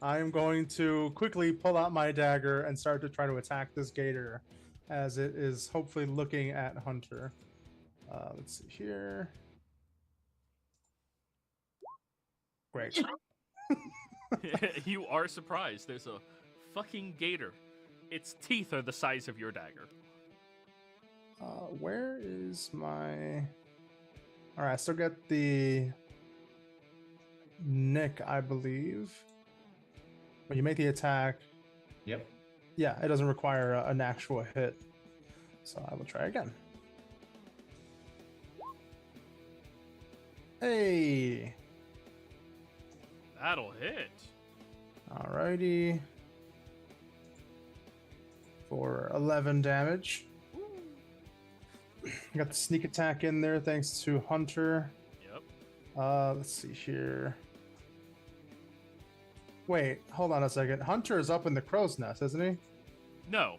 I am going to quickly pull out my dagger and start to try to attack this gator as it is hopefully looking at Hunter. Let's see here. Great. You are surprised. There's a fucking gator. Its teeth are the size of your dagger. Where is my... Alright, I still get the nick, I believe. When you make the attack, Yep. yeah, it doesn't require an actual hit. So I will try again. Hey! That'll hit. Alrighty. For 11 damage. Got the sneak attack in there thanks to Hunter. Yep. Let's see here. Wait, hold on a second. Hunter is up in the crow's nest, isn't he? No.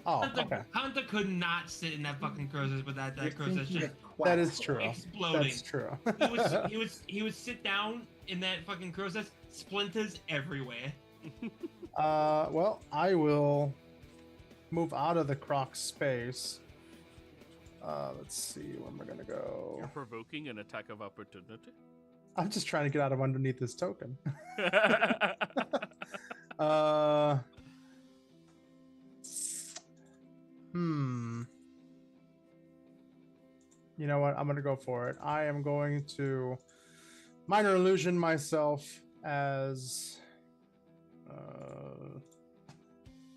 Oh, Hunter, okay. Hunter could not sit in that fucking crow's nest with that crow's nest just That is true. exploding. That's true. He would sit down in that fucking crow's nest, splinters everywhere. Well, I will move out of the croc space. Let's see, where am I gonna You're go? provoking an attack of opportunity. I'm just trying to get out of underneath this token. You know what? I'm gonna go for it. I am going to minor illusion myself as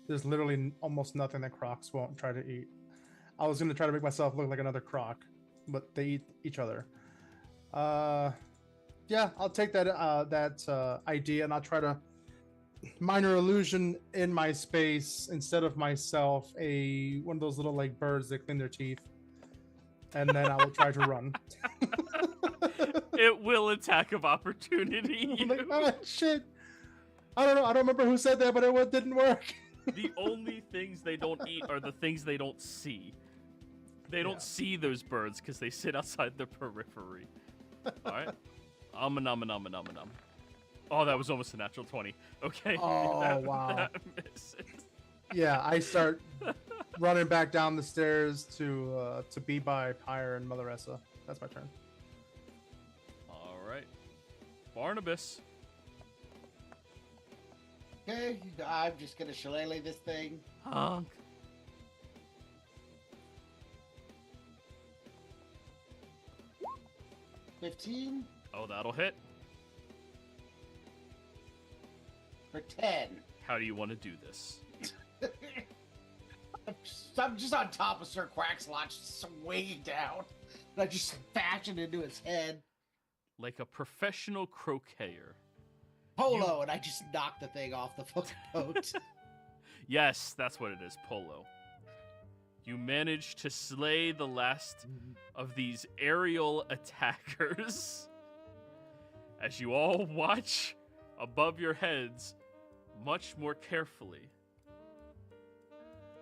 there's literally almost nothing that crocs won't try to eat. I was gonna try to make myself look like another croc, but they eat each other. Yeah, I'll take that idea, and I'll try to minor illusion in my space instead of myself one of those little like birds that clean their teeth, and then I will try to run. It will attack of opportunity. I'm like, oh shit! I don't know. I don't remember who said that, but it didn't work. The only things they don't eat are the things they don't see. They don't see those birds because they sit outside the periphery. All right. Nom. Oh, that was almost a natural 20. Okay. Oh, wow. That misses. Yeah, I start running back down the stairs to be by Pyre and Mother Essa. That's my turn. All right. Barnabas. Okay, I'm just gonna shillelagh this thing. Honk. $15 Oh, that'll hit. for 10. How do you want to do this? I'm just on top of Sir Quackslot, just swinging down. And I just fashion into his head. Like a professional croqueter. Polo, and I just knock the thing off the fucking boat. Yes, that's what it is, Polo. You manage to slay the last of these aerial attackers. As you all watch above your heads much more carefully.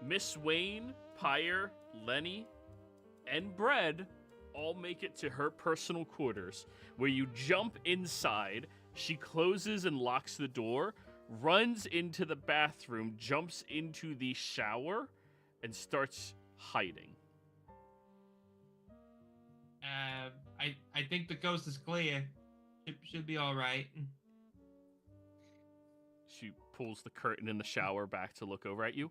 Miss Wayne, Pyre, Lenny, and Bread all make it to her personal quarters, where you jump inside. She closes and locks the door, runs into the bathroom, jumps into the shower, and starts hiding. I think the coast is clear. Should be all right. She pulls the curtain in the shower back to look over at you.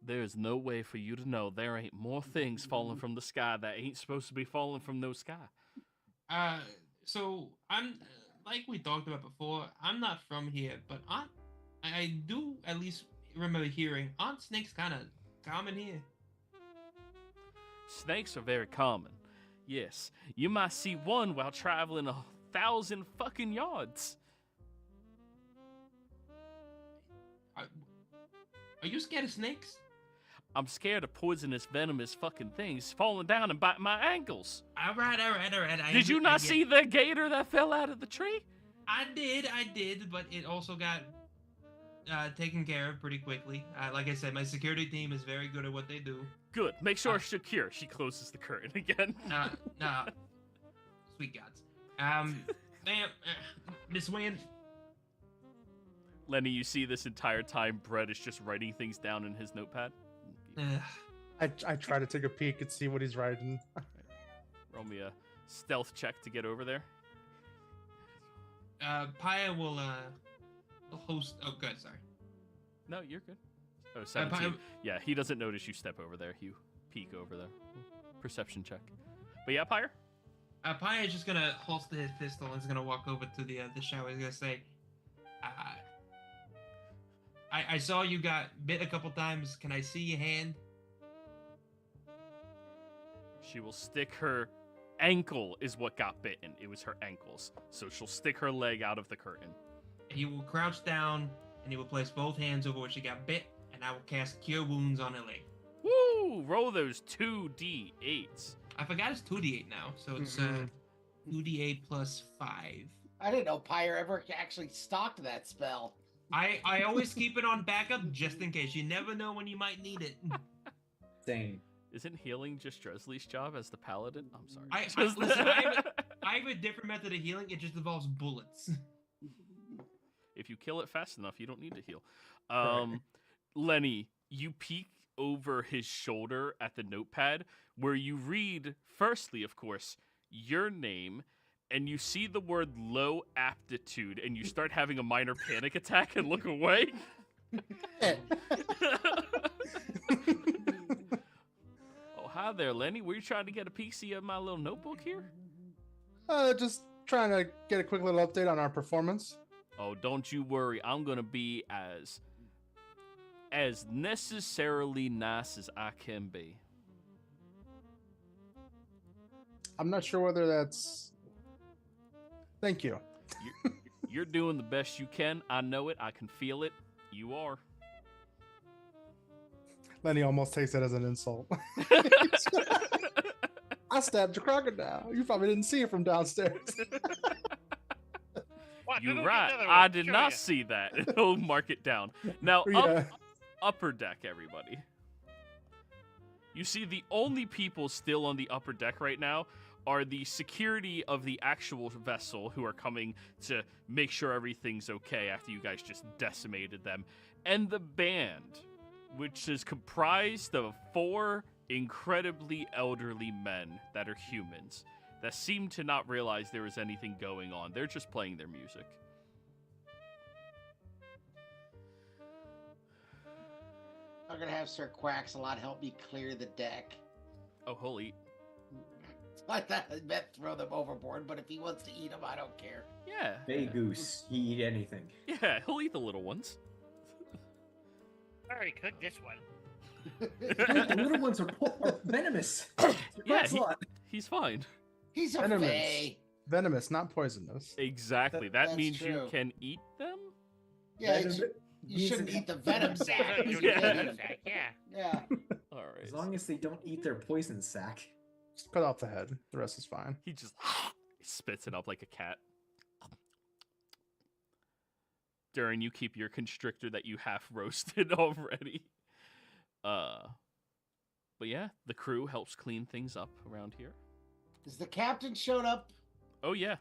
There's no way for you to know there ain't more things falling from the sky that ain't supposed to be falling from no sky. So I'm like we talked about before. I'm not from here, but I do at least remember hearing aren't snakes kind of common here? Snakes are very common. Yes, you might see one while traveling 1,000 fucking yards. Are you scared of snakes? I'm scared of poisonous, venomous fucking things falling down and biting my ankles. All right. Did you not see the gator that fell out of the tree? I did, but it also got taken care of pretty quickly. Like I said, my security team is very good at what they do. Good. Make sure it's secure. She closes the curtain again. Nah. Sweet gods. Ma'am, Miss Wynn. Lenny, you see this entire time Brett is just writing things down in his notepad. I try to take a peek and see what he's writing. Roll me a stealth check to get over there. Paya will host. Oh, good. Sorry. No, you're good. Oh, 17. Yeah, he doesn't notice you step over there. You peek over there. Perception check. But yeah, Pyre? Paya is just gonna holster his pistol and is gonna walk over to the shower. He's gonna say, I saw you got bit a couple times. Can I see your hand? She will stick her ankle is what got bitten. It was her ankles. So she'll stick her leg out of the curtain. He will crouch down and he will place both hands over where she got bit, and I will cast Cure Wounds on her leg. Woo! Roll those 2d8s. I forgot it's 2d8 now, so it's 2d8 plus 5. I didn't know Pyre ever actually stocked that spell. I always keep it on backup just in case. You never know when you might need it. Same. Isn't healing just Dresley's job as the paladin? I'm sorry. Listen, I have a different method of healing. It just involves bullets. If you kill it fast enough, you don't need to heal. Right. Lenny, you peek over his shoulder at the notepad where you read, firstly, of course, your name, and you see the word low aptitude, and you start having a minor panic attack and look away. Oh, hi there, Lenny. Were you trying to get a peek of my little notebook here? Just trying to get a quick little update on our performance. Oh, don't you worry. I'm going to be as necessarily nice as I can be. I'm not sure whether that's... Thank you. You're doing the best you can. I know it. I can feel it. You are. Lenny almost takes it as an insult. I stabbed a crocodile. You probably didn't see it from downstairs. You're right. I did not see that. He'll mark it down. Now, upper deck, everybody. You see, the only people still on the upper deck right now are the security of the actual vessel who are coming to make sure everything's okay after you guys just decimated them, and the band, which is comprised of 4 incredibly elderly men that are humans that seem to not realize there is anything going on. They're just playing their music. I'm gonna have Sir Quaxalot help me clear the deck. Oh, he'll eat. I thought I meant throw them overboard, but if he wants to eat them, I don't care. Yeah. Bay Goose, he eat anything. Yeah, he'll eat the little ones. Already cooked this one. The little ones are venomous. Yeah, he's fine. He's a Venomous. fae. Venomous, not poisonous. Exactly. That's That means you true. can eat them? Yeah, Venom- you shouldn't eat the venom sac. You You Yeah. can't eat 'em. Yeah. Yeah. All right. As long as they don't eat their poison sac. Just cut off the head. The rest is fine. He just spits it up like a cat. Durin, you keep your constrictor that you half roasted already. But yeah, the crew helps clean things up around here. Has the captain showed up? Oh yeah.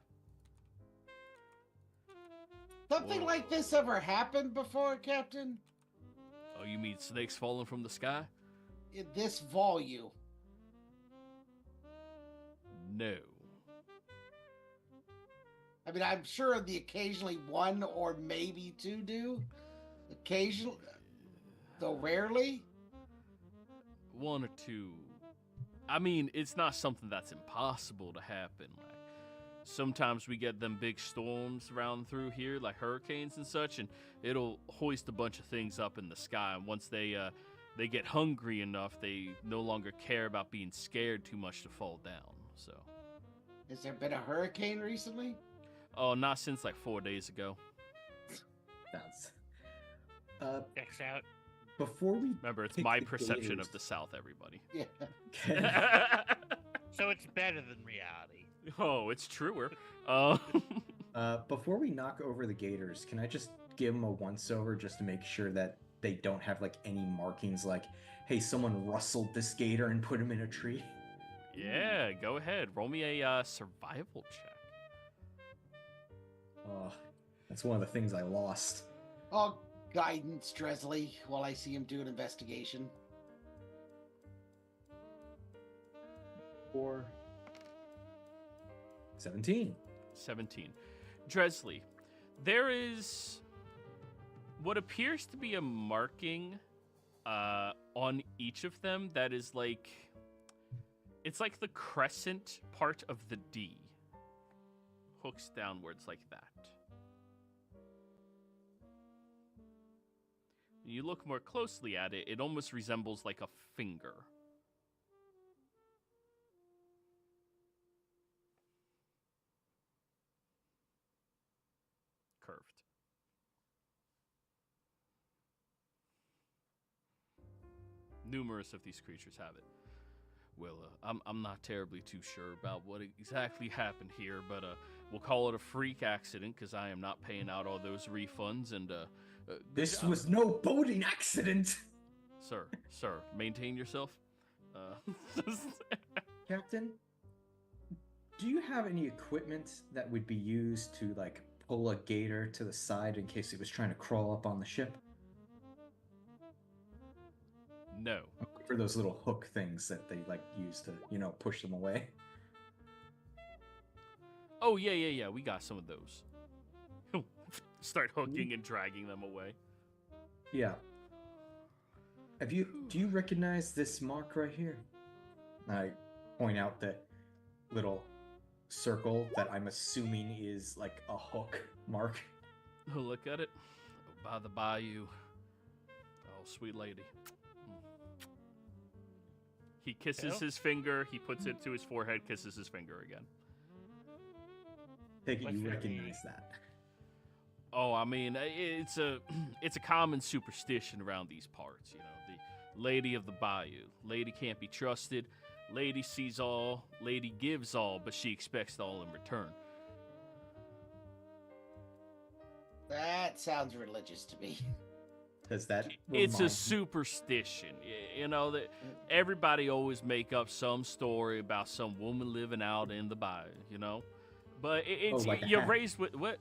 Something Whoa. like this ever happened before, Captain? Oh, you mean snakes falling from the sky? In this volume. No. I mean, I'm sure the occasionally one or maybe two do. Occasionally, though rarely. 1 or 2. I mean, it's not something that's impossible to happen. Like, sometimes we get them big storms around through here, like hurricanes and such, and it'll hoist a bunch of things up in the sky. And once they get hungry enough, they no longer care about being scared too much to fall down. So. Has there been a hurricane recently? Oh, not since like 4 days ago. That's. Checks out. before we Remember, it's pick my the perception gators- of the South, everybody. Yeah. So it's better than reality. Oh, it's truer. Before we knock over the gators, can I just give them a once-over just to make sure that they don't have like any markings like, hey, someone rustled this gator and put him in a tree? Yeah, go ahead. Roll me a survival check. That's one of the things I lost. Oh, guidance, Dresley, while I see him do an investigation. 4 17. 17. Dresley, there is what appears to be a marking on each of them that is like, it's like the crescent part of the D. Hooks downwards like that. When you look more closely at it, it almost resembles like a finger. Curved. Numerous of these creatures have it. Well, I'm not terribly too sure about what exactly happened here, but we'll call it a freak accident because I am not paying out all those refunds. And This was no boating accident! Sir, maintain yourself. Captain, do you have any equipment that would be used to, like, pull a gator to the side in case it was trying to crawl up on the ship? No. For those little hook things that they, like, use to, push them away. Oh, yeah. We got some of those. Start hooking and dragging them away. Yeah. Do you recognize this mark right here? I point out the little circle that I'm assuming is like a hook mark. Oh, look at it. By the bayou. Oh, sweet lady. He kisses his finger, he puts it to his forehead, kisses his finger again. Take it What's you that recognize that. Oh, I mean, it's a common superstition around these parts, the lady of the bayou. Lady can't be trusted. Lady sees all, lady gives all, but she expects all in return. That sounds religious to me. Does that It's a remind- superstition. That everybody always make up some story about some woman living out in the bayou, But it's like a you're hag. raised with what?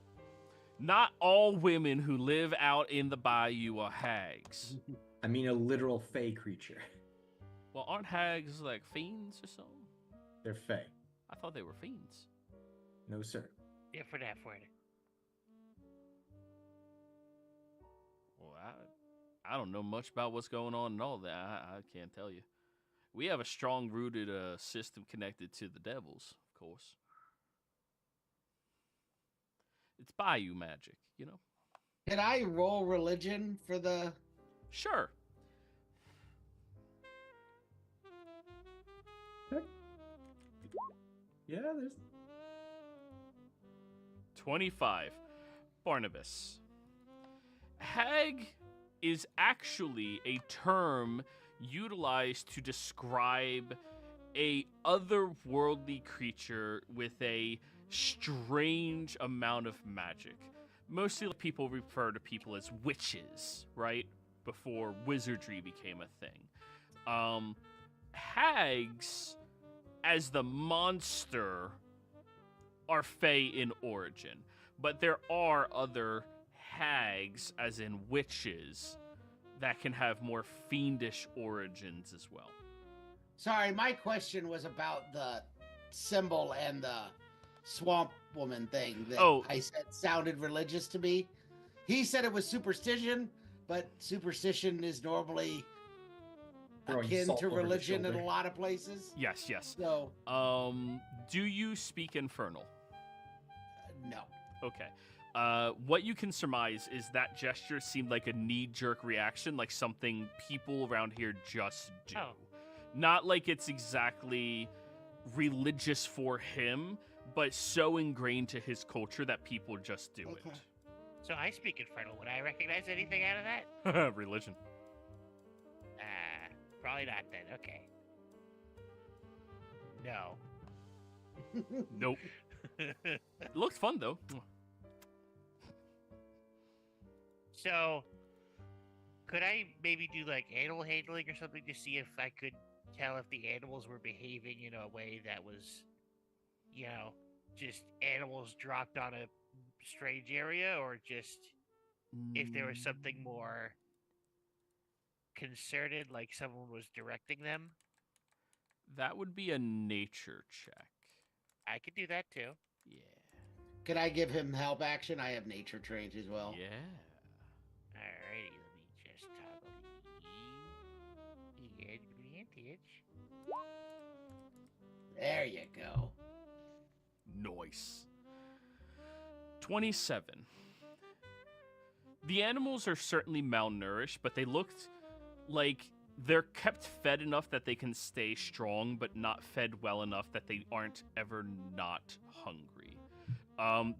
Not all women who live out in the bayou are hags. I mean a literal fey creature. Well, aren't hags like fiends or something? They're fey. I thought they were fiends. No, sir. Different F word. Well, I don't know much about what's going on and all that. I can't tell you. We have a strong-rooted system connected to the devils, of course. It's bayou magic, Can I roll religion for the... Sure. Yeah, there's 25. Barnabas. Hag is actually a term utilized to describe a otherworldly creature with a strange amount of magic. Mostly people refer to people as witches, right? Before wizardry became a thing. Hags, as the monster, are fey in origin. But there are other hags, as in witches, that can have more fiendish origins as well. Sorry, my question was about the symbol and the swamp woman thing that I said sounded religious to me. He said it was superstition, but superstition is normally throwing akin salt to over the religion in a shoulder. lot of places. Yes. So, Do you speak Infernal? no. Okay. What you can surmise is that gesture seemed like a knee-jerk reaction, like something people around here just do. Oh. Not like it's exactly religious for him, but so ingrained to his culture that people just do So I speak Infernal. Would I recognize anything out of that? it. Religion. Probably not then. Okay. No. Nope. It looks fun though. So, could I maybe do like animal handling or something to see if I could tell if the animals were behaving in a way that was, just animals dropped on a strange area, or just if there was something more concerted, like someone was directing them? That would be a nature check. I could do that too. Yeah. Can I give him help action? I have nature trained as well. Yeah. Alrighty, let me just toggle the advantage. There you go. Nice. 27. The animals are certainly malnourished, but they looked like they're kept fed enough that they can stay strong, but not fed well enough that they aren't ever not hungry.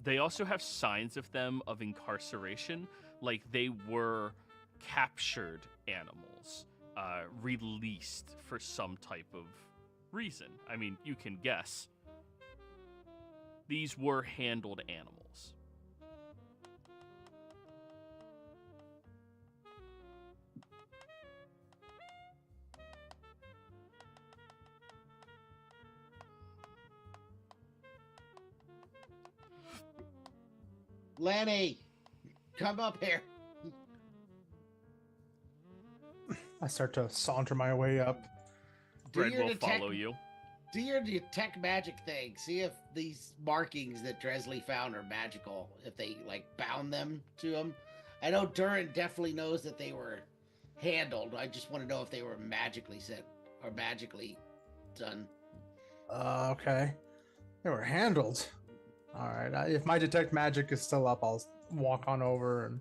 They also have signs of them of incarceration, like they were captured animals, released for some type of reason. I mean, you can guess. These were handled animals. Lenny, come up here. I start to saunter my way up. Bread will follow you. Do your detect magic thing. See if these markings that Dresley found are magical. If they bound them to him. I know Durin definitely knows that they were handled. I just want to know if they were magically sent or magically done. Okay. They were handled. All right. If my detect magic is still up, I'll walk on over and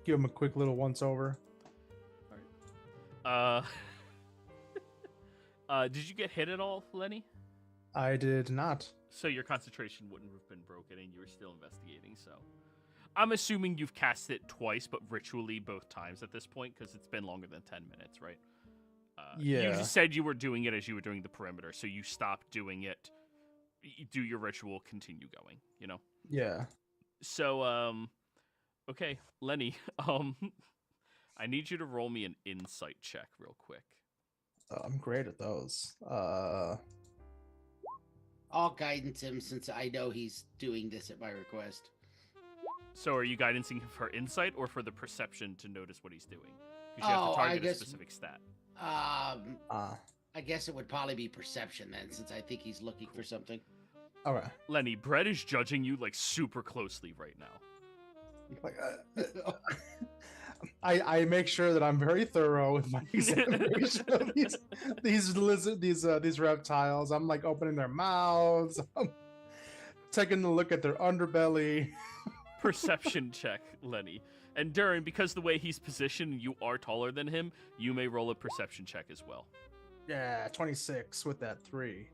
give him a quick little once over. Did you get hit at all, Lenny? I did not. So your concentration wouldn't have been broken and you were still investigating, so. I'm assuming you've cast it twice, but ritually both times at this point, because it's been longer than 10 minutes, right? Yeah. You just said you were doing it as you were doing the perimeter, so you stopped doing it. You do your ritual, continue going, Yeah. So, okay, Lenny, I need you to roll me an insight check real quick. I'm great at those. I'll guidance him since I know he's doing this at my request. So are you guidancing him for insight or for the perception to notice what he's doing? Because you have to target a specific stat. I guess it would probably be perception then, since I think he's looking for something. All right. Lenny, Brett is judging you super closely right now. I make sure that I'm very thorough with my examination of these reptiles. I'm opening their mouths. I'm taking a look at their underbelly. Perception check, Lenny. And Durin, because the way he's positioned, you are taller than him, you may roll a perception check as well. Yeah, 26 with that 3.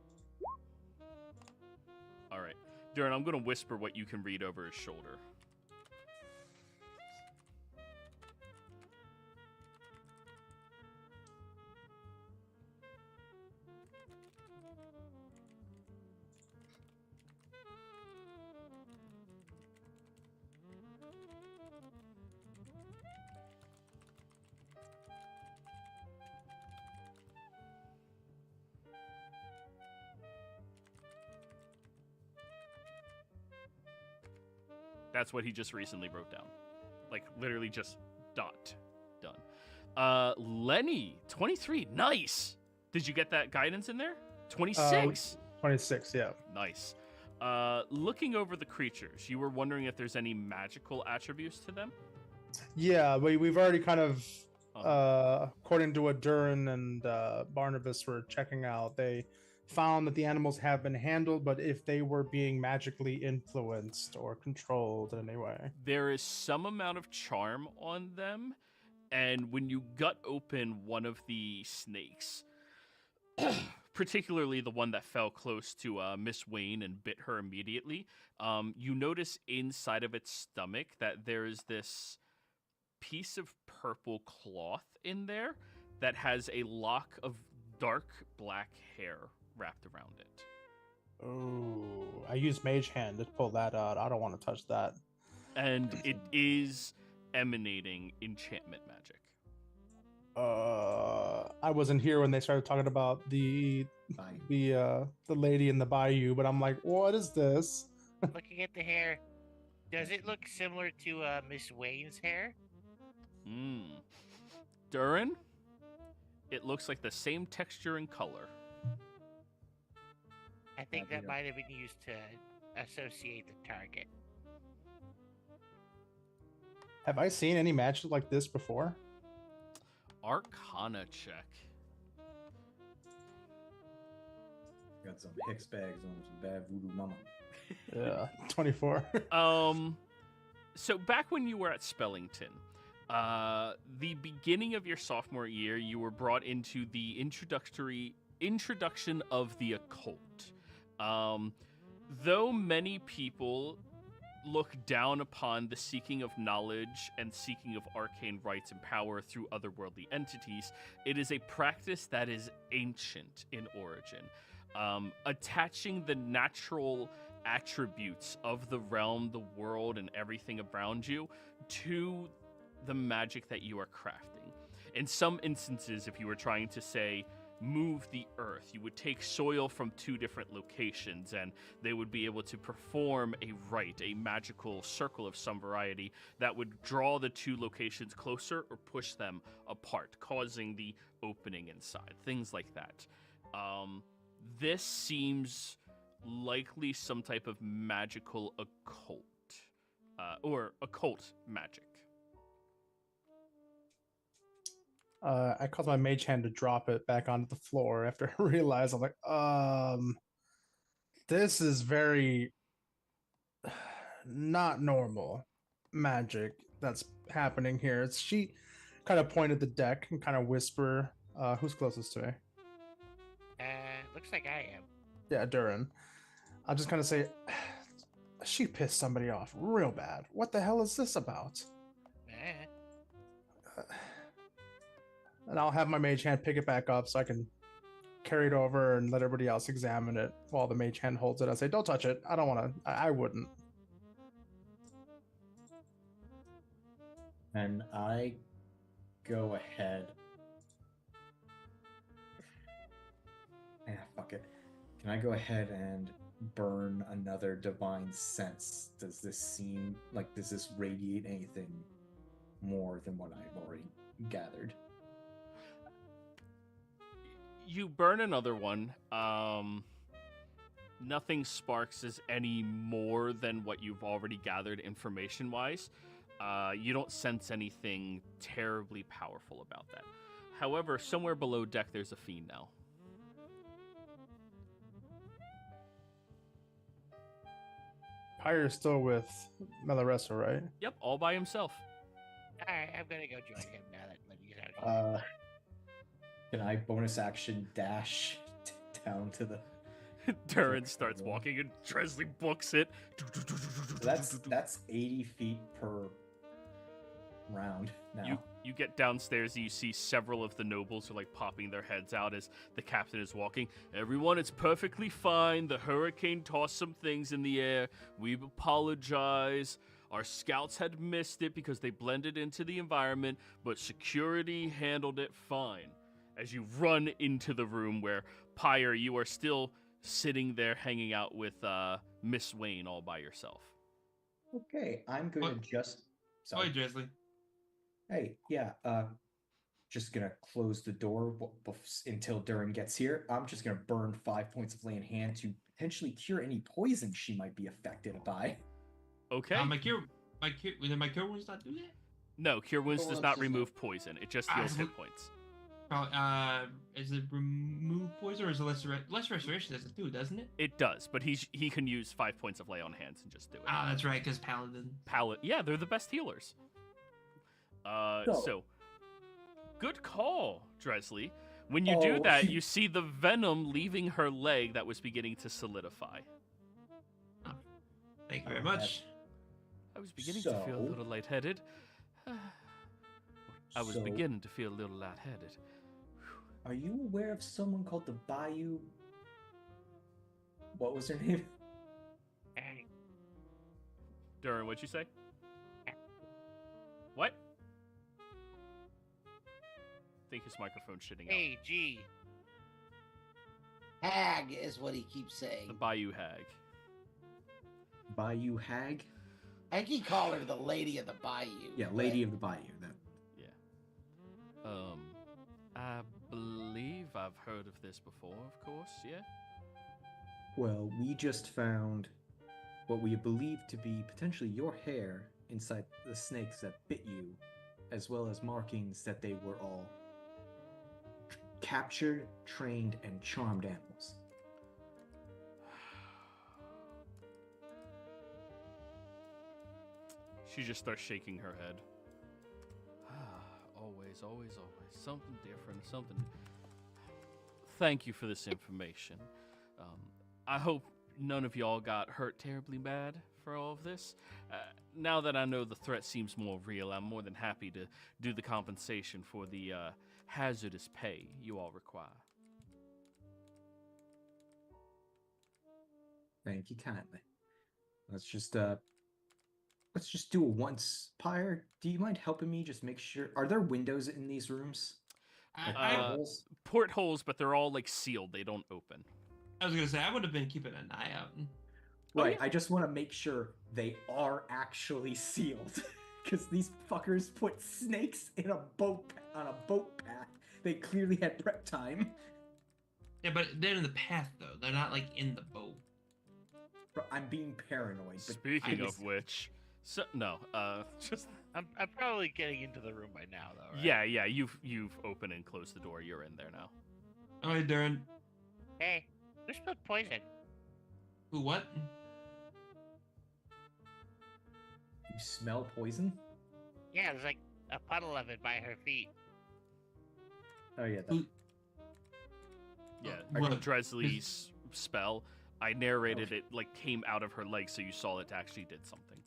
All right. Durin, I'm going to whisper what you can read over his shoulder. That's what he just recently wrote down. Literally just done. Lenny, 23. Nice. Did you get that guidance in there? 26. 26, yeah. Nice. Looking over the creatures, you were wondering if there's any magical attributes to them? Yeah, we've already kind of, according to what Durin and Barnabas were checking out, they found that the animals have been handled, but if they were being magically influenced or controlled in any way. There is some amount of charm on them, and when you gut open one of the snakes, particularly the one that fell close to Miss Wayne and bit her immediately, you notice inside of its stomach that there is this piece of purple cloth in there that has a lock of dark black hair wrapped around it. Oh, I use Mage Hand to pull that out. I don't want to touch that. And it is emanating enchantment magic. I wasn't here when they started talking about the lady in the bayou, but I'm like, what is this? Looking at the hair, does it look similar to Miss Wayne's hair? Durin, it looks like the same texture and color. I think that might have been used to associate the target. Have I seen any magic like this before? Arcana check. Got some hex bags on some bad voodoo mama. Yeah, 24. So back when you were at Spellington, the beginning of your sophomore year, you were brought into the introduction of the occult. Though many people look down upon the seeking of knowledge and seeking of arcane rights and power through otherworldly entities, it is a practice that is ancient in origin. Attaching the natural attributes of the realm, the world, and everything around you to the magic that you are crafting. In some instances, if you were trying to, say, move the earth, you would take soil from two different locations and they would be able to perform a rite, a magical circle of some variety that would draw the two locations closer or push them apart, causing the opening inside, things like that. This seems likely some type of magical occult, or occult magic. I caused my Mage Hand to drop it back onto the floor after I realized, I'm like, this is very not normal magic that's happening here. She kind of pointed the deck and kind of whisper, who's closest to me? Looks like I am. Yeah, Durin. I'll just kind of say, she pissed somebody off real bad. What the hell is this about? And I'll have my Mage Hand pick it back up so I can carry it over and let everybody else examine it while the Mage Hand holds it. I say, don't touch it. I don't want to. I wouldn't. And I go ahead. Fuck it. Can I go ahead and burn another divine sense? Does this radiate anything more than what I've already gathered? You burn another one. Nothing sparks as any more than what you've already gathered information-wise. You don't sense anything terribly powerful about that. However, somewhere below deck, there's a fiend now. Pyre's still with Melaressa, right? Yep, all by himself. Alright, I'm gonna go join him now that Libby's out of here. Can I bonus action dash down to the... Durin starts walking and Dresley books it. That's 80 feet per round now. You get downstairs and you see several of the nobles are like popping their heads out as the captain is walking. Everyone, it's perfectly fine. The hurricane tossed some things in the air. We apologize. Our scouts had missed it because they blended into the environment, but security handled it fine. As you run into the room where, Pyre, you are still sitting there hanging out with Miss Wayne all by yourself. Okay, I'm going to just... Sorry, Dresley. Hey, yeah, just gonna close the door until Durin gets here. I'm just gonna burn 5 points of lay in hand to potentially cure any poison she might be affected by. Okay. My cure wounds not do that? No, cure wounds does not remove poison. It just heals hit points. Is it remove poison or is it less restoration does it do, doesn't it? It does, but he can use 5 points of lay on hands and just do it. Ah, that's right, because paladin. Yeah, they're the best healers. So good call, Dresley. When you do that, you see the venom leaving her leg that was beginning to solidify. Oh, thank you very much. I was beginning to feel a little lightheaded. Are you aware of someone called the Bayou? What was her name? Hey, Durin, what'd you say? What? I think his microphone's shitting out. hey, G. Hag is what he keeps The saying. Bayou Hag. Bayou Hag? I think he called her the Lady of the Bayou. Yeah, but- Lady of the Bayou. That. I believe I've heard of this before, of course, yeah? Well, we just found what we believe to be potentially your hair inside the snakes that bit you, as well as markings that they were all captured, trained, and charmed animals. She just starts shaking her head. Always, always, always. Something different, something. Thank you for this information. I hope none of y'all got hurt terribly bad for all of this. Now that I know the threat seems more real, I'm more than happy to do the compensation for the hazardous pay you all require. Thank you kindly. Let's just do it once. Pyre, do you mind helping me just make sure? Are there windows in these rooms? Like portholes? Portholes, but they're all like sealed. They don't open. I was gonna say I would have been keeping an eye out. Right. I just want to make sure they are actually sealed, because these fuckers put snakes in a boat on a boat path. They clearly had prep time. Yeah, but they're in the path though. They're not like in the boat. Bro, I'm being paranoid. But Speaking I of which, just I'm probably getting into the room by now, though, right? yeah. You've opened and closed the door. You're in there now. All right, Darren. Hey, who spilled poison? Who? What? You smell poison? Yeah, there's like a puddle of it by her feet. Oh yeah. Who- Yeah, What? Dresley's spell. I narrated it like came out of her leg, so you saw it actually did something.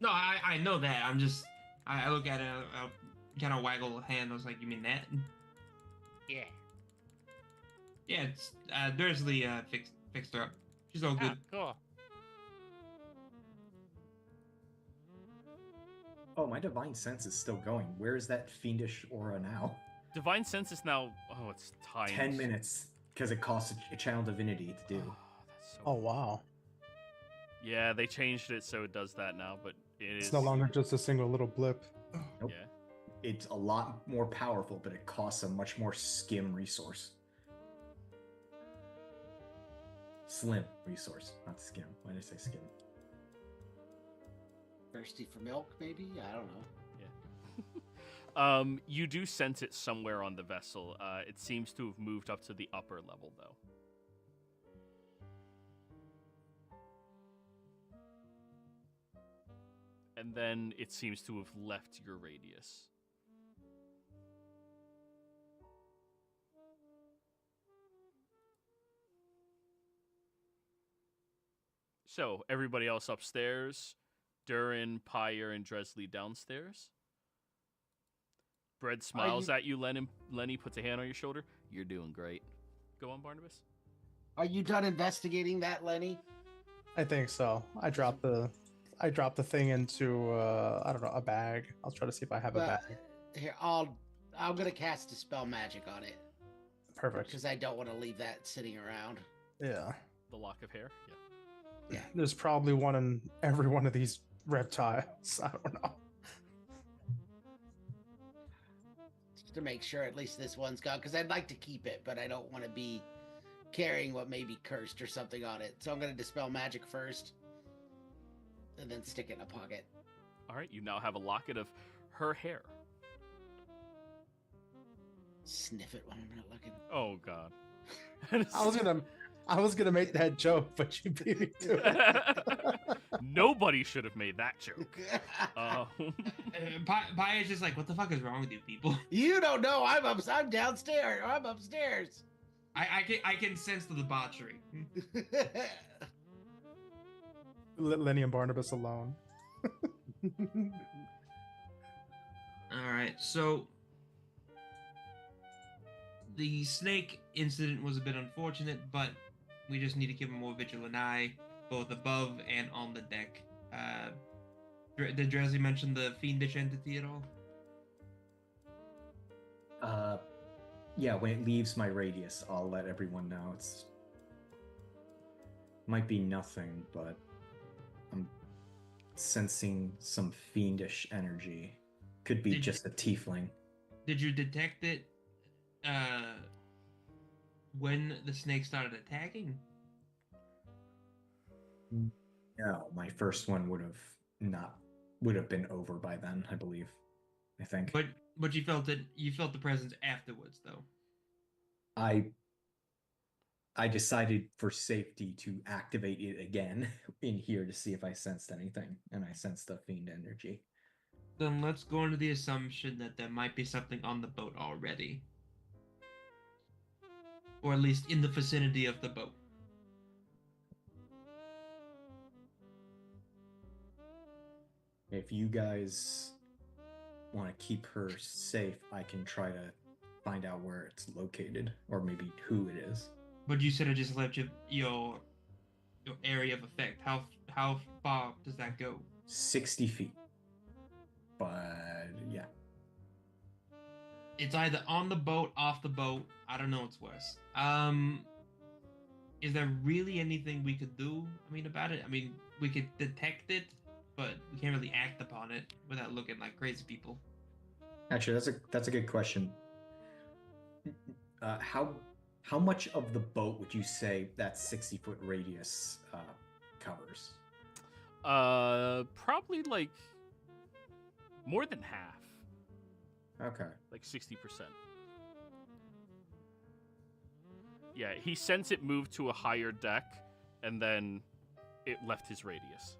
No, I know that. I'm just. I look at it. I kind of waggle a hand. I was like, you mean that? Yeah. Yeah, it's Dursley fixed her up. She's all good. Oh, cool. Oh, my divine sense is still going. Where is that fiendish aura now? Divine sense is now. Oh, it's timed. 10 minutes, because it costs a channel divinity to do. Oh, that's so. Oh wow. Yeah, they changed it so it does that now, but It's is no longer just a single little blip. Nope. Yeah. It's a lot more powerful, but it costs a much more skim resource. Slim resource, not skim. Why did I say skim? Thirsty for milk, maybe? I don't know. You do sense it somewhere on the vessel. It seems to have moved up to the upper level, though. And then it seems to have left your radius. So, everybody else upstairs, Durin, Pyre, and Dresley downstairs. Bread smiles at you, Lenny puts a hand on your shoulder. You're doing great. Go on, Barnabas. Are you done investigating that, Lenny? I think so. I dropped the thing into I don't know, a bag. I'll try to see if I have a Well, bag. Here, I'm gonna cast Dispel Magic on it Perfect. because I don't want to leave that sitting around. Yeah. The lock of hair. Yeah. There's probably one in every one of these reptiles. I don't know. Just to make sure at least this one's gone, because I'd like to keep it, but I don't want to be carrying what may be cursed or something on it. So I'm gonna Dispel Magic first, and then stick it in a pocket. All right, you now have a locket of her hair. Sniff it when I'm not looking. Oh God. I was gonna make that joke, but you beat me to it. Nobody should have made that joke. Paya's just like, what the fuck is wrong with you people? You don't know. I'm downstairs. I'm upstairs. I can sense the debauchery. Lenny and Barnabas alone. All right, so The snake incident was a bit unfortunate, but we just need to keep a more vigilant eye, both above and on the deck. Did Dresly mention the fiendish entity at all? Yeah, when it leaves my radius, I'll let everyone know. It's might be nothing, but I'm sensing some fiendish energy. Could be just a tiefling. Did you detect it when the snake started attacking? No, my first one would have been over by then, I believe. I think. But you felt it. You felt the presence afterwards, though. I decided for safety to activate it again in here to see if I sensed anything, and I sensed the fiend energy. Then let's go into the assumption that there might be something on the boat already, or at least in the vicinity of the boat. If you guys want to keep her safe, I can try to find out where it's located, or maybe who it is. But you said I just left your area of effect. How far does that go? 60 feet. But yeah. It's either on the boat, off the boat. I don't know what's worse. Is there really anything we could do? About it? We could detect it, but we can't really act upon it without looking like crazy people. Actually, that's a good question. How much of the boat would you say that 60-foot radius covers? Probably like more than half. Okay. Like 60%. Yeah, he sensed it move to a higher deck, and then it left his radius.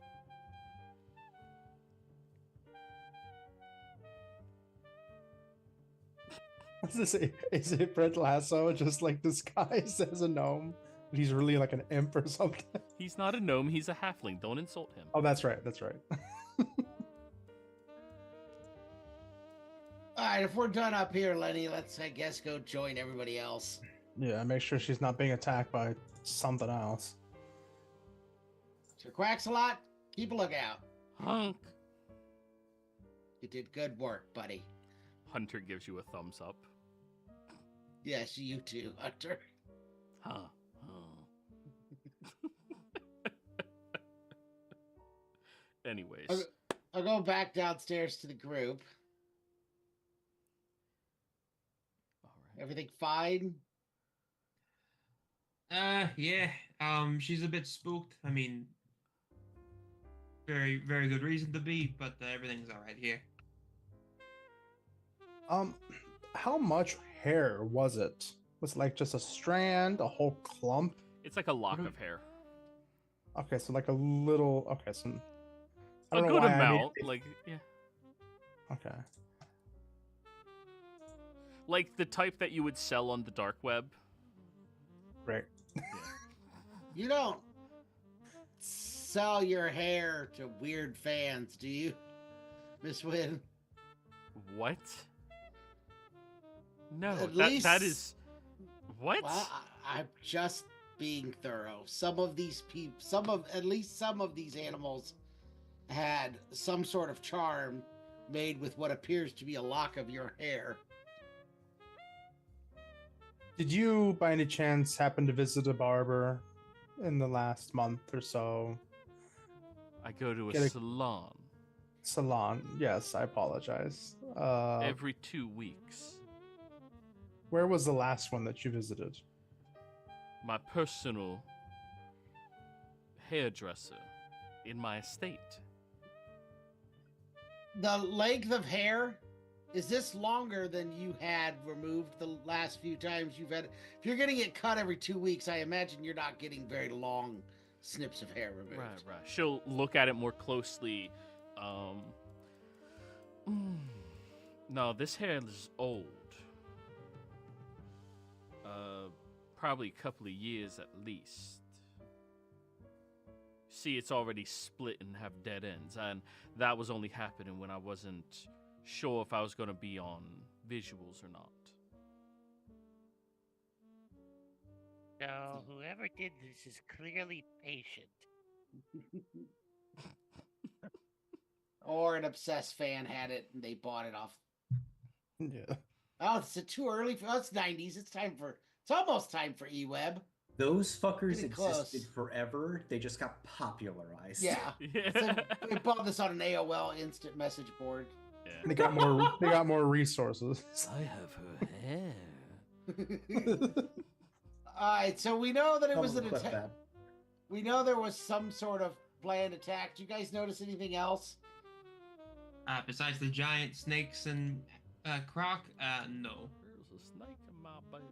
Is it Brett Lasso just like disguised as a gnome? But he's really like an imp or something. He's not a gnome, he's a halfling. Don't insult him. Oh, that's right. That's right. All right, if we're done up here, Lenny, let's, I guess, go join everybody else. Yeah, make sure she's not being attacked by something else. So, Quaxalot, keep a lookout. Hunk. You did good work, buddy. Hunter gives you a thumbs up. Yes, you too, Hunter. Huh. Anyways. I'll go back downstairs to the group. All right. Everything fine? Yeah. She's a bit spooked. Very, very good reason to be, but everything's all right here. How much hair was it? Was it like just a strand, a whole clump? It's like a lock of hair. Okay, so like a little. Okay, so I A don't know good why I amount. made- Like, yeah. Okay. Like the type that you would sell on the dark web. Right. You don't sell your hair to weird fans, do you, Miss Wynn? What? No, At that least- is what? Well, I'm just being thorough. Some of these people, at least some of these animals had some sort of charm made with what appears to be a lock of your hair. Did you, by any chance, happen to visit a barber in the last month or so? I go to a Get a- salon Salon. Yes, I apologize. every 2 weeks. Where was the last one that you visited? My personal hairdresser in my estate. The length of hair, is this longer than you had removed the last few times you've had? If you're getting it cut every 2 weeks, I imagine you're not getting very long snips of hair removed. Right. She'll look at it more closely. No, this hair is old. Probably a couple of years at least. See, it's already split and have dead ends, and that was only happening when I wasn't sure if I was going to be on visuals or not. So whoever did this is clearly patient. Or an obsessed fan had it and they bought it off. Yeah. Oh, it's too early for us. 90s. It's almost time for eWeb. Those fuckers Getting existed close. forever. They just got popularized. Yeah. Yeah. So we bought this on an AOL instant message board. Yeah. They got more. They got more resources. I have her hair. All right, so we know that it was an Someone clip attack. that. We know there was some sort of planned attack. Do you guys notice anything else? Besides the giant snakes and croc, no. There's a snake in my boat.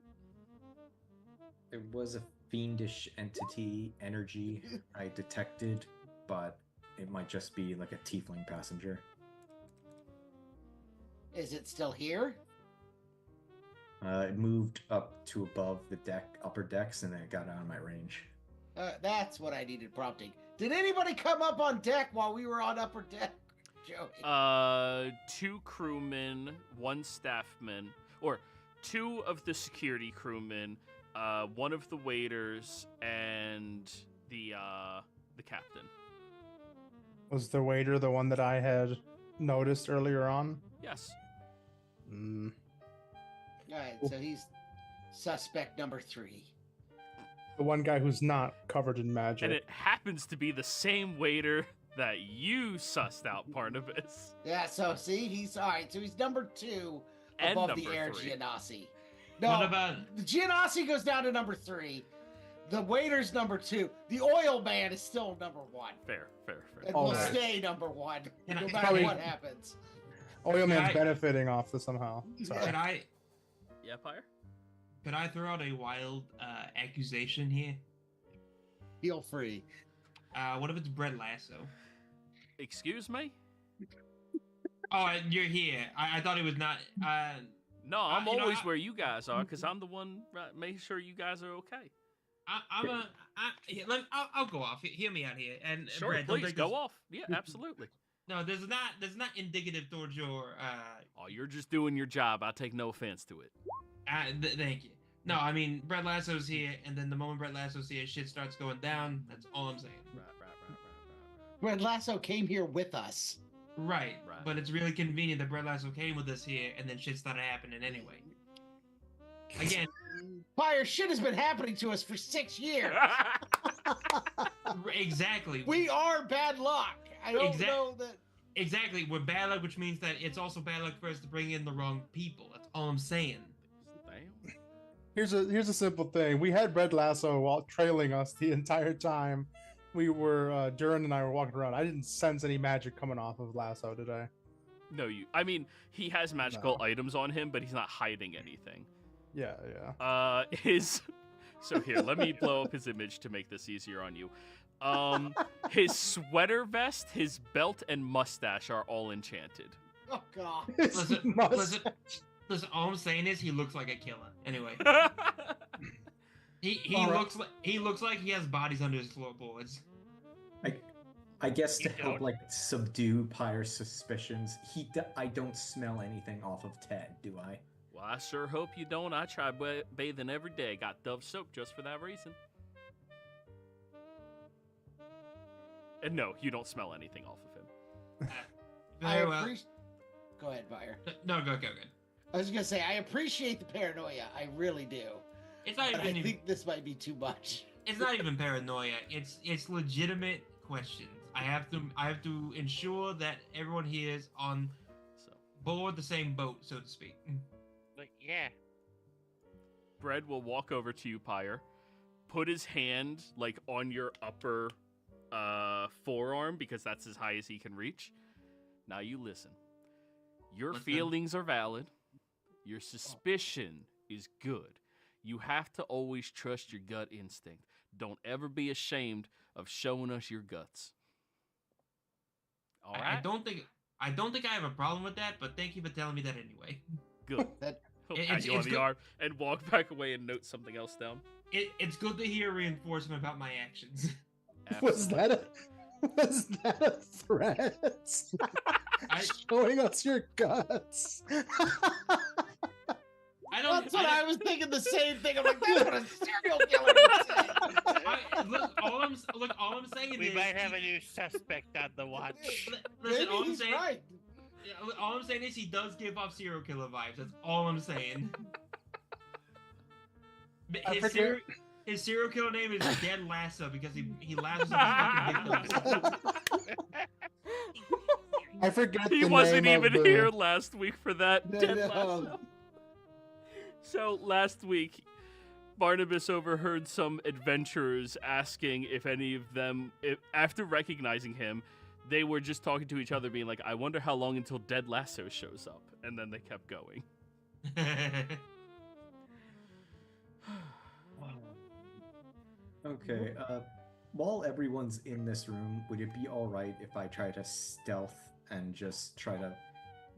There was a fiendish entity energy I detected, but it might just be like a tiefling passenger. Is it still here? It moved up to above the upper decks, and then it got out of my range. That's what I needed prompting. Did anybody come up on deck while we were on upper deck, Joey? 2 crewmen, 1 staffman, or 2 of the security crewmen, 1 of the waiters, and the captain. Was the waiter the one that I had noticed earlier on? Yes. Mm. All right, so he's suspect number 3. The one guy who's not covered in magic. And it happens to be the same waiter that you sussed out, Barnabas. Yeah, so see, he's all right. So he's number 2 And above the number air 3. Genasi. No, What about the Genasi goes down to number 3. The waiter's number 2. The oil man is still number 1. Fair. And All will right. stay number 1 Can I- no can matter I- what happens. Oil Man's I- benefiting off this somehow. Sorry. could I Yeah, Pyre? throw out a wild accusation here? Feel free. What if it's Brett Lasso? Excuse me? Oh, you're here. I thought it was not. No, I'm you know, always where you guys are, because I'm the one making sure you guys are okay. I'll go off. Hear me out here. And Sure, Brett, don't please, take go this- off. Yeah, absolutely. No, there's not indicative towards your. Oh, you're just doing your job. I take no offense to it. Thank you. No, I mean Brett Lasso's here, and then the moment Brett Lasso's here, shit starts going down. That's all I'm saying. Right. Red Lasso came here with us. Right. Right. But it's really convenient that Brett Lasso came with us here, and then shit started happening anyway. Again, Fire shit has been happening to us for 6 years. exactly. We are bad luck. I don't Exact- know that. Exactly. We're bad luck, which means that it's also bad luck for us to bring in the wrong people. That's all I'm saying. Damn. Here's a simple thing. We had Red Lasso while trailing us the entire time. We were Duran and I were walking around. I didn't sense any magic coming off of Lasso today. No, I mean, he has magical items on him, but he's not hiding anything. Yeah, yeah. So here, let me blow up his image to make this easier on you. His sweater vest, his belt, and mustache are all enchanted. Oh god. Listen, all I'm saying is he looks like a killer. Anyway, he All right. looks like he has bodies under his floorboards. I guess to You help don't? like subdue Pyre's suspicions, I don't smell anything off of Ted, do I? Well, I sure hope you don't. I try bathing every day. Got Dove soap just for that reason. And no, you don't smell anything off of him. Very well. Go ahead, Fire. No, go. I was gonna say I appreciate the paranoia. I really do. It's not But I even. think this might be too much. It's not even paranoia. It's legitimate questions. I have to ensure that everyone here is on So, board the same boat, so to speak. But yeah, Bread will walk over to you, Pyre, put his hand like on your upper forearm because that's as high as he can reach. Now you listen. Your Listen. feelings are valid. Your suspicion is good. You have to always trust your gut instinct. Don't ever be ashamed of showing us your guts. All right. I don't think I have a problem with that, but thank you for telling me that anyway. Good. That- He'll It's- pat you on it's the good- arm and walk back away and note something else down. It's good to hear reinforcement about my actions. Was that a threat? I- Showing us your guts. I don't. That's what I was thinking. The same thing. I'm like, that's what a serial killer would say. Look, all I'm saying We is might have a new suspect on the watch. Listen, Maybe he's right. all I'm saying is he does give off serial killer vibes. That's all I'm saying. His serial killer name is Dead Lasso because he lassos his fucking victims. I forget He the wasn't name even of the... here last week for that. No, Dead no. Lasso. So last week, Barnabas overheard some adventurers asking if any of them, after recognizing him, they were just talking to each other, being like, "I wonder how long until Dead Lasso shows up," and then they kept going. Okay, while everyone's in this room, would it be alright if I try to stealth and just try to,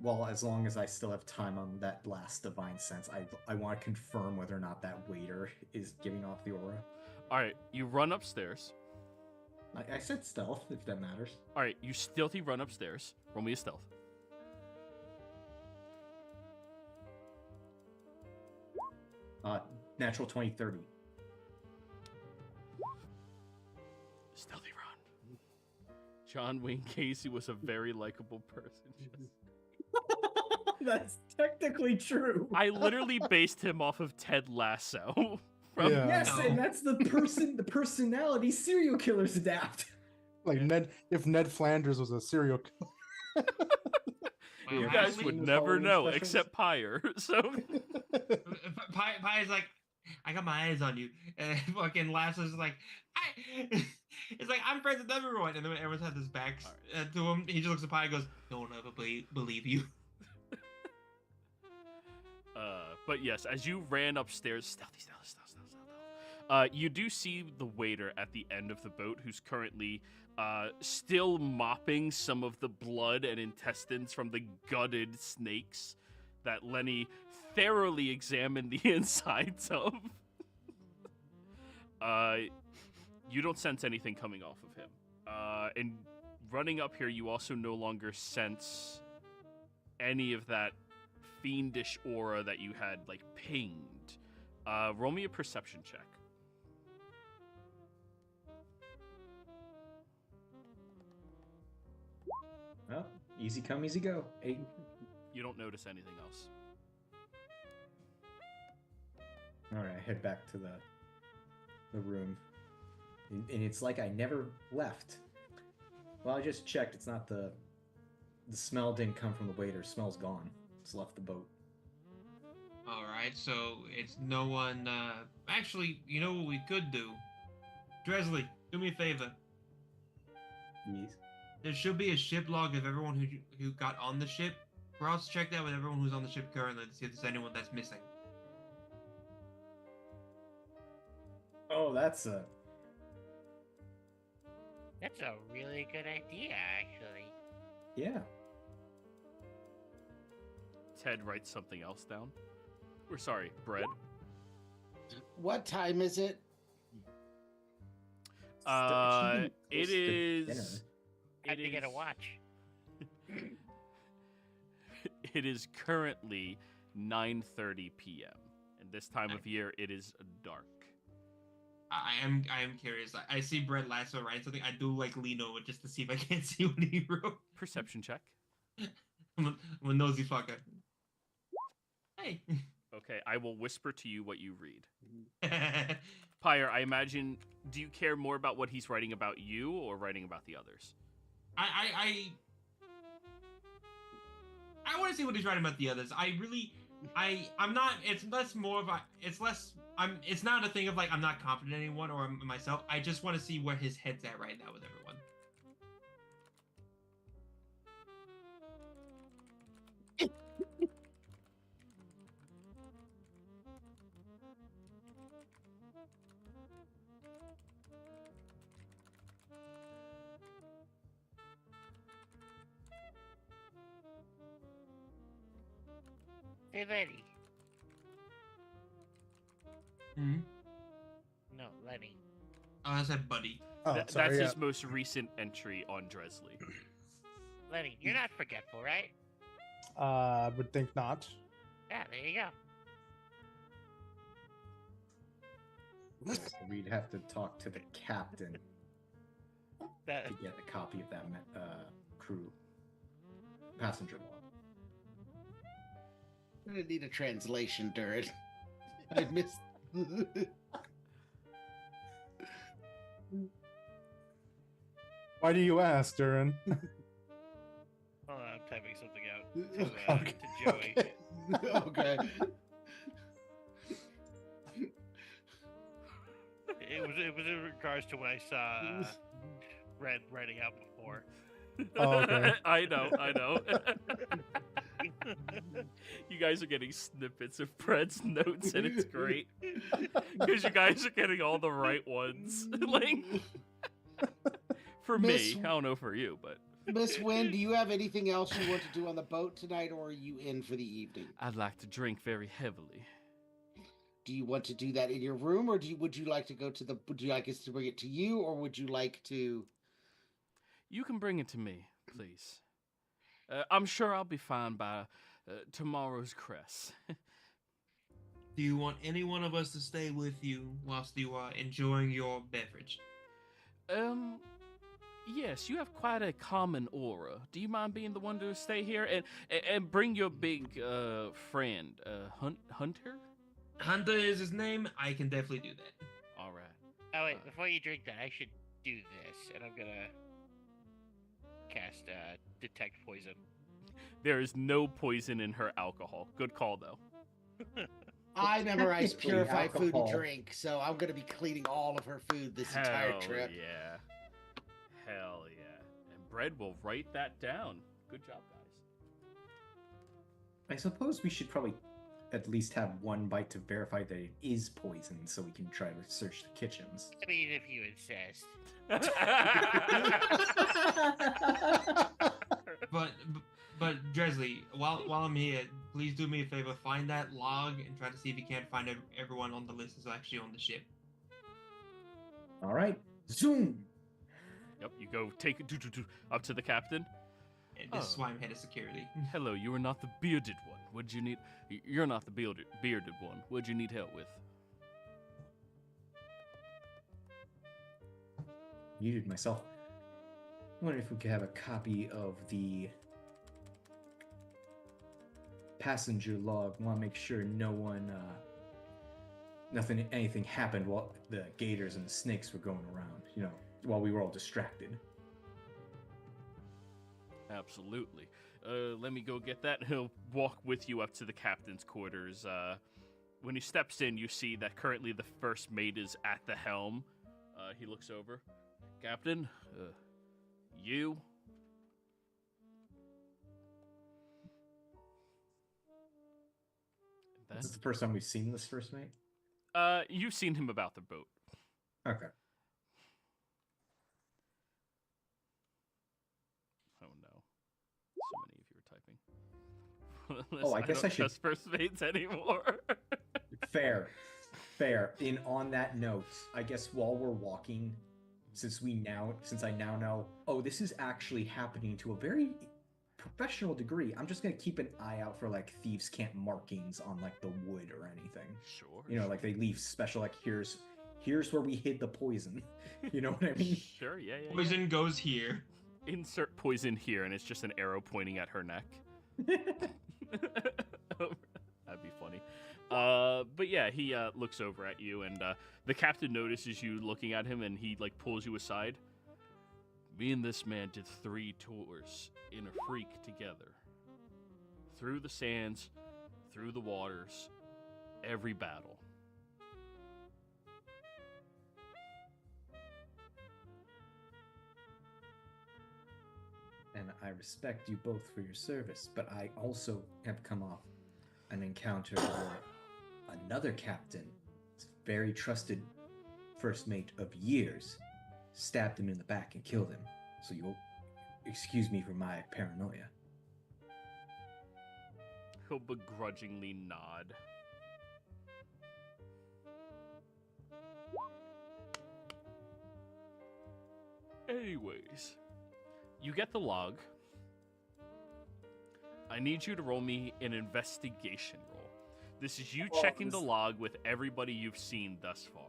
well, as long as I still have time on that last divine sense, I want to confirm whether or not that waiter is giving off the aura. Alright, you run upstairs. I said stealth, if that matters. Alright, you stealthy run upstairs. Roll me a stealth. Natural 20-30. Stealthy run. John Wayne Casey was a very likable person. That's technically true. I literally based him off of Ted Lasso. From Yeah. Yes, No. and that's the personality serial killers adapt. Like if Ned Flanders was a serial killer. You Wow, guys actually, would Halloween never know, specials? except Pyre. So Pie's like, I got my eyes on you, and fucking Lasso's like, it's like I'm friends with everyone, and then everyone's had this back to him. He just looks at Pie and goes, "No one ever believe you." But yes, as you ran upstairs, stealthy, you do see the waiter at the end of the boat, who's currently still mopping some of the blood and intestines from the gutted snakes that Lenny thoroughly examined the insides of. You don't sense anything coming off of him. And running up here, you also no longer sense any of that fiendish aura that you had, like, pinged. Roll me a perception check. Well, easy come, easy go. 8. You don't notice anything else. Alright, I head back to the room. And it's like I never left. Well, I just checked. It's not the smell didn't come from the waiter. Smell's gone. It's left the boat. All right, so it's no one. Actually, you know what we could do? Dresley, do me a favor. Yes. There should be a ship log of everyone who got on the ship. Cross check that with everyone who's on the ship currently to see if there's anyone that's missing. Oh, that's a really good idea, actually. yeah. Ted writes something else down. Or sorry, Bread. What time is it? It is. Had It to get a is- watch. It is currently 9:30 p.m. And this time of year, it is dark. I am curious. I see Brett Lasso write something. I do like lean over just to see if I can't see what he wrote. Perception check. I'm a nosy fucker. Hey. Okay, I will whisper to you what you read. Pyre, I imagine, do you care more about what he's writing about you or writing about the others? I want to see what he's writing about the others. I'm not. It's less more of a. It's less. It's not a thing of like I'm not confident in anyone or myself. I just want to see where his head's at right now with everyone. Hey, Lenny. Hmm. No, Lenny. Oh, I said buddy. Oh, That's sorry. his most recent entry on Dresley. Lenny, you're not forgetful, right? I would think not. Yeah, there you go. We'd have to talk to the captain That to get a copy of that crew passenger log. I'm gonna need a translation, Durin. I missed. Why do you ask, Durin? oh, I'm typing something out to Joey. Okay. It was in regards to what I saw Red writing out before. Oh, okay. I know. You guys are getting snippets of Fred's notes, and it's great because you guys are getting all the right ones. Like, for Miss- me, I don't know for you, but Miss Wynn, do you have anything else you want to do on the boat tonight, or are you in for the evening? I'd like to drink very heavily. Do you want to do that in your room, or would you like to go to the? Would you like us to bring it to you, or would you like to? You can bring it to me, please. I'm sure I'll be fine by tomorrow's crest. Do you want any one of us to stay with you whilst you are enjoying your beverage? Yes, you have quite a common aura. Do you mind being the one to stay here and bring your big friend, Hunter? Hunter is his name. I can definitely do that. All right. Oh wait, before you drink that, I should do this, and I'm gonna cast detect poison. There is no poison in her alcohol. Good call, though. I memorize Basically purify food and alcohol. drink, so I'm going to be cleaning all of her food this entire trip. Yeah. Hell yeah. And Bread will write that down. Good job, guys. I suppose we should probably at least have one bite to verify that it is poison, so we can try to search the kitchens. I mean, if you insist. But Dresley, while I'm here, please do me a favor. Find that log and try to see if you can't find everyone on the list is actually on the ship. All right, zoom. Yep, you go take it up to the captain. And this is Oh. why I'm head of security. Hello, you are not the bearded one. What'd you need? You're not the bearded one. What'd you need help with? Muted myself. I wonder if we could have a copy of the passenger log. Want to make sure no one, anything happened while the gators and the snakes were going around. You know, while we were all distracted. Absolutely. Let me go get that. He'll walk with you up to the captain's quarters. When he steps in, you see that currently the first mate is at the helm. He looks over. Captain, you? This is the first time we've seen this first mate. You've seen him about the boat. Okay. Oh no. So many of you are typing. Oh, I guess I don't should- trust first mates anymore. Fair. On that note, I guess while we're walking, since I now know, oh, this is actually happening to a very professional degree, I'm just gonna keep an eye out for like thieves' camp markings on like the wood or anything. Sure. You know, like they leave special like here's where we hid the poison. You know what I mean? Sure, yeah. Poison goes here. Insert poison here, and it's just an arrow pointing at her neck. That'd be funny. But yeah, he looks over at you, and the captain notices you looking at him, and he like pulls you aside. Me and this man did 3 tours in a freak together. Through the sands, through the waters, every battle. And I respect you both for your service, but I also have come off an encounter where another captain, very trusted first mate of years, stabbed him in the back and killed him. So you'll excuse me for my paranoia. He'll begrudgingly nod. Anyways, you get the log. I need you to roll me an investigation roll. This is you checking the log with everybody you've seen thus far.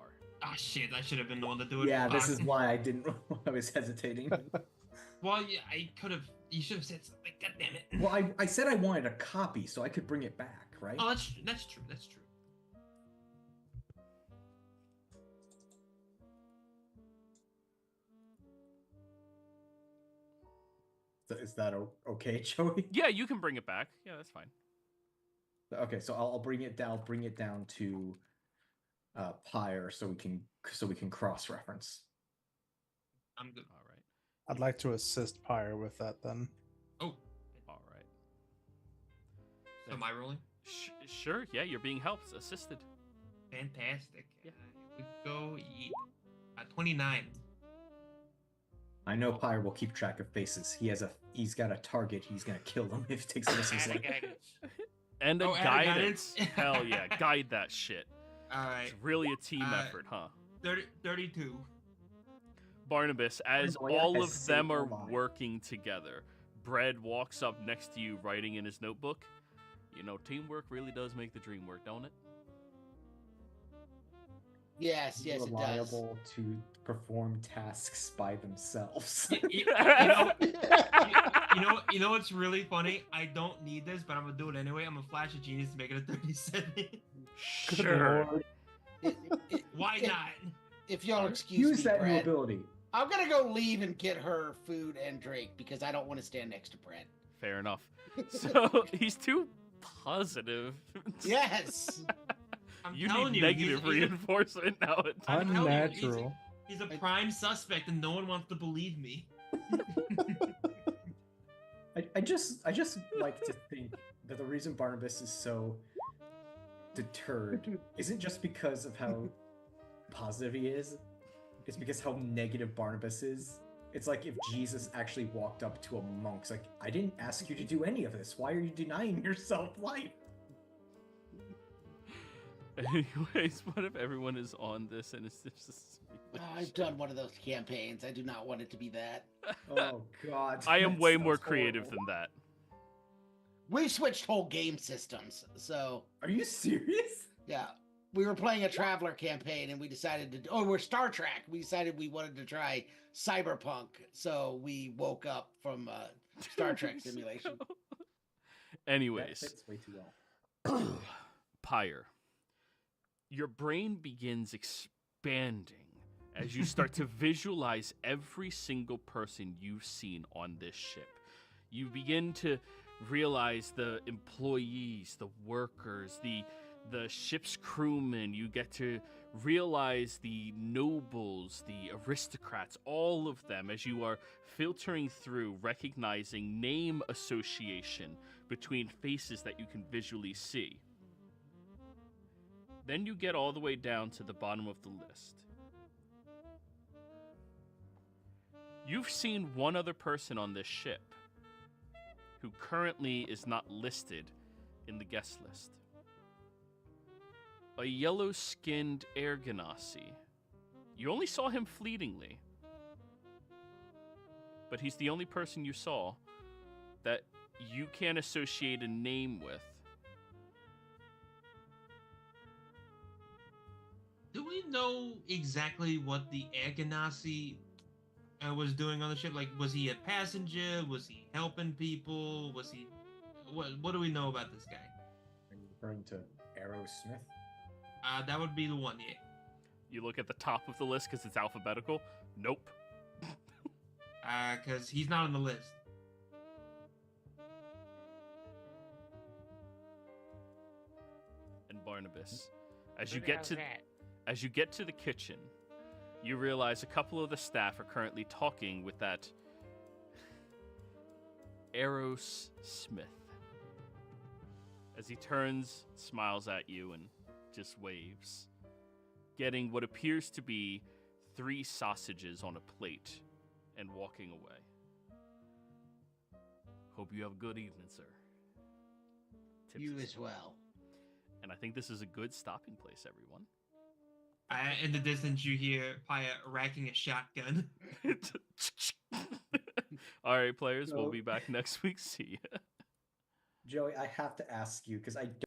Ah, shit! I should have been the one to do it. Yeah, this Fuck. is why I didn't. I was hesitating. Well, yeah, I could have. You should have said something. God damn it. Well, I said I wanted a copy so I could bring it back, right? Oh, that's true. That's true. That's true. Is that okay, Joey? Yeah, you can bring it back. Yeah, that's fine. Okay, so I'll bring it down. Bring it down to Pyre so we can cross reference. I'm good. All right. I'd like to assist Pyre with that then. Oh, All right. so am I rolling? Sure. Yeah, you're being helped, assisted. Fantastic. Yeah. We go 29. I know Pyre will keep track of faces. He's got a target. He's gonna kill them if he takes a missile Add a slug. guidance. And a Oh, and a guidance. guidance? Hell yeah, guide that shit. All right. It's really a team Uh, effort, huh? 32. Barnabas, as Paranoia all has of saved them are my life. working together, Bread walks up next to you writing in his notebook. You know, teamwork really does make the dream work, don't it? Yes, yes, it does. Reliable to perform tasks by themselves. You know what's really funny? I don't need this, but I'm gonna do it anyway. I'm gonna flash a genius to make it a 37. Good Sure. lord. Why not? If y'all excuse Use me, that new Brett, ability. I'm gonna go leave and get her food and drink because I don't want to stand next to Brett. Fair enough. So he's too positive. Yes. I'm You telling need you, negative he's a- reinforcement now. I'm telling you, Unnatural. He's a prime suspect, and no one wants to believe me. I just like to think that the reason Barnabas is so deterred isn't just because of how positive he is. It's because how negative Barnabas is. It's like if Jesus actually walked up to a monk, it's like, I didn't ask you to do any of this. Why are you denying yourself life? Anyways, what if everyone is on this and it's just... I've done one of those campaigns. I do not want it to be that. Oh God. I am that way more sounds creative horrible. than that. We switched whole game systems, so Are you serious? yeah. We were playing a Traveler campaign, and we decided to. Oh, we're Star Trek. We decided we wanted to try Cyberpunk, so we woke up from Star Trek simulation. That Anyways, fits way too well. Pyre, your brain begins expanding as you start to visualize every single person you've seen on this ship. You begin to realize the employees, the workers, the ship's crewmen. You get to realize the nobles, the aristocrats, all of them as you are filtering through, recognizing name association between faces that you can visually see. Then you get all the way down to the bottom of the list. You've seen one other person on this ship who currently is not listed in the guest list. A yellow-skinned air ganassi. You only saw him fleetingly, but he's the only person you saw that you can associate a name with. Do we know exactly what the Air Ganassi was doing on the ship? Like, was he a passenger? Was he helping people? Was he... What do we know about this guy? Are you referring to Aerosmith? That would be the one, yeah. You look at the top of the list because it's alphabetical. Nope. Because he's not on the list. And Barnabas, as Who you the get hell's to that? as you get to the kitchen, you realize a couple of the staff are currently talking with that Eros Smith. As he turns, smiles at you, and just waves, getting what appears to be 3 sausages on a plate and walking away. Hope you have a good evening, sir. Tips You his as well. And I think this is a good stopping place, everyone. In the distance, you hear Paya racking a shotgun. All right, players, we'll So- be back next week. See ya. Joey, I have to ask you because I don't